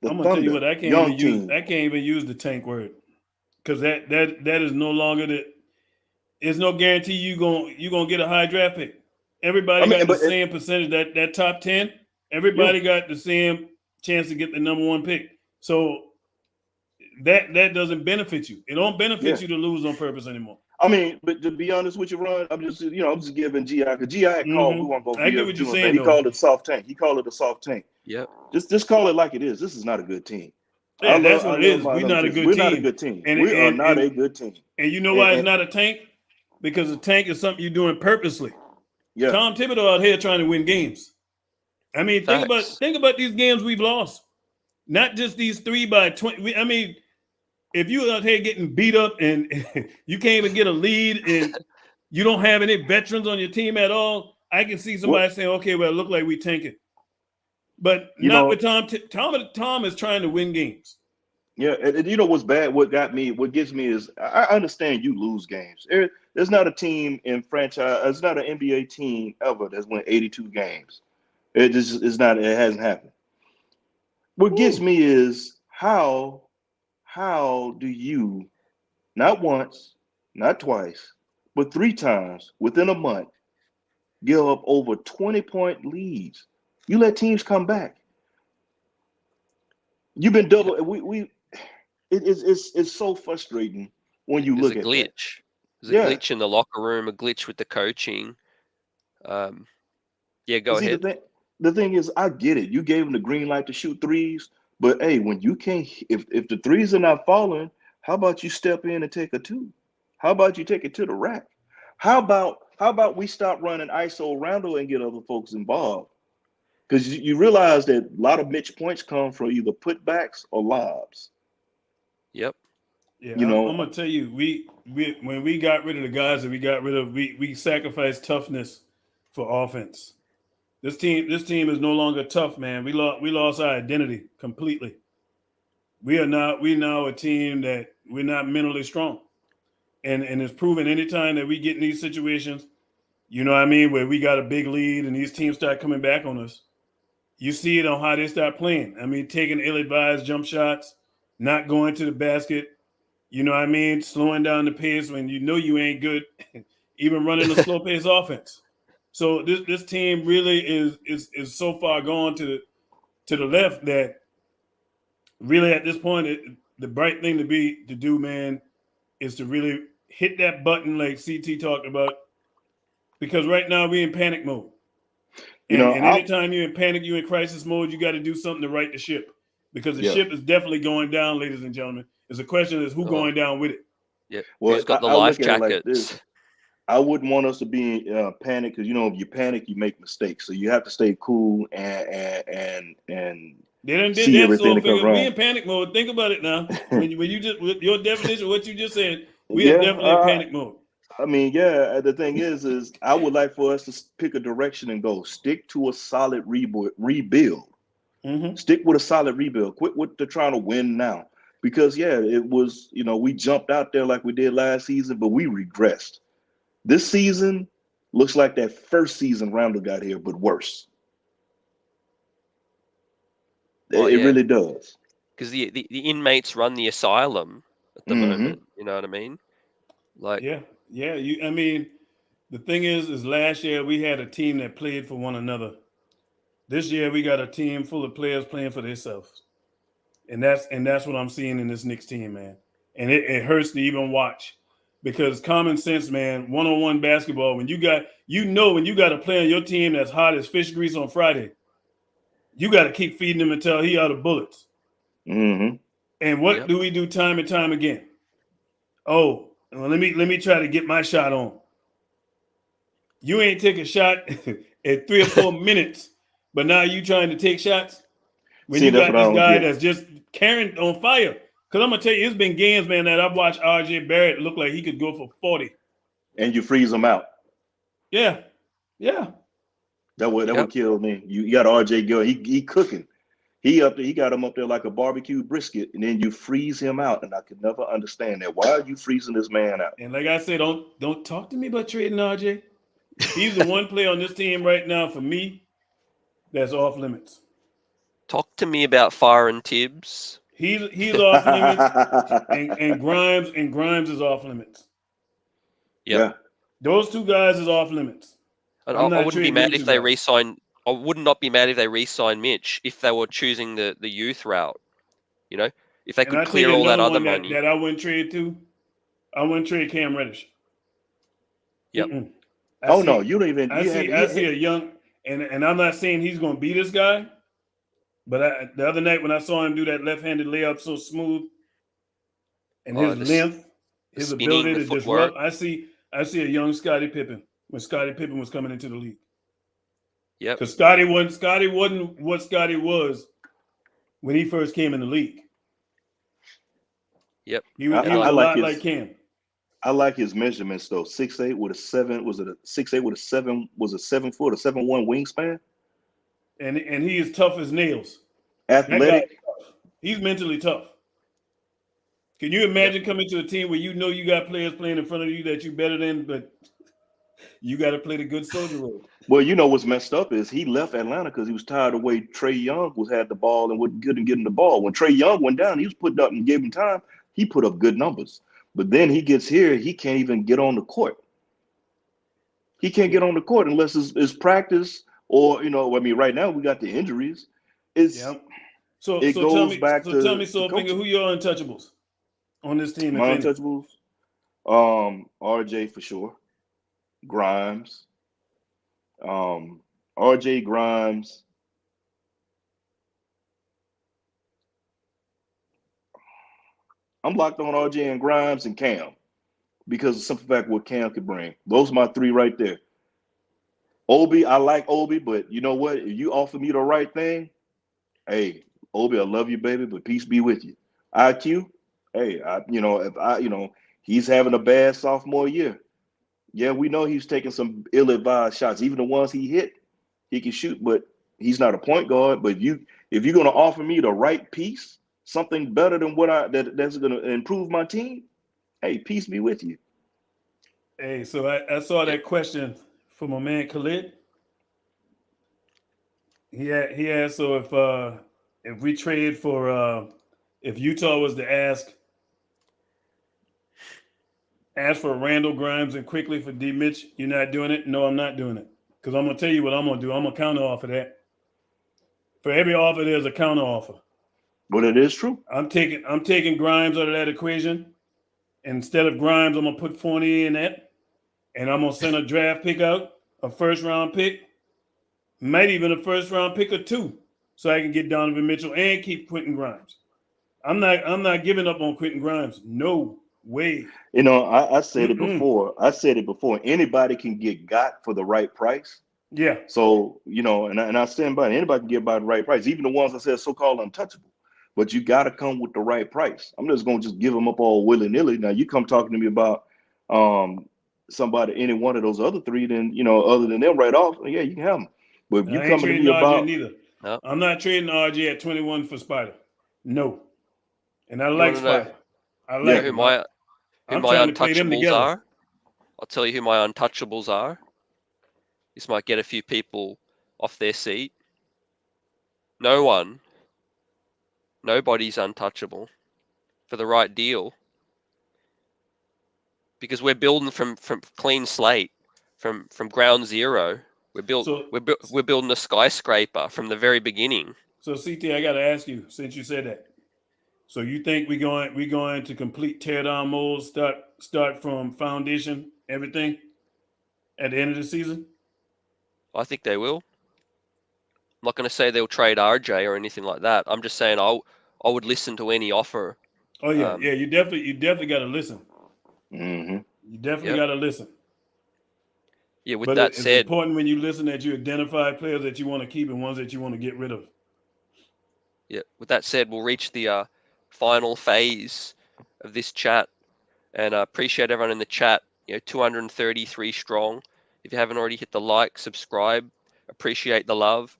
I'm gonna
Thunder,
tell you what, I can't even use the tank word, because that is no longer there's no guarantee you gonna get a high draft pick. Everybody got the same percentage. That top 10, everybody got the same chance to get the number one pick. So that doesn't benefit you. It don't benefit you to lose on purpose anymore.
I mean, but to be honest with you, Ron, I'm just giving GI, because GI had called, we want to go.
I get what you're saying.
He called it soft tank. He called it a soft tank.
Yep.
Just call it like it is. This is not a good team.
Yeah, that's what it is. We're not a good team.
We're not a good team. We are not a good team.
And you know why it's not a tank? Because a tank is something you're doing purposely. Yeah. Tom Thibodeau out here trying to win games. I mean, think about these games we've lost. Not just these 3 by 20. I mean, if you out here getting beat up and you can't even get a lead and you don't have any veterans on your team at all, I can see somebody saying, okay, well, it looked like we tanking. But not with Tom. Tom is trying to win games.
Yeah, and you know what's bad? What gets me is, I understand you lose games. There's not a team in franchise, there's not an NBA team ever that's won 82 games. It just is not, it hasn't happened. What gets me is how do you, not once, not twice, but 3 times within a month, give up over 20-point leads? You let teams come back. You've been double. It's so frustrating when you look at that.
There's a glitch in the locker room, a glitch with the coaching. Yeah, go ahead.
The thing is, I get it. You gave them the green light to shoot threes, but hey, when you can't, if the threes are not falling, how about you step in and take a 2? How about you take it to the rack? How about we stop running ISO Roundel and get other folks involved? Because you realize that a lot of Mitch points come from either putbacks or lobs.
Yep.
Yeah, I'm gonna tell you, we when we got rid of the guys that we got rid of, we sacrificed toughness for offense. This team is no longer tough, man. We lost our identity completely. We now a team that we're not mentally strong. And it's proven anytime that we get in these situations, you know what I mean, where we got a big lead and these teams start coming back on us. You see it on how they start playing. I mean, taking ill-advised jump shots, not going to the basket, you know what I mean, slowing down the pace when you know you ain't good, even running a slow pace offense. So this team really is so far gone to the left that really at this point the bright thing to do, man, is to really hit that button like CT talked about, because right now we're in panic mode. And anytime you're in panic, you're in crisis mode, you got to do something to right the ship, because the ship is definitely going down, ladies and gentlemen. It's a question is who going down with it.
Yeah.
Well,
Who's got the
I
life
look at it like
jackets?
this. I wouldn't want us to be in panic, because if you panic, you make mistakes. So you have to stay cool and
They done did
see
that,
everything
so
that goes
we
wrong.
in panic mode. Think about it now. When you just with your definition, what you just said, we
Yeah,
are definitely in panic mode.
I mean, the thing is I would like for us to pick a direction and go stick to a solid rebuild.
Mm-hmm.
Stick with a solid rebuild. Quit with the trying to win now. Because it was, we jumped out there like we did last season, but we regressed. This season looks like that first season Randall got here, but worse. It really does.
Because the inmates run the asylum at the moment. You know what I mean? Like,
yeah. I mean, the thing is last year we had a team that played for one another. This year we got a team full of players playing for themselves, and that's what I'm seeing in this Knicks team, man. And it hurts to even watch, because common sense, man, one-on-one basketball. When you got a player on your team that's hot as fish grease on Friday, you got to keep feeding him until he out of bullets.
Mm-hmm.
And what do we do time and time again? Oh, well, let me try to get my shot on. You ain't take a shot at 3 or 4 minutes, but now you trying to take shots when you got this guy that's just carrying on fire. Because I'm gonna tell you, it's been games, man, that I've watched RJ Barrett look like he could go for 40.
And you freeze him out.
Yeah.
That would kill me. You got RJ Gill. He cooking. He got him up there like a barbecue brisket, and then you freeze him out. And I could never understand that. Why are you freezing this man out?
And like I said, don't talk to me about trading RJ. He's the one player on this team right now for me that's off limits.
Talk to me about firing Tibbs.
He's off limits, and Grimes is off limits.
Yeah.
Those two guys is off limits.
I wouldn't be mad if they re-sign. I would not be mad if they re-sign Mitch if they were choosing the youth route. If they could clear all that other money.
That I wouldn't trade to. I wouldn't trade Cam Reddish.
Yep.
No, you don't even.
I see a young, and I'm not saying he's going to be this guy, but the other night when I saw him do that left-handed layup so smooth, and his length, his ability to disrupt, I see a young Scottie Pippen when Scottie Pippen was coming into the league.
Yep.
Because Scottie wasn't what Scottie was when he first came in the league.
Yep.
He was a lot like Cam.
I like his measurements though. 6'8" with a 7. Was it a 6'8" with a 7? Was a 7 foot or 7'1" wingspan?
And he is tough as nails.
Athletic.
He's mentally tough. Can you imagine coming to a team where you know you got players playing in front of you that you better than, but you got to play the good soldier role?
Well, what's messed up is he left Atlanta because he was tired of the way Trae Young had the ball and couldn't get him the ball. When Trae Young went down, he was putting up and gave him time. He put up good numbers. But then he gets here, he can't even get on the court. He can't get on the court unless it's practice or, right now we got the injuries.
So tell me, who your untouchables on this team?
My untouchables? RJ for sure. Grimes. RJ, Grimes. I'm locked on RJ and Grimes and Cam because of the simple fact what Cam could bring. Those are my 3 right there. Obi, I like Obi, but you know what? If you offer me the right thing, hey, Obi, I love you, baby, but peace be with you. IQ, hey, he's having a bad sophomore year. Yeah, we know he's taking some ill-advised shots. Even the ones he hit, He can shoot, but he's not a point guard. But if you're going to offer me the right piece, something better than that's going to improve my team, hey, peace be with you.
Hey, so I saw that question from my man Khalid. He asked, so if we trade for if Utah was to ask for Randall Grimes and quickly for D Mitch, you're not doing it? No, I'm not doing it. Because I'm gonna tell you what I'm gonna do. I'm gonna counter offer that. For every offer, there's a counter offer.
But it is true.
I'm taking Grimes out of that equation. Instead of Grimes, I'm gonna put Fournier in that, and I'm gonna send a draft pick out, a first round pick, might even a first round pick or two, so I can get Donovan Mitchell and keep Quentin Grimes. I'm not giving up on Quentin Grimes. No way.
You know, I said it before. I said it before. Anybody can get got for the right price.
Yeah.
So, you know, and I stand by it. Anybody can get by the right price, even the ones I said so-called untouchable. But you got to come with the right price. I'm just going to just give them up all willy-nilly. Now, you come talking to me about somebody, any one of those other three, then, you know, other than them right off, yeah, you can have them. But if you coming to me about...
neither. No. I'm not trading RJ at 21 for Spider. No. And I like Spider. I like
who my untouchables are. I'll tell you who my untouchables are. This might get a few people off their seat. Nobody's untouchable for the right deal, because we're building from clean slate, from ground zero. We're building a skyscraper from the very beginning.
So CT, I got to ask you, since you said that, so you think we're going to complete tear down mode, start from foundation, everything at the end of the season?
I think they will. I'm not going to say they'll trade RJ or anything like that. I'm just saying I would listen to any offer.
Oh yeah, yeah. You definitely got to listen.
Mm-hmm.
You definitely got to listen.
Yeah. With that said,
it's important when you listen that you identify players that you want to keep and ones that you want to get rid of.
Yeah. With that said, we'll reach the final phase of this chat, and appreciate everyone in the chat. 233 strong. If you haven't already hit the like, subscribe. Appreciate the love.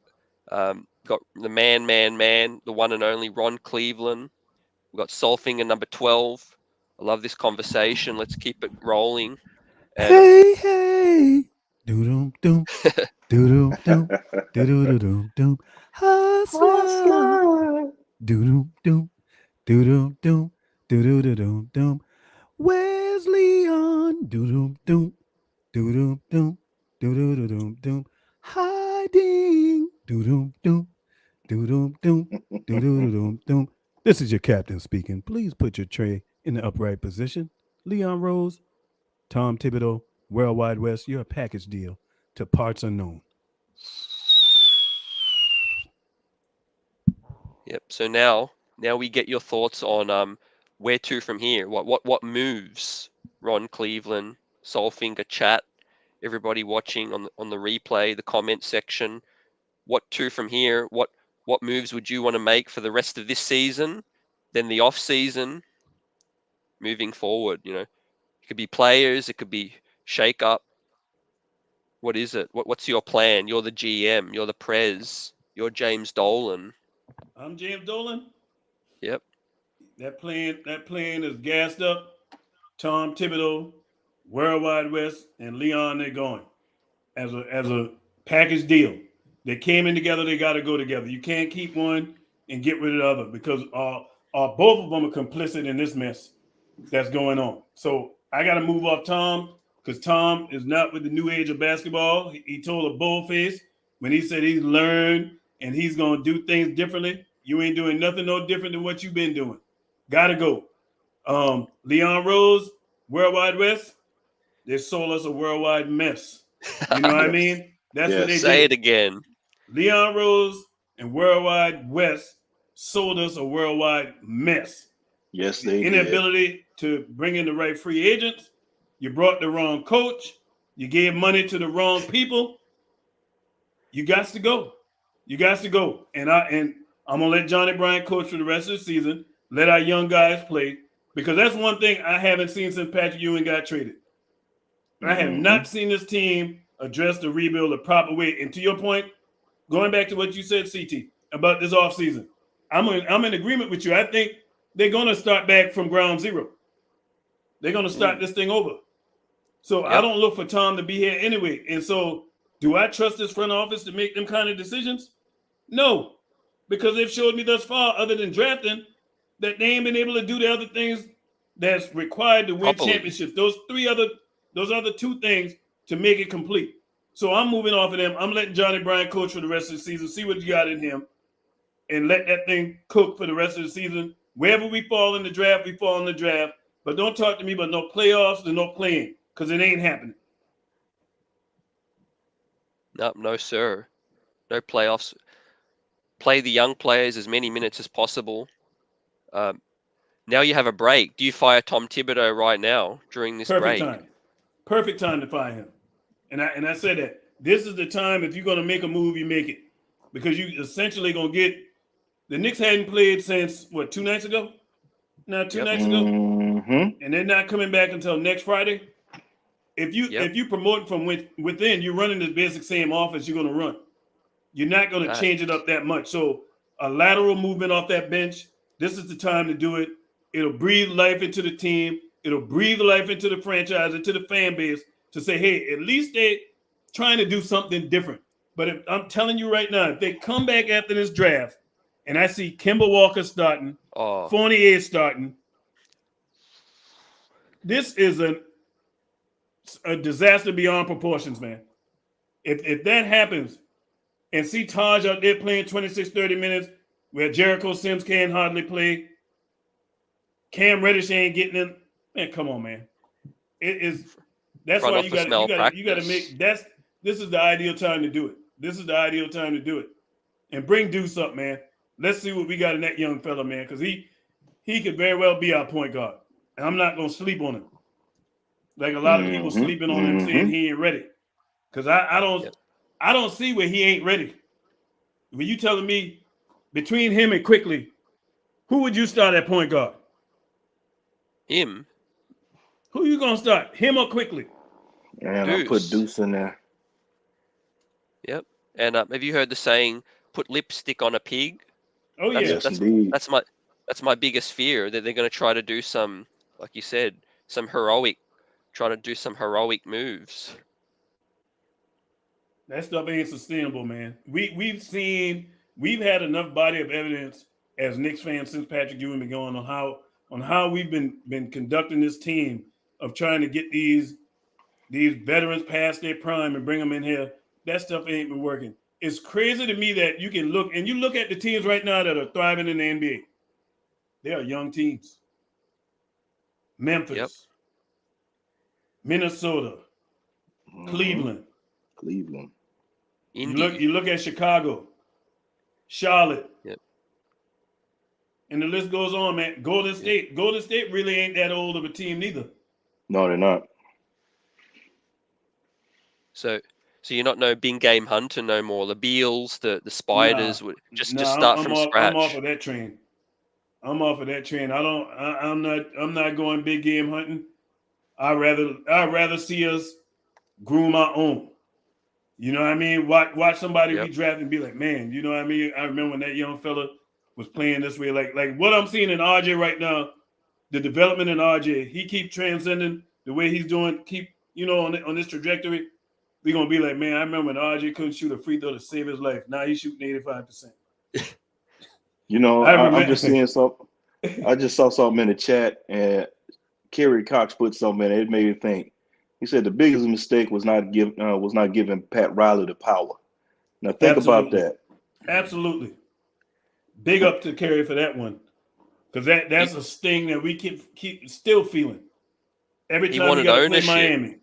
Got the man, the one and only Ron Cleveland. We've got Solfinger number 12. I love this conversation. Let's keep it rolling. And
hey. Doom doom. Doom doom. Doom doom doom. Hustler. Doom doom. Doom doom. Doom doom. Where's Leon? Doom doom. Doom doom. Doom doom. Hiding. Doom doom. Doom doom. Doom doom. This is your captain speaking. Please put your tray in the upright position. Leon Rose, Tom Thibodeau, Worldwide West, you're a package deal to parts unknown.
Yep. So now we get your thoughts on where to from here. What moves? Ron Cleveland, Solfinger chat, everybody watching on the replay, the comment section. What to from here? What moves would you want to make for the rest of this season? Then the off season, moving forward. It could be players, it could be shake up. What is it? What's your plan? You're the GM, you're the Prez, you're James Dolan.
I'm James Dolan.
Yep.
That plan is gassed up. Tom Thibodeau, Worldwide West, and Leon, they're going as a package deal. They came in together. They got to go together. You can't keep one and get rid of the other, because both of them are complicit in this mess that's going on. So I got to move off Tom, because Tom is not with the new age of basketball. He told a bullface when he said he's learned and he's going to do things differently. You ain't doing nothing no different than what you've been doing. Got to go. Leon Rose, Worldwide West, they sold us a worldwide mess. You know what I mean? That's what they did.
Say it again.
Leon Rose and Worldwide West sold us a worldwide mess.
Yes, they did.
Inability to bring in the right free agents. You brought the wrong coach. You gave money to the wrong people. You got to go. You got to go. And I'm gonna let Johnny Bryant coach for the rest of the season. Let our young guys play, because that's one thing I haven't seen since Patrick Ewing got traded. I have not seen this team address the rebuild the proper way. And to your point, going back to what you said, CT, about this offseason, I'm in agreement with you. I think they're going to start back from ground zero. They're going to start this thing over. So I don't look for Tom to be here anyway. And so do I trust this front office to make them kind of decisions? No, because they've showed me thus far, other than drafting, that they ain't been able to do the other things that's required to win championships. Those other two things to make it complete. So I'm moving off of them. I'm letting Johnny Bryant coach for the rest of the season, see what you got in him, and let that thing cook for the rest of the season. Wherever we fall in the draft, we fall in the draft. But don't talk to me about no playoffs and no playing, because it ain't happening.
No, sir. No playoffs. Play the young players as many minutes as possible. Now you have a break. Do you fire Tom Thibodeau right now during this break?
Perfect time to fire him. And I said that this is the time, if you're going to make a move, you make it, because you essentially going to get the Knicks hadn't played since what, 2 nights ago? Now 2 nights ago, and they're not coming back until next Friday. If you promote from within, you're running the basic same offense you're going to run. You're not going to change it up that much. So a lateral movement off that bench, this is the time to do it. It'll breathe life into the team. It'll breathe life into the franchise, into the fan base, to say, hey, at least they're trying to do something different. But if, I'm telling you right now, if they come back after this draft and I see Kemba Walker starting, Fournier starting, this is a disaster beyond proportions, man. If that happens, and see Taj out there playing 26, 30 minutes where Jericho Sims can't hardly play, Cam Reddish ain't getting in. Man, come on, man. That's why you got to make this is the ideal time to do it. This is the ideal time to do it. And bring Deuce up, man. Let's see what we got in that young fella, man, because he could very well be our point guard. And I'm not gonna sleep on him. Like a lot of people sleeping on him, saying he ain't ready. Because I don't see where he ain't ready. When you telling me between him and Quickly, who would you start at point guard?
Him.
Who you gonna start? Him or Quickly?
And I'll put Deuce in there.
Yep. And have you heard the saying, "Put lipstick on a pig"?
Oh yeah,
that's my biggest fear, that they're going to try to do some, like you said, try to do some heroic moves.
That stuff ain't sustainable, man. We've had enough body of evidence as Knicks fans since Patrick Ewing been going on how we've been conducting this team of trying to get these veterans past their prime and bring them in here. That stuff ain't been working. It's crazy to me that you can look at the teams right now that are thriving in the NBA. They are young teams. Memphis, Minnesota, Cleveland.
Indy.
You look at Chicago, Charlotte.
Yep.
And the list goes on, man. Golden State really ain't that old of a team neither.
No, they're not.
So you're not no big game hunter no more. The Beals, the Spiders would just start from scratch.
I'm off of that train. I'm not going big game hunting. I'd rather see us groom our own. You know what I mean? Watch somebody redraft and be like, man, you know what I mean? I remember when that young fella was playing this way. Like what I'm seeing in RJ right now, the development in RJ, he keep transcending the way he's doing, on this trajectory. We're going to be like, man, I remember when RJ couldn't shoot a free throw to save his life. Now he's shooting 85%.
I'm just seeing something. I just saw something in the chat, and Kerry Cox put something in it. It made me think. He said the biggest mistake was not giving Pat Riley the power. Now think about that.
Absolutely. Big up to Kerry for that one, because that's a sting that we keep still feeling every time we got to play Miami.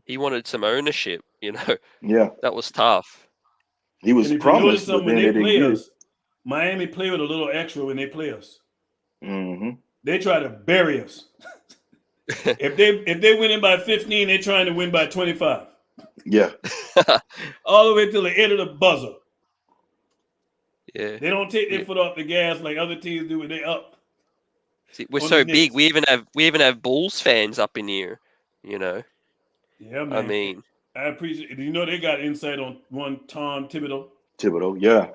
He wanted some ownership,
Yeah,
that was tough.
He was promised, but then they didn't get it.
Miami play with a little extra when they play us.
Mm-hmm.
They try to bury us. If they win in by 15, they're trying to win by 25.
Yeah.
All the way till the end of the buzzer.
Yeah.
They don't take their foot off the gas like other teams do when they up.
See, we're so big. We even have Bulls fans up in here,
Yeah, man.
I mean,
I appreciate it. You know, they got insight on one Tom Thibodeau.
Thibodeau, yeah.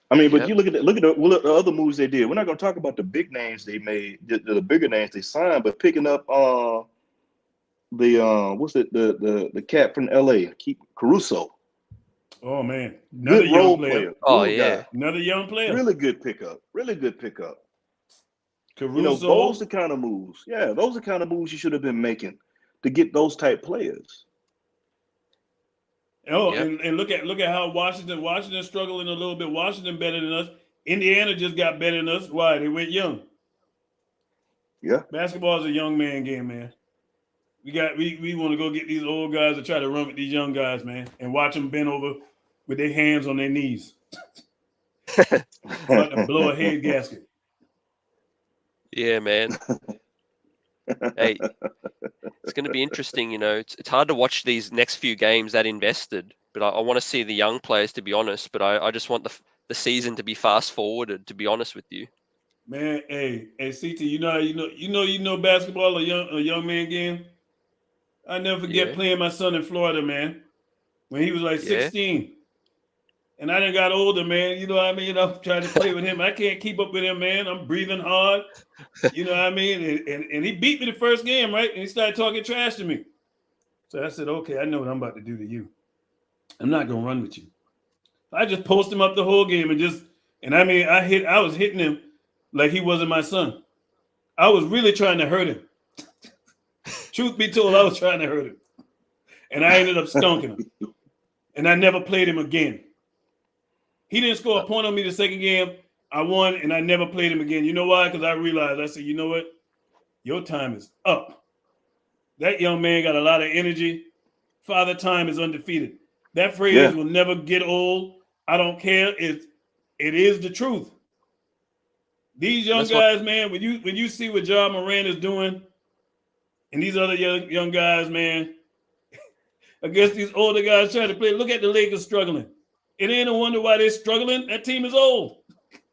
I mean, but
Yep.
you look at the other moves they did. We're not going to talk about the big names they made, the bigger names they signed, but picking up what's it the cat from LA, keep Caruso.
Oh man, another
Good
young
role
player.
player,
Oh
glue
yeah.
guy.
Another young player.
Really good pickup. Really good pickup. You know,
Caruso.
those are the kind of moves. Yeah, those are the kind of moves you should have been making to get those type players.
Oh,
Yep.
and look at how Washington struggling a little bit. Washington better than us. Indiana just got better than us. Why? They went young.
Yeah.
Basketball is a young man game, man. We want to go get these old guys to try to run with these young guys, man, and watch them bend over with their hands on their knees, about to blow a head gasket.
Yeah, man. Hey, it's going to be interesting. You know, it's hard to watch these next few games that invested, but I want to see the young players, to be honest. But I just want the season to be fast forwarded, to be honest with you.
Man, hey, CT, you know basketball, a young man game. I never forget
Yeah,
playing my son in Florida, man, when he was like
yeah.
16. And I done got older, man. You know what I mean? I'm trying to play with him. I can't keep up with him, man. I'm breathing hard. You know what I mean? And he beat me the first game, right? And he started talking trash to me. So I said, okay, I know what I'm about to do to you. I'm not gonna run with you. I just post him up the whole game and I mean I was hitting him like he wasn't my son. I was really trying to hurt him. Truth be told, I was trying to hurt him. And I ended up stunking him. And I never played him again. He didn't score a point on me the second game. I won, and I never played him again. You know why? Because I realized, I said, you know what? Your time is up. That young man got a lot of energy. Father Time is undefeated. That phrase
Yeah.
will never get old. I don't care. It is the truth. These young
That's what.
guys, man, when you see what John Moran is doing, and these other young guys, man, against these older guys trying to play, look at the Lakers struggling. It ain't a wonder why they're struggling. That team is old.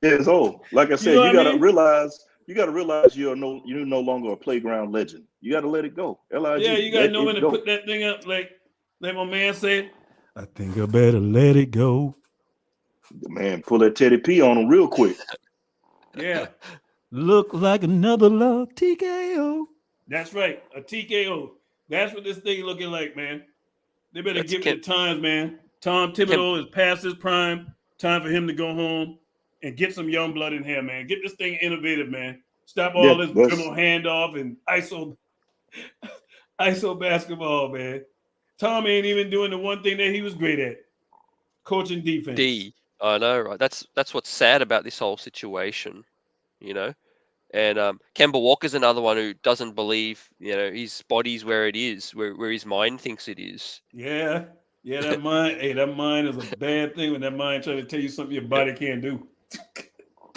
Yeah, it's old. Like I
You know
said,
what I mean?
you gotta realize you're no longer a playground legend. You gotta let it go.
Yeah,
LIG,
you gotta
let
know when
it
to
go.
put that thing up, like my man said.
I think I better let it go.
Man, pull that Teddy P on him real quick.
Yeah,
Look like another love TKO.
that's right. A TKO. That's what this thing looking like, man. They better
That's
give it the times, man. Tom
Kem,
Thibodeau is past his prime. Time for him to go home and get some young blood in here, man. Get this thing innovative, man. Stop
Yeah,
all this
that's
dribble handoff and ISO basketball, man. Tom ain't even doing the one thing that he was great at, coaching defense.
D. I know, right? That's what's sad about this whole situation. You know. And Kemba Walker's another one who doesn't believe, you know, his body's where it is, where his mind thinks it is.
Yeah. Yeah, that mind, hey, that mind is a bad thing when that mind trying to tell you something your
Yep.
body can't do.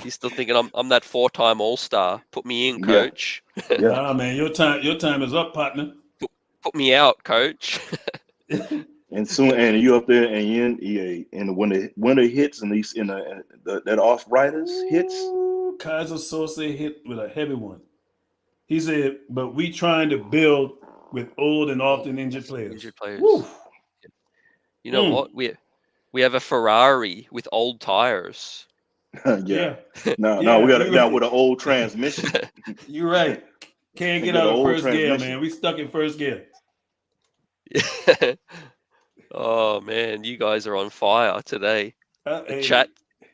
He's still thinking I'm that 4-time All-Star. Put me in,
yeah,
coach.
yeah.
Nah, man, your time is up, partner.
Put me out, coach.
And you up there and you in EA and when the winter hits and these in that off riders hits.
Ooh, Kaiser Sose hit with a heavy one. He said, but we trying to build with old and often injured players.
Injured players.
Woo.
You know what? We have a Ferrari with old tires.
Yeah.
Yeah.
No, we got it
you're
now
right.
with an old transmission.
You're right. Can't get
Get
out
an
of
old
first gear,
transmission.
man. We stuck in first gear.
Oh man, you guys are on fire today. The
Hey,
chat, the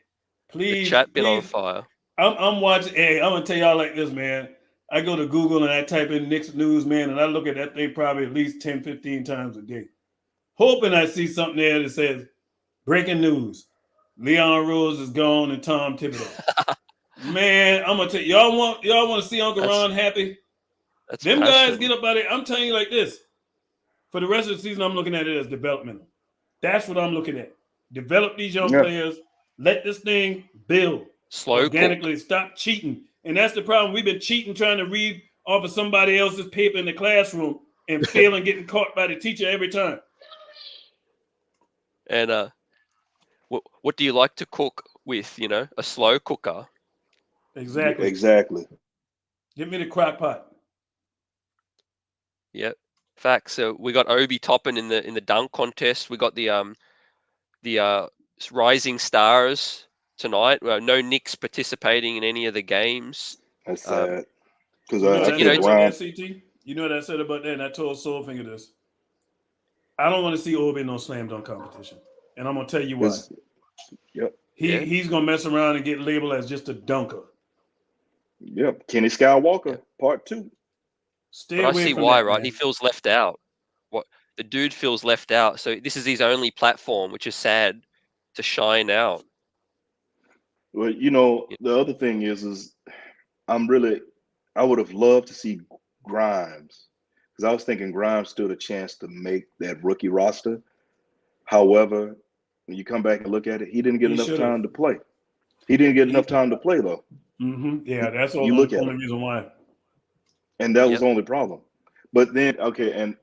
please,
chat been on
please.
fire.
I'm watching. Hey, I'm gonna tell y'all like this, man. I go to Google and I type in Knicks news, man, and I look at that thing probably at least 10, 15 times a day, hoping I see something there that says breaking news: Leon Rose is gone and Tom Thibodeau. Man, I'm gonna tell y'all want to see Uncle
That's
Ron happy.
that's
Them guys
passion.
get up out of it. I'm telling you like this. For the rest of the season, I'm looking at it as developmental. That's what I'm looking at. Develop these young
Yeah.
players. Let this thing build
Slow cooked.
organically. Stop cheating. And that's the problem. We've been cheating, trying to read off of somebody else's paper in the classroom and failing, getting caught by the teacher every time.
And what do you like to cook with? You know, a slow cooker.
Exactly.
Exactly.
Give me the crock pot.
Yep. Facts. So we got Obi topping in the dunk contest. We got the rising stars tonight. No Knicks participating in any of the games.
That's
Um,
sad because
You know what
I
I
you
said
know,
think
about that,
Grimes.
CT? You know what I said about that? And I told Soulfinger this. I don't want to see Obi in no slam dunk competition. And I'm gonna tell you why.
Yep,
yeah,
He's gonna mess around and get labeled as just a dunker.
yep. Kenny Skywalker,
yeah.
Part 2.
Stay
But I
away
see
from
why,
that,
right? He
man.
feels left out. What the dude feels left out. So this is his only platform, which is sad, to shine out.
Well,
Yeah.
the other thing is I would have loved to see Grimes because I was thinking Grimes stood a chance to make that rookie roster. However, when you come back and look at it, he didn't get
He
enough
should have.
time to play. He didn't get enough time to play though.
Yeah, that's all
You
the
look at
only
him,
reason why.
and that was
Yep.
the only problem. But then, okay,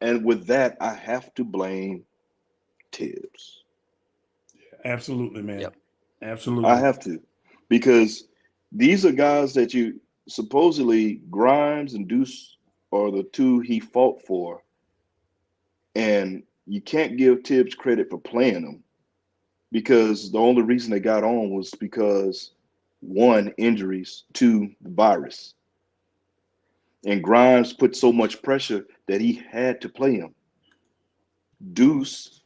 and with that, I have to blame Tibbs.
Absolutely, man.
Yep.
Absolutely.
I have to, because these are guys that you supposedly Grimes and Deuce are the two he fought for, and you can't give Tibbs credit for playing them because the only reason they got on was because one, injuries, two, the virus, and Grimes put so much pressure that he had to play him. Deuce,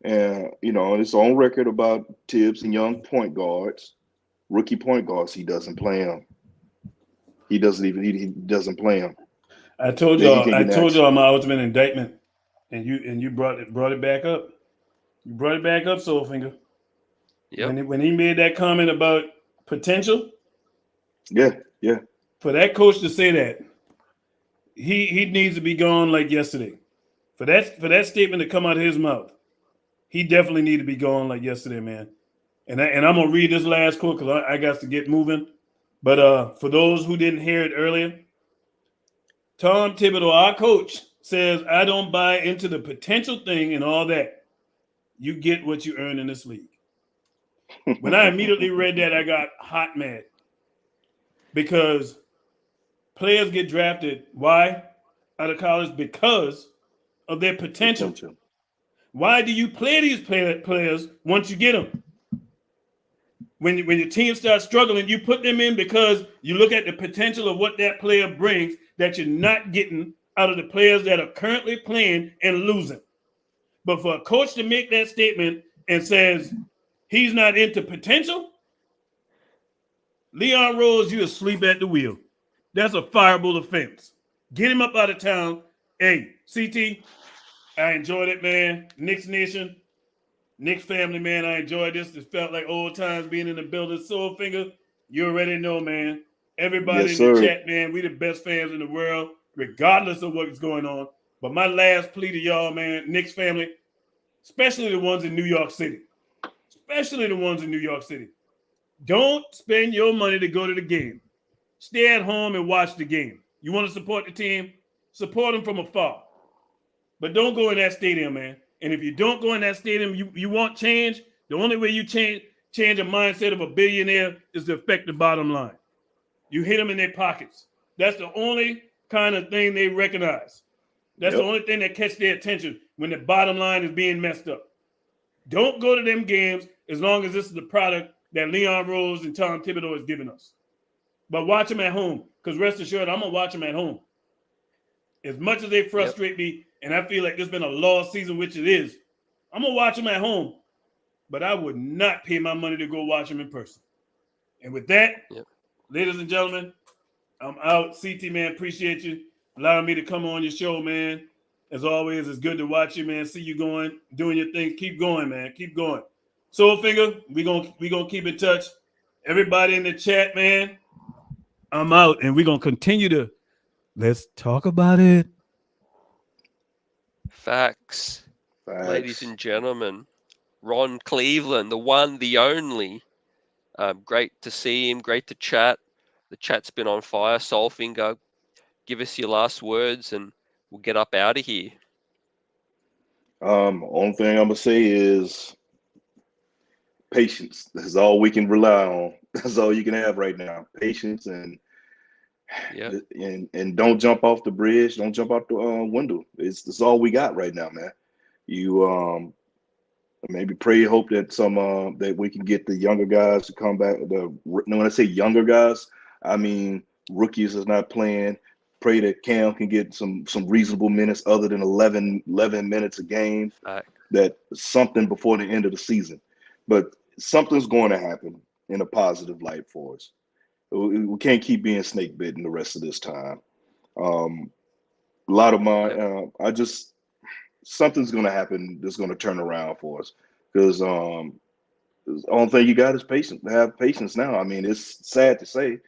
it's on record about Tibbs and young point guards, rookie point guards. He doesn't play him. He doesn't play him.
I told
Think he
y'all.
can
I
get
told
action.
y'all my ultimate indictment, and you brought it back up. You brought it back up, Soulfinger.
Yep.
When he made that comment about potential,
Yeah, yeah.
for that coach to say that, he needs to be gone like yesterday. For that statement to come out of his mouth, he definitely need to be gone like yesterday, man. And I'm gonna read this last quote because I got to get moving. But for those who didn't hear it earlier, Tom Thibodeau, our coach, says, I don't buy into the potential thing and all that. You get what you earn in this league. When I immediately read that, I got hot mad because players get drafted. Why? Out of college because of their potential.
Potential.
Why do you play these players once you get them? When your team starts struggling, you put them in because you look at the potential of what that player brings that you're not getting out of the players that are currently playing and losing. But for a coach to make that statement and says he's not into potential, Leon Rose, you asleep at the wheel. That's a fireable offense. Get him up out of town. Hey, CT, I enjoyed it, man. Knicks Nation, Knicks family, man. I enjoyed this. It felt like old times being in the building. Soulfinger, you already know, man. Everybody
Yes,
in the
sir.
chat, man, we the best fans in the world, regardless of what's going on. But my last plea to y'all, man, Knicks family, especially the ones in New York City, don't spend your money to go to the game. Stay at home and watch the game. You want to support the team? Support them from afar. But don't go in that stadium, man. And if you don't go in that stadium, you want change. The only way you change a mindset of a billionaire is to affect the bottom line. You hit them in their pockets. That's the only kind of thing they recognize. That's the
Yep.
only thing that catch their attention when the bottom line is being messed up. Don't go to them games as long as this is the product that Leon Rose and Tom Thibodeau has given us. But watch them at home, because rest assured, I'm going to watch them at home. As much as they frustrate me, and I feel like there's been a lost season, which it is, I'm going to watch them at home. But I would not pay my money to go watch them in person. And with that, ladies and gentlemen, I'm out. CT, man, appreciate you allowing me to come on your show, man. As always, it's good to watch you, man. See you doing your thing. Keep going, man. Keep going. Soulfinger, we gonna keep in touch. Everybody in the chat, man, I'm out, and we're gonna continue to
Let's talk about it.
Facts. Ladies and gentlemen, Ron Cleveland, the one, the only. Great to see him. Great to chat. The chat's been on fire. Soulfinger, give us your last words and we'll get up out of here.
Only thing I'm gonna say is patience. That's all we can rely on. That's all you can have right now. Patience, and
Yeah.
And don't jump off the bridge. Don't jump out the window. It's all we got right now, man. You maybe pray, hope that some that we can get the younger guys to come back. When I say younger guys, I mean rookies is not playing. Pray that Cam can get some reasonable minutes other than 11 minutes a game. That something before the end of the season, but something's going to happen in a positive light for us. We can't keep being snake bitten the rest of this time. A lot of my, I just something's going to happen that's going to turn around for us because the only thing you got is patience. Have patience now. I mean, it's sad to say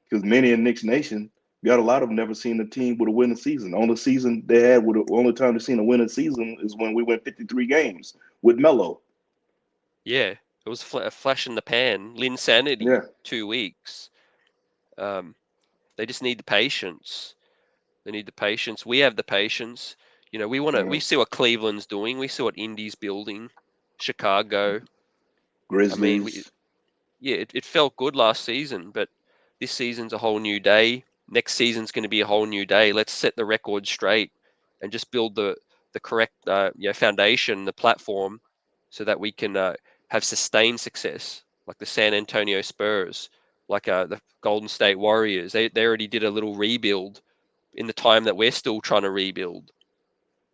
because many in Knicks Nation got a lot of them never seen a team with a winning season. The only season they had with the only time they've seen a winning season is when we went 53 games with Melo.
Yeah, it was a flash in the pan. Linsanity,
Yeah.
2 weeks. They just need the patience. They need the patience. We have the patience. You know, we see what Cleveland's doing. We see what Indy's building. Chicago. I mean,
Grizzlies.
it felt good last season, but this season's a whole new day. Next season's going to be a whole new day. Let's set the record straight and just build the correct foundation, the platform, so that we can have sustained success, like the San Antonio Spurs, like the Golden State Warriors. They already did a little rebuild in the time that we're still trying to rebuild.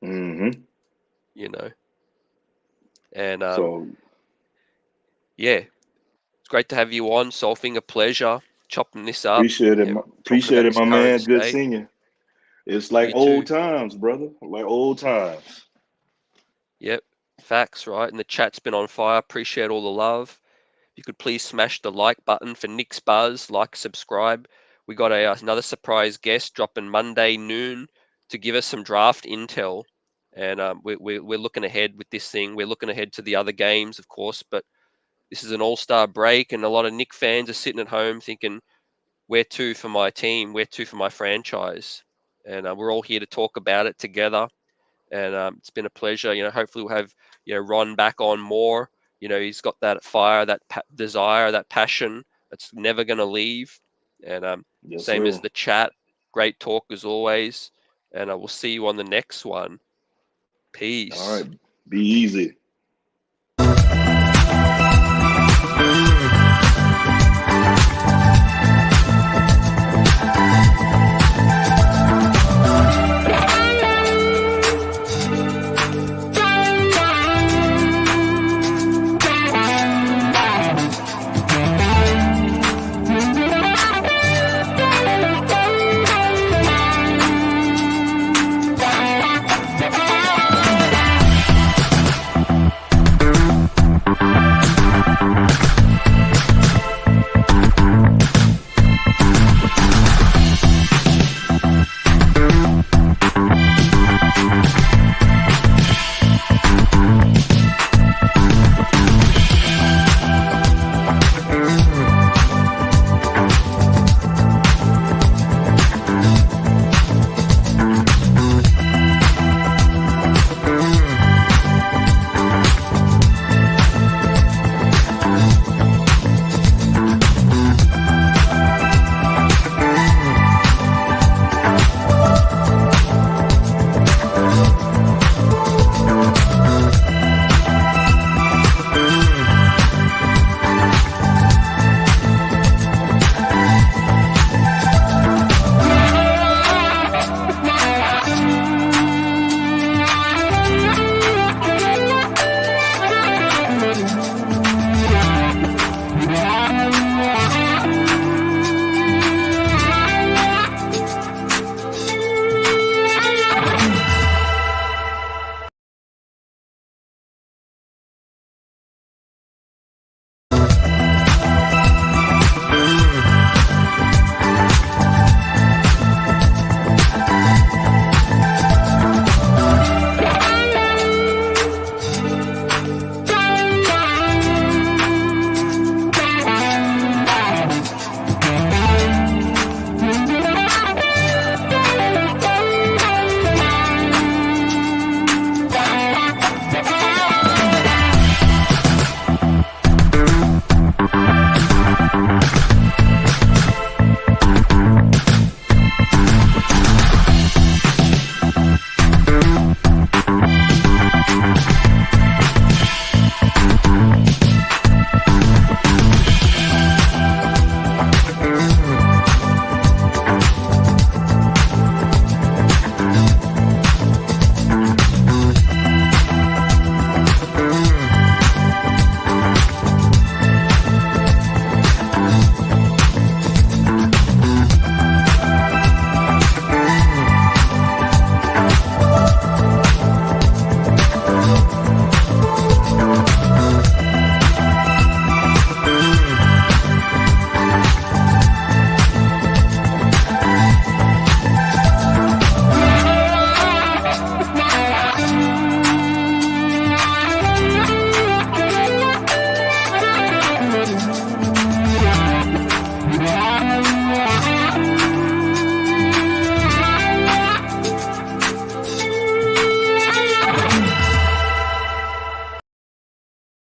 Mm-hmm.
You know, and
So
yeah, it's great to have you on, Solving. A pleasure chopping this up.
appreciate it,
Yeah, talking
appreciate
about
it,
this
my
current
man. Good
state.
seeing you. It's like
You
old
too.
times, brother. Like old times.
Yep, facts, right? And the chat's been on fire. Appreciate all the love. If you could please smash the like button for Knicks Buzz, like, subscribe. We got another surprise guest dropping Monday noon to give us some draft intel. And we're looking ahead with this thing. We're looking ahead to the other games, of course, but this is an all-star break, and a lot of Knick fans are sitting at home thinking, where to for my team? Where to for my franchise? And we're all here to talk about it together. And it's been a pleasure. You know, hopefully we'll have Ron back on more. You know, he's got that fire, that desire, that passion that's never going to leave. And
Yes,
same as
sir.
the chat. Great talk as always. And I will see you on the next one.
All right.
Peace.
Be easy.